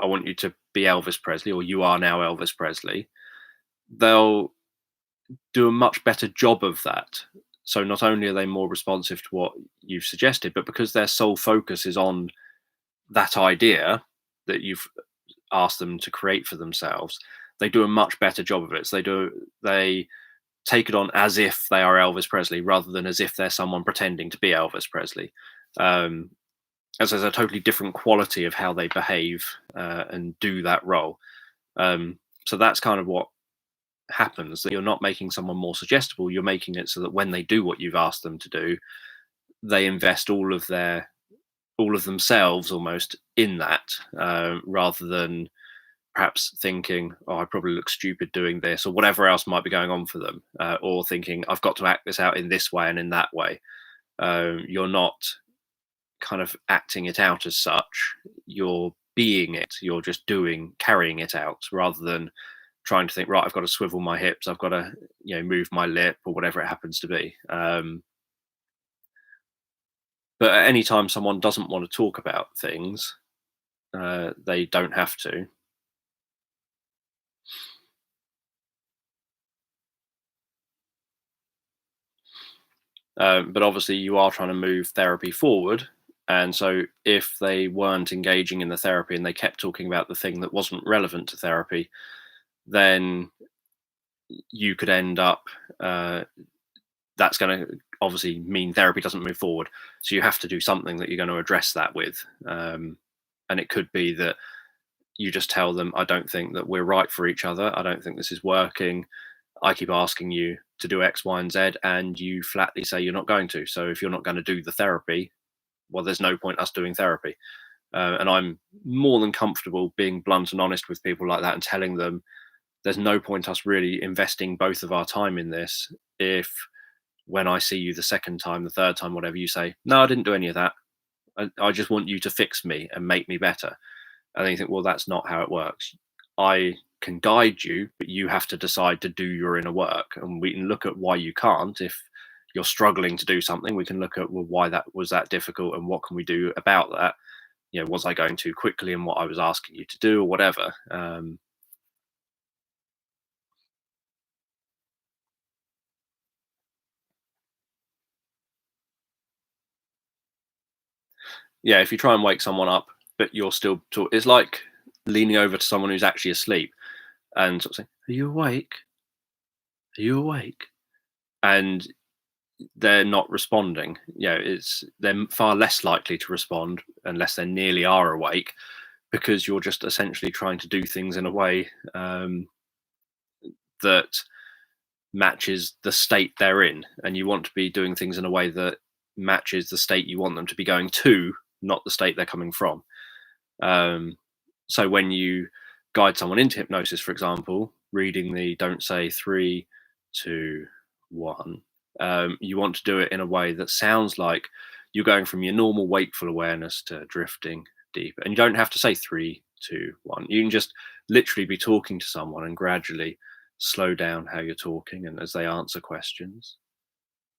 I want you to be Elvis Presley, or you are now Elvis Presley, they'll do a much better job of that. So not only are they more responsive to what you've suggested, but because their sole focus is on that idea that you've asked them to create for themselves, they do a much better job of it. So they take it on as if they are Elvis Presley, rather than as if they're someone pretending to be Elvis Presley. As there's a totally different quality of how they behave and do that role. So that's kind of what happens, that you're not making someone more suggestible, you're making it so that when they do what you've asked them to do, they invest all of themselves almost in that, rather than perhaps thinking, oh, I probably look stupid doing this, or whatever else might be going on for them, or thinking, I've got to act this out in this way and in that way. You're not kind of acting it out as such. You're being it. You're just carrying it out, rather than trying to think, right, I've got to swivel my hips, I've got to, move my lip, or whatever it happens to be. But at any time someone doesn't want to talk about things, they don't have to. But obviously, you are trying to move therapy forward. And so, if they weren't engaging in the therapy and they kept talking about the thing that wasn't relevant to therapy, then you could end up, that's going to obviously mean therapy doesn't move forward. So, you have to do something that you're going to address that with. And it could be that you just tell them, I don't think that we're right for each other. I don't think this is working. I keep asking you to do X, Y, and Z, and you flatly say you're not going to. So if you're not going to do the therapy, well, there's no point us doing therapy. And I'm more than comfortable being blunt and honest with people like that and telling them there's no point us really investing both of our time in this if, when I see you the second time, the third time, whatever, you say, no, I didn't do any of that. I just want you to fix me and make me better. And then you think, well, that's not how it works. I can guide you, but you have to decide to do your inner work. And we can look at why you can't. If you're struggling to do something, we can look at, well, why that was that difficult and what can we do about that? Was I going too quickly in what I was asking you to do, or whatever? Yeah, if you try and wake someone up, but you're still it's like leaning over to someone who's actually asleep and sort of saying, "Are you awake? Are you awake?" And they're not responding. They're far less likely to respond unless they nearly are awake, because you're just essentially trying to do things in a way that matches the state they're in, and you want to be doing things in a way that matches the state you want them to be going to, not the state they're coming from. So when you guide someone into hypnosis, for example, reading the don't say 3, 2, 1, you want to do it in a way that sounds like you're going from your normal wakeful awareness to drifting deeper. And you don't have to say 3, 2, 1. You can just literally be talking to someone and gradually slow down how you're talking. And as they answer questions,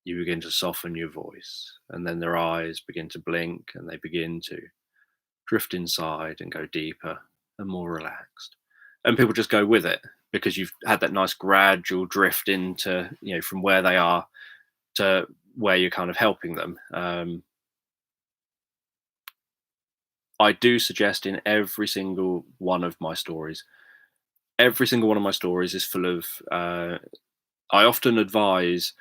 you begin to soften your voice. And then their eyes begin to blink and they begin to drift inside and go deeper and more relaxed. And people just go with it because you've had that nice gradual drift into, from where they are to where you're kind of helping them. I do suggest in every single one of my stories, is full of, I often advise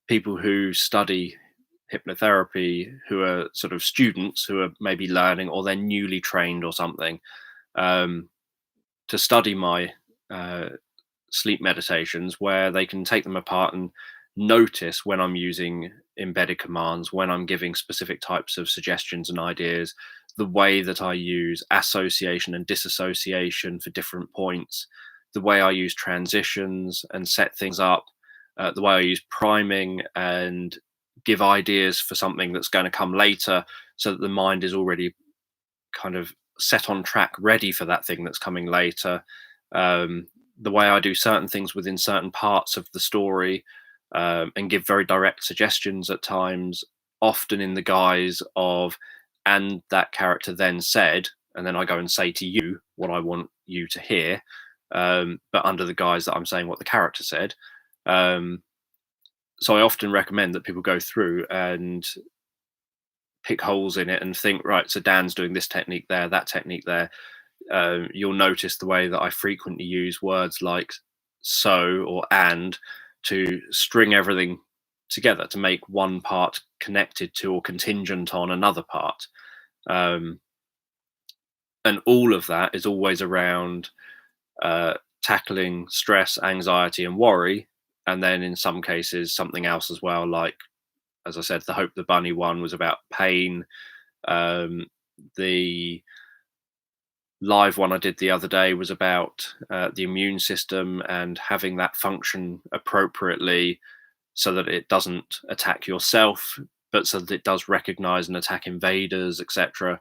people who study hypnotherapy, who are sort of students who are maybe learning, or they're newly trained or something, to study my sleep meditations, where they can take them apart and notice when I'm using embedded commands, when I'm giving specific types of suggestions and ideas, the way that I use association and disassociation for different points, the way I use transitions and set things up, the way I use priming and give ideas for something that's going to come later, so that the mind is already kind of set on track, ready for that thing that's coming later. The way I do certain things within certain parts of the story, and give very direct suggestions at times, often in the guise of, and that character then said, and then I go and say to you what I want you to hear, but under the guise that I'm saying what the character said. So I often recommend that people go through and pick holes in it and think, right, so Dan's doing this technique there, that technique there. You'll notice the way that I frequently use words like so or and to string everything together to make one part connected to or contingent on another part. And all of that is always around tackling stress, anxiety, and worry. And then in some cases, something else as well, like, as I said, the Hope the Bunny one was about pain. The live one I did the other day was about the immune system and having that function appropriately so that it doesn't attack yourself, but so that it does recognize and attack invaders, etc.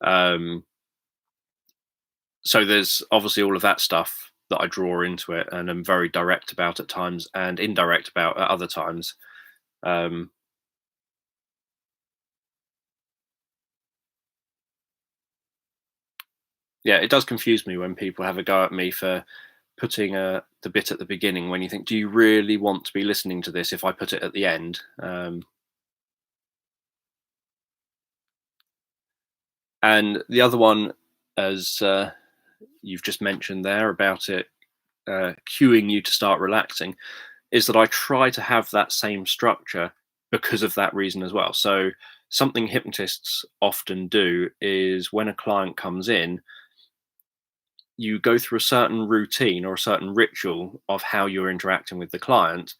Um, so there's obviously all of that stuff that I draw into it, and am very direct about at times and indirect about at other times. Um, yeah, it does confuse me when people have a go at me for putting the bit at the beginning, when you think, do you really want to be listening to this if I put it at the end? And the other one, as you've just mentioned there about it cueing you to start relaxing, is that I try to have that same structure because of that reason as well. So, something hypnotists often do is when a client comes in, you go through a certain routine or a certain ritual of how you're interacting with the client.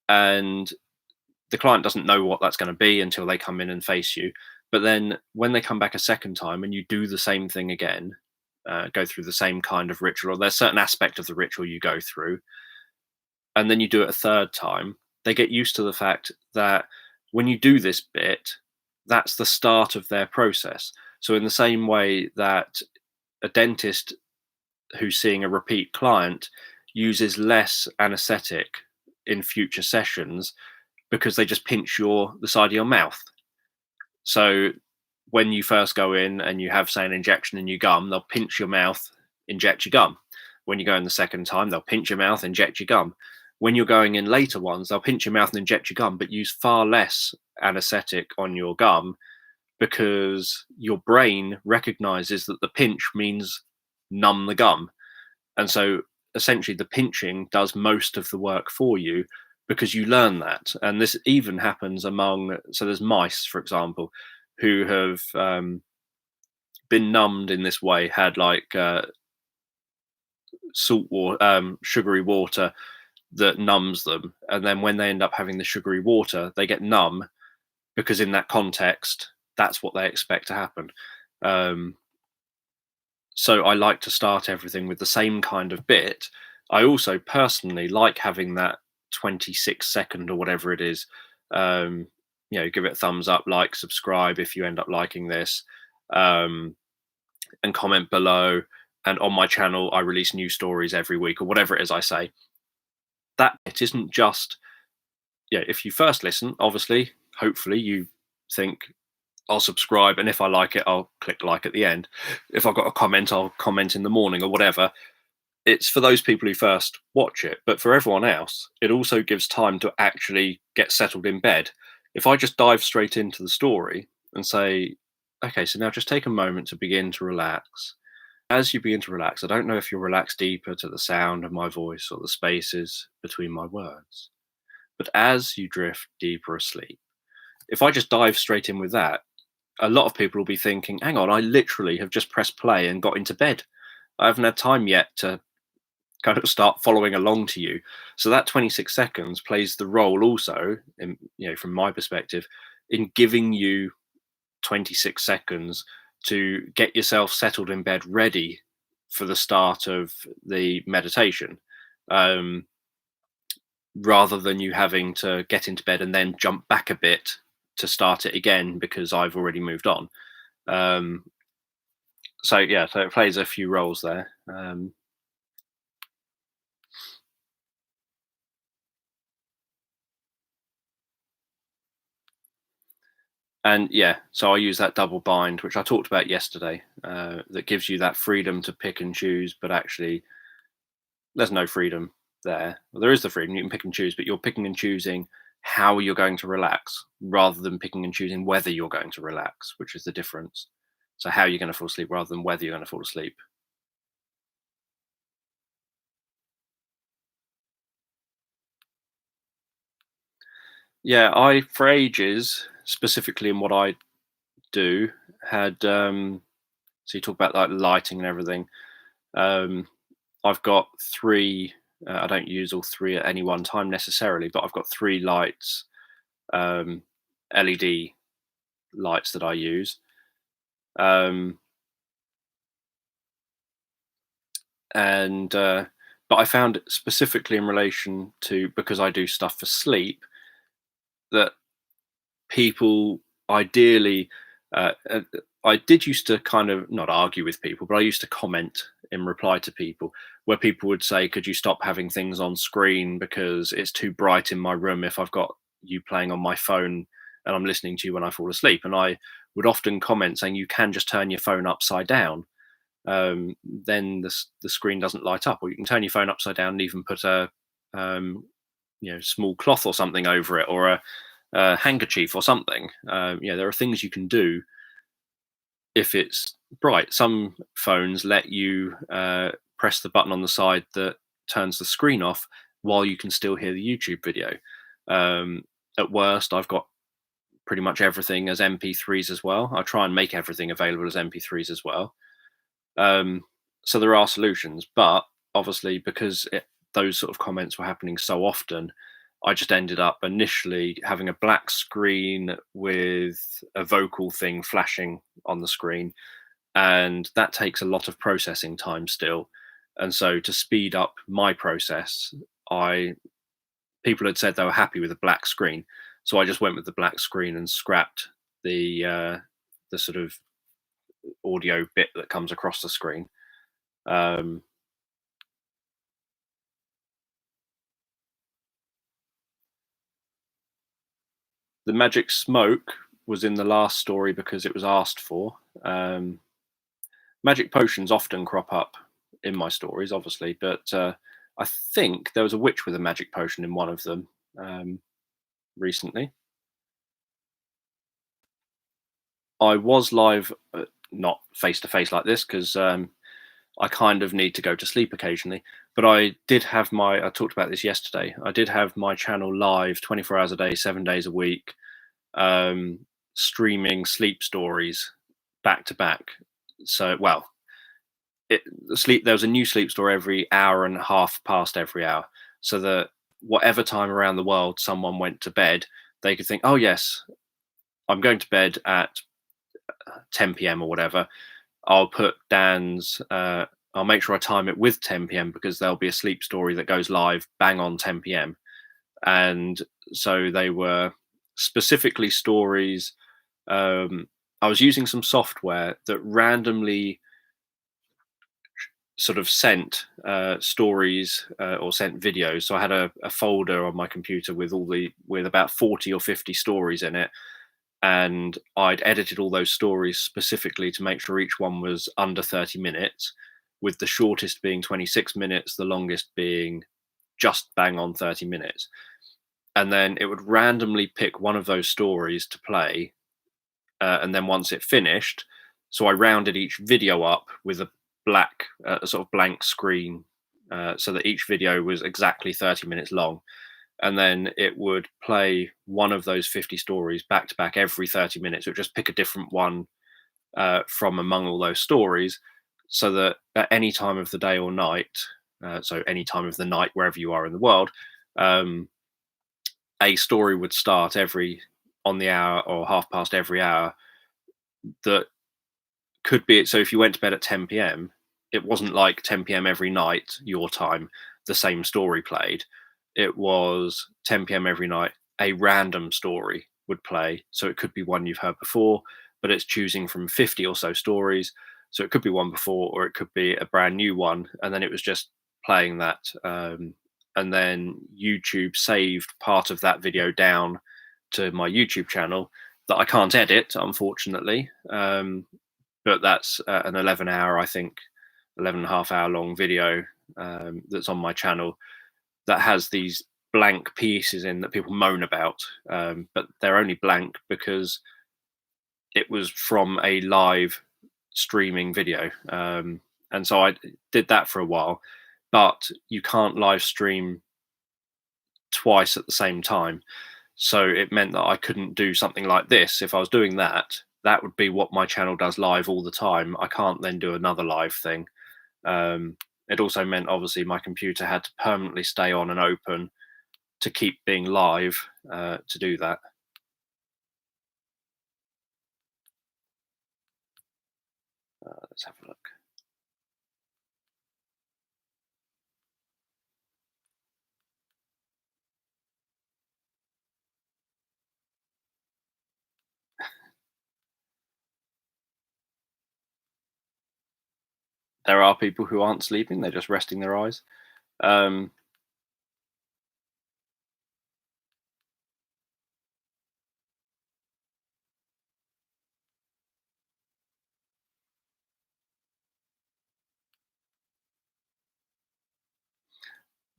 And the client doesn't know what that's going to be until they come in and face you. But then when they come back a second time and you do the same thing again, go through the same kind of ritual, or there's a certain aspect of the ritual you go through, and then you do it a third time, they get used to the fact that when you do this bit, that's the start of their process. So, in the same way that a dentist who's seeing a repeat client uses less anesthetic in future sessions because they just pinch the side of your mouth. So when you first go in and you have, say, an injection in your gum, they'll pinch your mouth, inject your gum. When you go in the second time, they'll pinch your mouth, inject your gum. When you're going in later ones, they'll pinch your mouth and inject your gum, but use far less anesthetic on your gum because your brain recognizes that the pinch means numb the gum. And so essentially the pinching does most of the work for you because you learn that. And this even happens among, so there's mice, for example, who have been numbed in this way, had like salt water, sugary water that numbs them. And then when they end up having the sugary water, they get numb because in that context, that's what they expect to happen. Um, so I like to start everything with the same kind of bit. I also personally like having that 26-second or whatever it is. Um, give it a thumbs up, like, subscribe if you end up liking this, um, and comment below. And on my channel, I release new stories every week or whatever it is I say. That it isn't just, if you first listen, obviously, hopefully you think, I'll subscribe, and if I like it, I'll click like at the end. If I've got a comment, I'll comment in the morning or whatever. It's for those people who first watch it, but for everyone else, it also gives time to actually get settled in bed. If I just dive straight into the story and say, okay, so now just take a moment to begin to relax. As you begin to relax, I don't know if you'll relax deeper to the sound of my voice or the spaces between my words, but as you drift deeper asleep, if I just dive straight in with that, a lot of people will be thinking, hang on, I literally have just pressed play and got into bed. I haven't had time yet to kind of start following along to you. So that 26 seconds plays the role also, in, from my perspective, in giving you 26 seconds to get yourself settled in bed, ready for the start of the meditation, um, rather than you having to get into bed and then jump back a bit to start it again because I've already moved on. Um, so yeah, so it plays a few roles there. And yeah, so I use that double bind, which I talked about yesterday, that gives you that freedom to pick and choose, but actually there's no freedom there. Well, there is the freedom, you can pick and choose, but you're picking and choosing how you're going to relax rather than picking and choosing whether you're going to relax, which is the difference. So how you're going to fall asleep rather than whether you're going to fall asleep. Yeah, I, for ages, specifically in what I do, had so you talk about like lighting and everything. Um, I've got three. I don't use all three at any one time necessarily, but I've got three lights, um, LED lights that I use. Um, and but I found specifically in relation to, because I do stuff for sleep, that people ideally, uh, uh, I did used to kind of not argue with people, but I used to comment in reply to people where people would say, "Could you stop having things on screen because it's too bright in my room if I've got you playing on my phone and I'm listening to you when I fall asleep?" And I would often comment saying, "You can just turn your phone upside down. Then the screen doesn't light up, or you can turn your phone upside down and even put a um, small cloth or something over it, or a handkerchief or something. There are things you can do if it's bright. Some phones let you press the button on the side that turns the screen off while you can still hear the YouTube video. Um, at worst, I've got pretty much everything as MP3s as well. I try and make everything available as MP3s as well. Um, so there are solutions, but obviously because those sort of comments were happening so often, I just ended up initially having a black screen with a vocal thing flashing on the screen, and that takes a lot of processing time still. And so to speed up my process, I people had said they were happy with a black screen, so I just went with the black screen and scrapped the sort of audio bit that comes across the screen. Um, the magic smoke was in the last story because it was asked for. Um, Magic potions often crop up in my stories, obviously, but I think there was a witch with a magic potion in one of them recently. I was live, not face to face like this, because I kind of need to go to sleep occasionally. But I did have I talked about this yesterday. I did have my channel live 24 hours a day, 7 days a week, um, streaming sleep stories back to back. So, well, there was a new sleep story every hour and a half past every hour, so that whatever time around the world someone went to bed, they could think, "Oh yes, I'm going to bed at 10 p.m. or whatever. I'll put Dan's. I'll make sure I time it with 10 p.m. because there'll be a sleep story that goes live bang on 10 p.m." And so they were specifically stories. I was using some software that randomly sort of sent stories or sent videos. So I had a folder on my computer with about 40 or 50 stories in it, and I'd edited all those stories specifically to make sure each one was under 30 minutes, with the shortest being 26 minutes, the longest being just bang on 30 minutes. And then it would randomly pick one of those stories to play, and then once it finished, so I rounded each video up with a sort of blank screen, so that each video was exactly 30 minutes long, and then it would play one of those 50 stories back to back every 30 minutes. It would just pick a different one from among all those stories, so that at any time of the day or night, so any time of the night wherever you are in the world, um, a story would start every on the hour or half past every hour that could be. So if you went to bed at 10 p.m., it wasn't like 10 p.m. every night your time the same story played. It was 10 p.m. every night a random story would play, so it could be one you've heard before, but it's choosing from 50 or so stories, so it could be one before or it could be a brand new one, and then it was just playing that. And then YouTube saved part of that video down to my YouTube channel that I can't edit, unfortunately. But that's an 11 hour, I think, 11 and a half hour long video that's on my channel that has these blank pieces in that people moan about. But they're only blank because it was from a live streaming video. And so I did that for a while, but you can't live stream twice at the same time. So it meant that I couldn't do something like this. If I was doing that, that would be what my channel does live all the time. I can't then do another live thing. It also meant obviously my computer had to permanently stay on and open to keep being live to do that. Let's have a look. There are people who aren't sleeping; they're just resting their eyes. Um,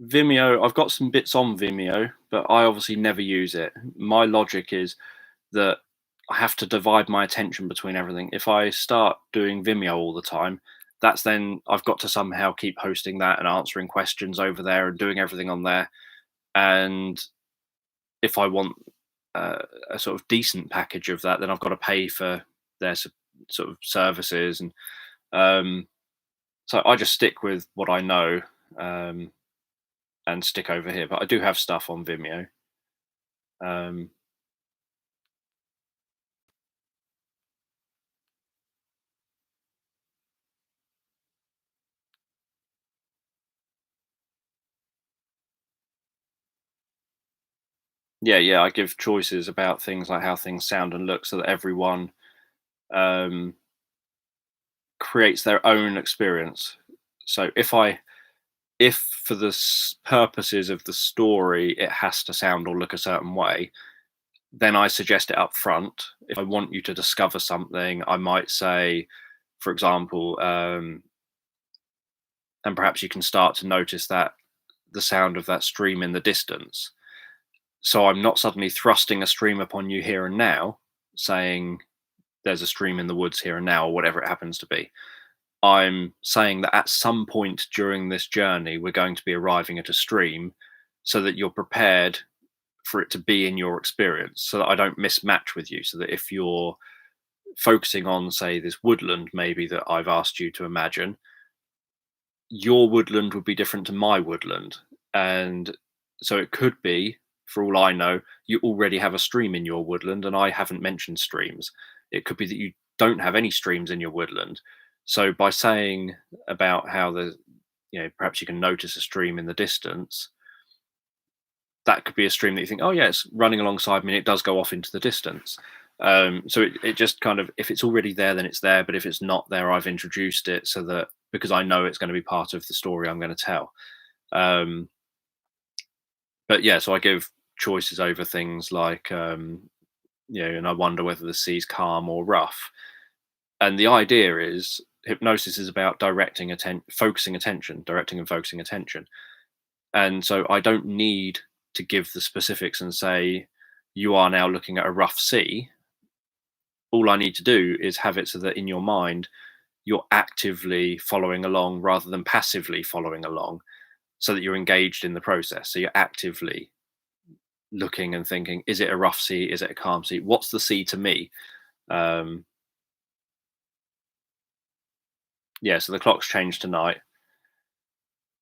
Vimeo, I've got some bits on Vimeo, but I obviously never use it. My logic is that I have to divide my attention between everything. If I start doing Vimeo all the time, that's then I've got to somehow keep hosting that and answering questions over there and doing everything on there. And if I want a sort of decent package of that, then I've got to pay for their sort of services. And um, so I just stick with what I know, um, and stick over here. But I do have stuff on Vimeo. Um, yeah, yeah, I give choices about things like how things sound and look, so that everyone um, creates their own experience. So if for the purposes of the story it has to sound or look a certain way, then I suggest it up front. If I want you to discover something, I might say, for example, and perhaps you can start to notice that the sound of that stream in the distance. So I'm not suddenly thrusting a stream upon you here and now, saying there's a stream in the woods here and now, or whatever it happens to be. I'm saying that at some point during this journey, we're going to be arriving at a stream so that you're prepared for it to be in your experience, so that I don't mismatch with you. So that if you're focusing on, say, this woodland, maybe that I've asked you to imagine, your woodland would be different to my woodland. And so it could be, for all I know, you already have a stream in your woodland and I haven't mentioned streams. It could be that you don't have any streams in your woodland. So by saying about how perhaps you can notice a stream in the distance, that could be a stream that you think, oh yeah, it's running alongside me and it does go off into the distance. So it just kind of, if it's already there, then it's there. But if it's not there, I've introduced it so that, because I know it's going to be part of the story I'm going to tell. Um, but yeah, so I give choices over things like, and I wonder whether the sea's calm or rough. And the idea is hypnosis is about directing attention, focusing attention, directing and focusing attention. And so I don't need to give the specifics and say, you are now looking at a rough sea. All I need to do is have it so that in your mind, you're actively following along rather than passively following along, so that you're engaged in the process. So you're actively looking and thinking, is it a rough sea? Is it a calm sea? What's the sea to me? Um, yeah, so the clock's changed tonight.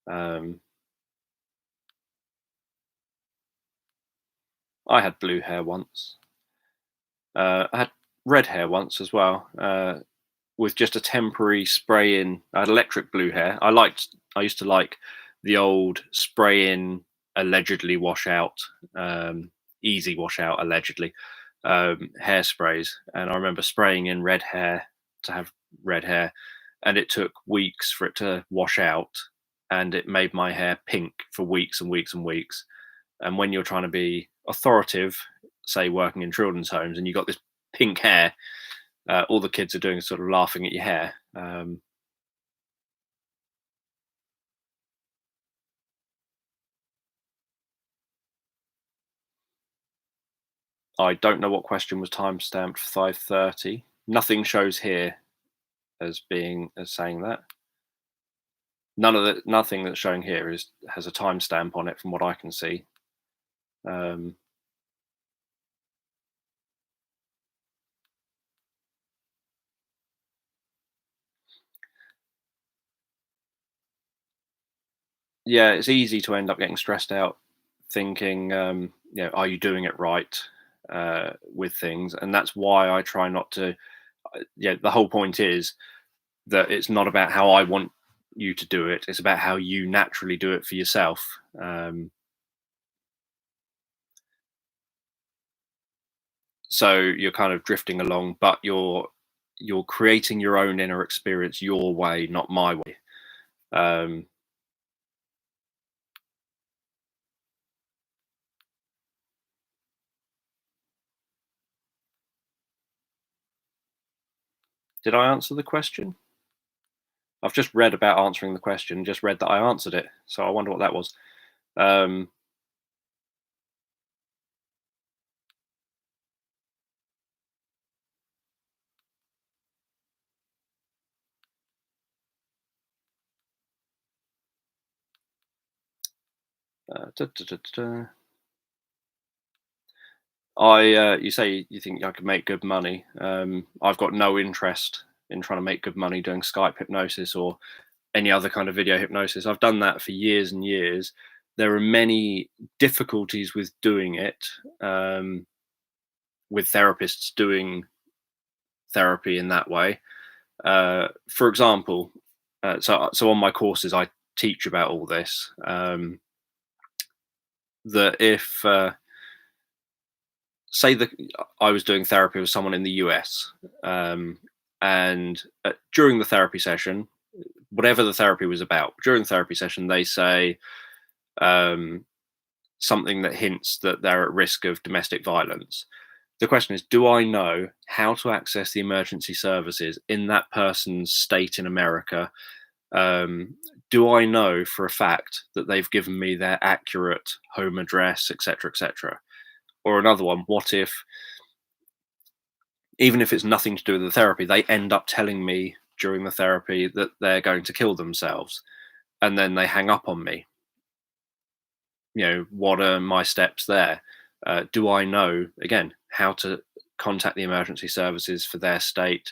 Um, I had blue hair once. I had red hair once as well, with just a temporary spray in. I had electric blue hair. I used to like the old spray in, allegedly wash out, easy wash out, allegedly, hairsprays. And I remember spraying in red hair to have red hair, and it took weeks for it to wash out, and it made my hair pink for weeks and weeks and weeks. And when you're trying to be authoritative, say working in children's homes, and you got this pink hair, all the kids are doing is sort of laughing at your hair. I don't know what question was time stamped for 5:30. Nothing shows here as saying that. Nothing that's showing here has a timestamp on it from what I can see. Um, yeah, it's easy to end up getting stressed out, thinking, are you doing it right with things? And that's why I try not to. Yeah, the whole point is that it's not about how I want you to do it. It's about how you naturally do it for yourself. So you're kind of drifting along, but you're you're creating your own inner experience your way, not my way. Um, did I answer the question? I've just read about answering the question, just read that I answered it. So I wonder what that was. Um, da, da, da, da. You say you think I could make good money. I've got no interest in trying to make good money doing Skype hypnosis or any other kind of video hypnosis. I've done that for years and years. There are many difficulties with doing it, with therapists doing therapy in that way. For example, so on my courses, I teach about all this. That if say that I was doing therapy with someone in the US, and during the therapy session, whatever the therapy was about, during the therapy session, they say um, something that hints that they're at risk of domestic violence. The question is, do I know how to access the emergency services in that person's state in America? Um, do I know for a fact that they've given me their accurate home address, etc., etc.? Or another one, what if, even if it's nothing to do with the therapy, they end up telling me during the therapy that they're going to kill themselves and then they hang up on me? What are my steps there? Do I know, again, how to contact the emergency services for their state?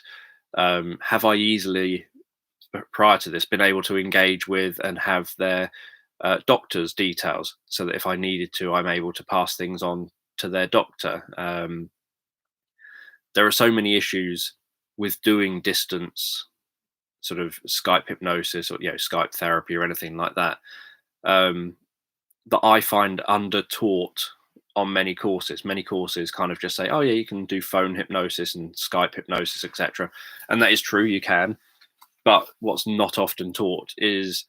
Have I easily, prior to this, been able to engage with and have their doctor's details so that if I needed to, I'm able to pass things on to their doctor? There are so many issues with doing distance sort of Skype hypnosis or Skype therapy or anything like that, um, that I find under taught on many courses. Many courses kind of just say, "Oh yeah, you can do phone hypnosis and Skype hypnosis, etc." And that is true, you can. But what's not often taught is,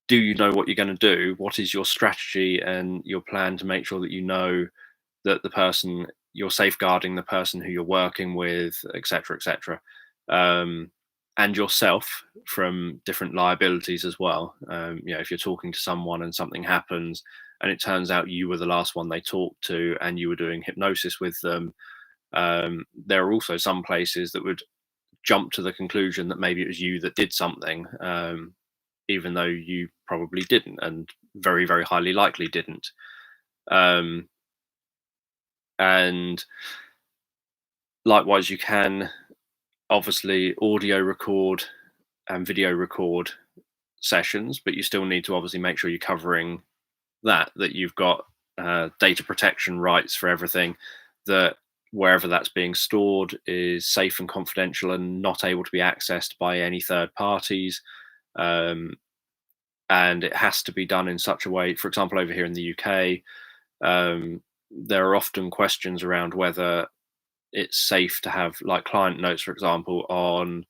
do you know what you're going to do? What is your strategy and your plan to make sure that you know that the person you're safeguarding, the person who you're working with, etc., etc., and yourself from different liabilities as well. If you're talking to someone and something happens, and it turns out you were the last one they talked to, and you were doing hypnosis with them, there are also some places that would jump to the conclusion that maybe it was you that did something, even though you probably didn't, and very, very highly likely didn't. Um, and likewise, you can obviously audio record and video record sessions, but you still need to obviously make sure you're covering that you've got data protection rights for everything, that wherever that's being stored is safe and confidential and not able to be accessed by any third parties. Um, and it has to be done in such a way, for example, over here in the UK, there are often questions around whether it's safe to have like client notes, for example, on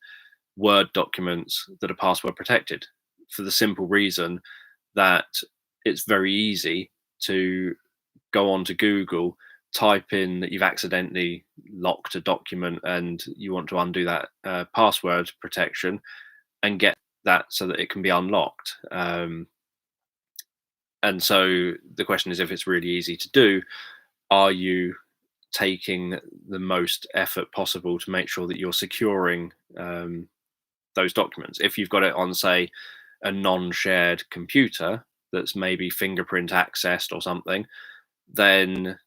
Word documents that are password protected, for the simple reason that it's very easy to go on to Google, type in that you've accidentally locked a document and you want to undo that password protection and get that so that it can be unlocked. And so the question is, if it's really easy to do, are you taking the most effort possible to make sure that you're securing those documents? If you've got it on, say, a non-shared computer that's maybe fingerprint accessed or something, then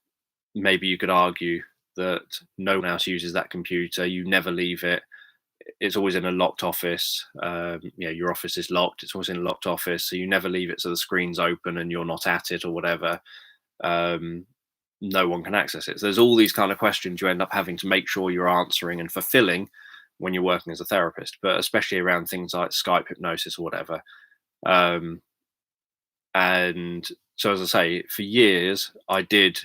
maybe you could argue that no one else uses that computer. You never leave it. It's always in a locked office. Your office is locked. It's always in a locked office, so you never leave it so the screen's open and you're not at it or whatever. Um, no one can access it. So there's all these kind of questions you end up having to make sure you're answering and fulfilling when you're working as a therapist, but especially around things like Skype hypnosis or whatever. Um, and so, as I say, for years I did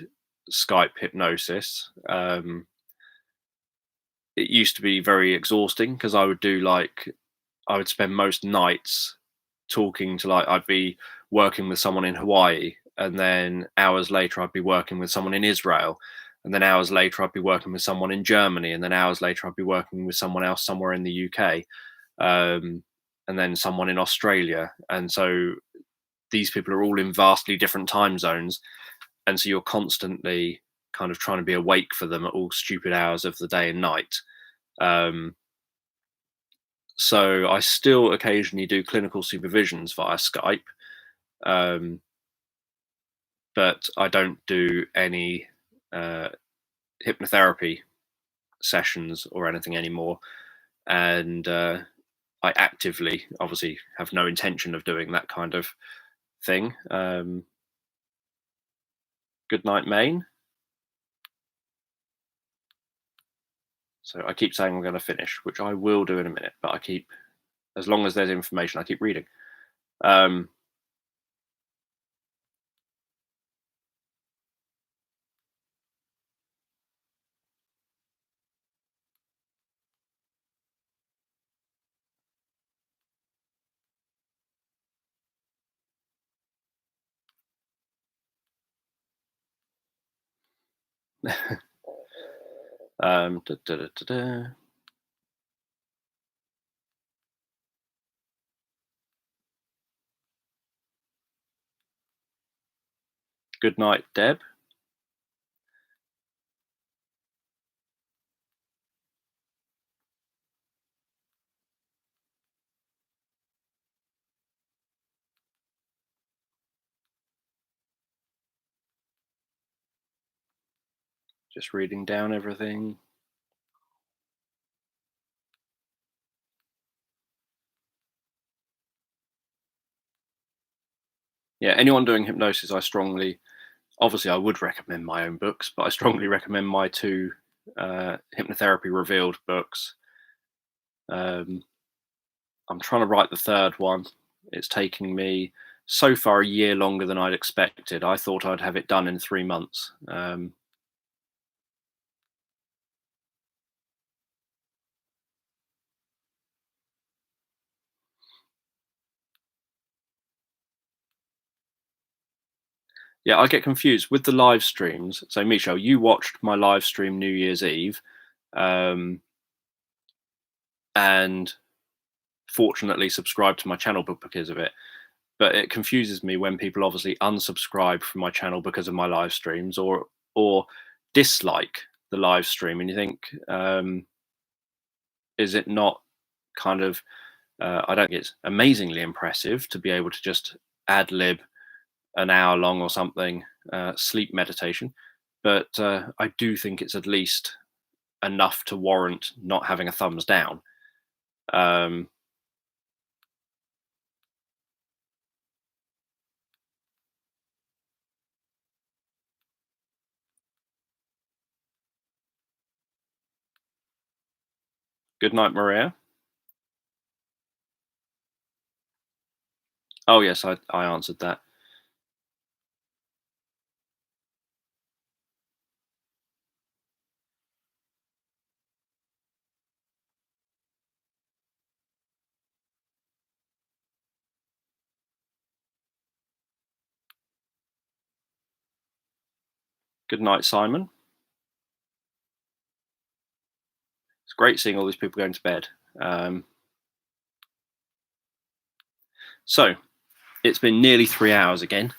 Skype hypnosis. it used to be very exhausting because I would do like I would spend most nights talking to like I'd be working with someone in Hawaii, and then hours later I'd be working with someone in Israel, and then hours later I'd be working with someone in Germany, and then hours later I'd be working with someone else somewhere in the UK, um, and then someone in Australia, and so these people are all in vastly different time zones, and so you're constantly kind of trying to be awake for them at all stupid hours of the day and night. Um, so I still occasionally do clinical supervisions via Skype, um, but I don't do any uh, hypnotherapy sessions or anything anymore. And I actively, obviously, have no intention of doing that kind of thing. Good night, Maine. So I keep saying I'm going to finish, which I will do in a minute, but I keep, as long as there's information, I keep reading. Um, da, da, da, da, da. Good night, Deb. Just reading down everything. Yeah, anyone doing hypnosis, obviously, I would recommend my own books, but I strongly recommend my two hypnotherapy revealed books. Um, I'm trying to write the third one. It's taking me so far a year longer than I'd expected. I thought I'd have it done in 3 months. Yeah, I get confused with the live streams. So, Michelle, you watched my live stream New Year's Eve, um, and fortunately subscribed to my channel because of it. But it confuses me when people obviously unsubscribe from my channel because of my live streams, or dislike the live stream, and you think, is it not kind of? I don't think it's amazingly impressive to be able to just ad lib an hour long or something sleep meditation, but I do think it's at least enough to warrant not having a thumbs down. Um, Good night, Maria. Oh yes, I answered that. Good night, Simon. It's great seeing all these people going to bed. Um, so it's been nearly 3 hours again,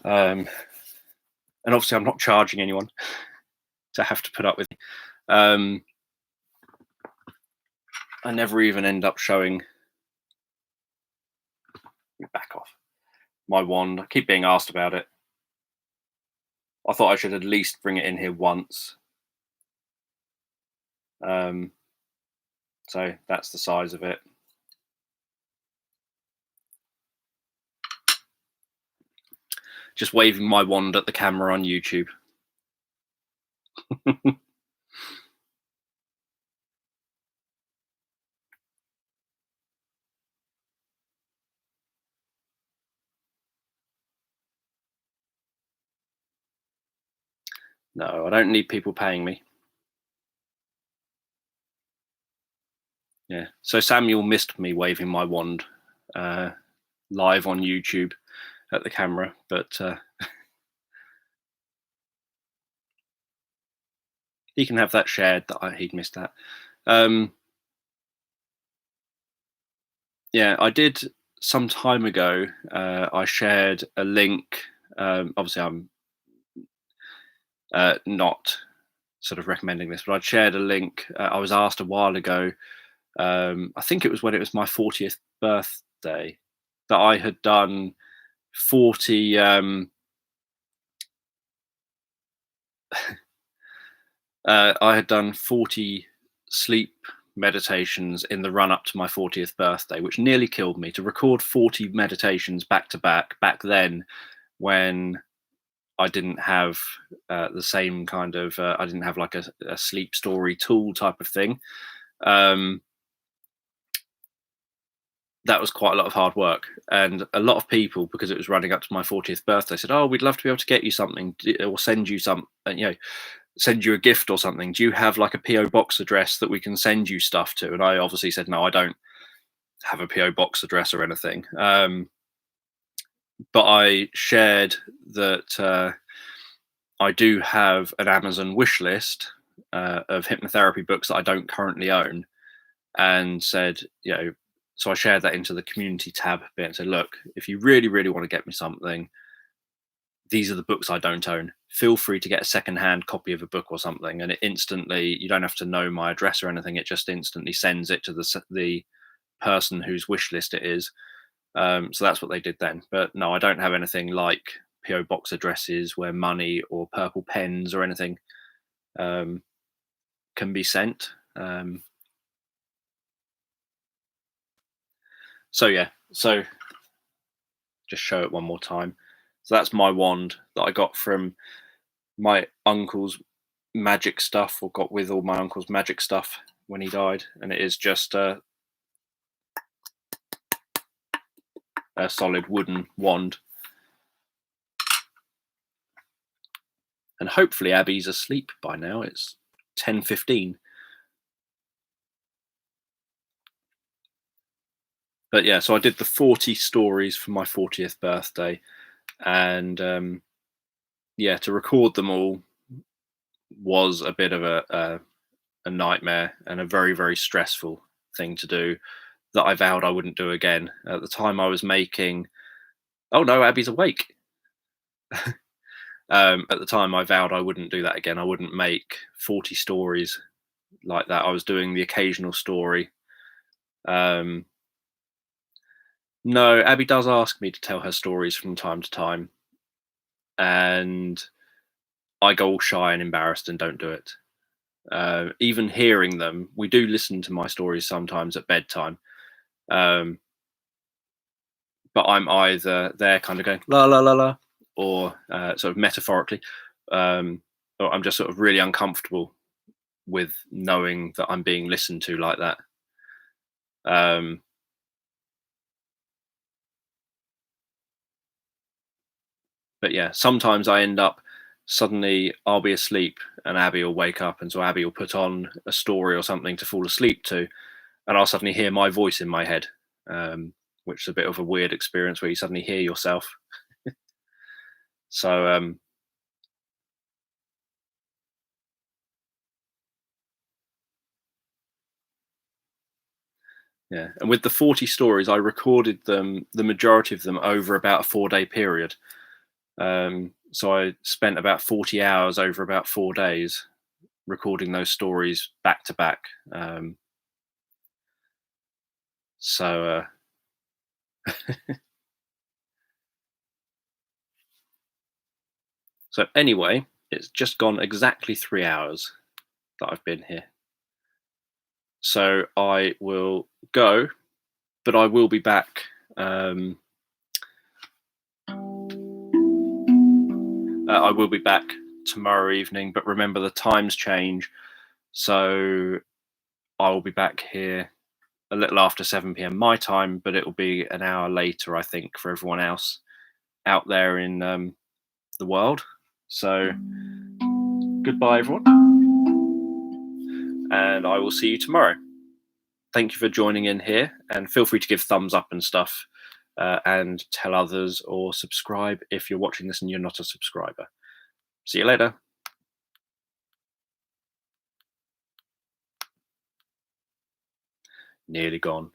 and obviously I'm not charging anyone to have to put up with me. I never even end up showing. Back off my wand. I keep being asked about it. I thought I should at least bring it in here once. Um, so that's the size of it. Just waving my wand at the camera on YouTube. No, I don't need people paying me. Yeah. So Samuel missed me waving my wand live on YouTube at the camera, but he can have that shared that he'd missed that. Yeah, I did some time ago. I shared a link. Obviously, I'm not sort of recommending this, but I'd shared a link. I was asked a while ago. I think it was when it was my 40th birthday that I had done 40. I had done 40 sleep meditations in the run up to my 40th birthday, which nearly killed me. To record 40 meditations back to back then, when I didn't have the same kind of, I didn't have like a sleep story tool type of thing. That was quite a lot of hard work, and a lot of people, because it was running up to my 40th birthday, said, "Oh, we'd love to be able to get you something, or send you some, send you a gift or something. Do you have like a PO box address that we can send you stuff to?" And I obviously said, "No, I don't have a PO box address or anything." But I shared that I do have an Amazon wish list of hypnotherapy books that I don't currently own, and said, so I shared that into the community tab bit and said, "Look, if you really, really want to get me something, these are the books I don't own. Feel free to get a secondhand copy of a book or something." And it instantly, you don't have to know my address or anything. It just instantly sends it to the person whose wish list it is. So that's what they did then. But no, I don't have anything like PO box addresses where money or purple pens or anything can be sent. So yeah, so just show it one more time. So that's my wand that I got from my uncle's magic stuff, or got with all my uncle's magic stuff when he died, and it is just a solid wooden wand. And hopefully Abby's asleep by now. It's 10:15. But yeah, so I did the 40 stories for my 40th birthday, and yeah, to record them all was a bit of a nightmare and a very, very stressful thing to do, that I vowed I wouldn't do again. At the time I was making, oh no, Abby's awake. At the time I vowed I wouldn't do that again. I wouldn't make 40 stories like that. I was doing the occasional story. No, Abby does ask me to tell her stories from time to time, and I go all shy and embarrassed and don't do it. Even hearing them, we do listen to my stories sometimes at bedtime, um, but I'm either there kind of going la la la la, or sort of metaphorically, or I'm just sort of really uncomfortable with knowing that I'm being listened to like that. Um, but yeah, sometimes I end up, suddenly I'll be asleep and Abby will wake up, and so Abby will put on a story or something to fall asleep to, and I'll suddenly hear my voice in my head, which is a bit of a weird experience where you suddenly hear yourself. So yeah, and with the 40 stories, I recorded them, the majority of them, over about a 4-day period. So I spent about 40 hours over about 4 days recording those stories back to back. So so anyway, it's just gone exactly 3 hours that I've been here. So I will go, but I will be back. I will be back tomorrow evening, but remember the times change. So I will be back here a little after 7 p.m. my time, but it will be an hour later, I think, for everyone else out there in the world. So goodbye, everyone, and I will see you tomorrow. thank you for joining in here, and feel free to give thumbs up and stuff, and tell others, or subscribe if you're watching this and you're not a subscriber. See you later. Nearly gone.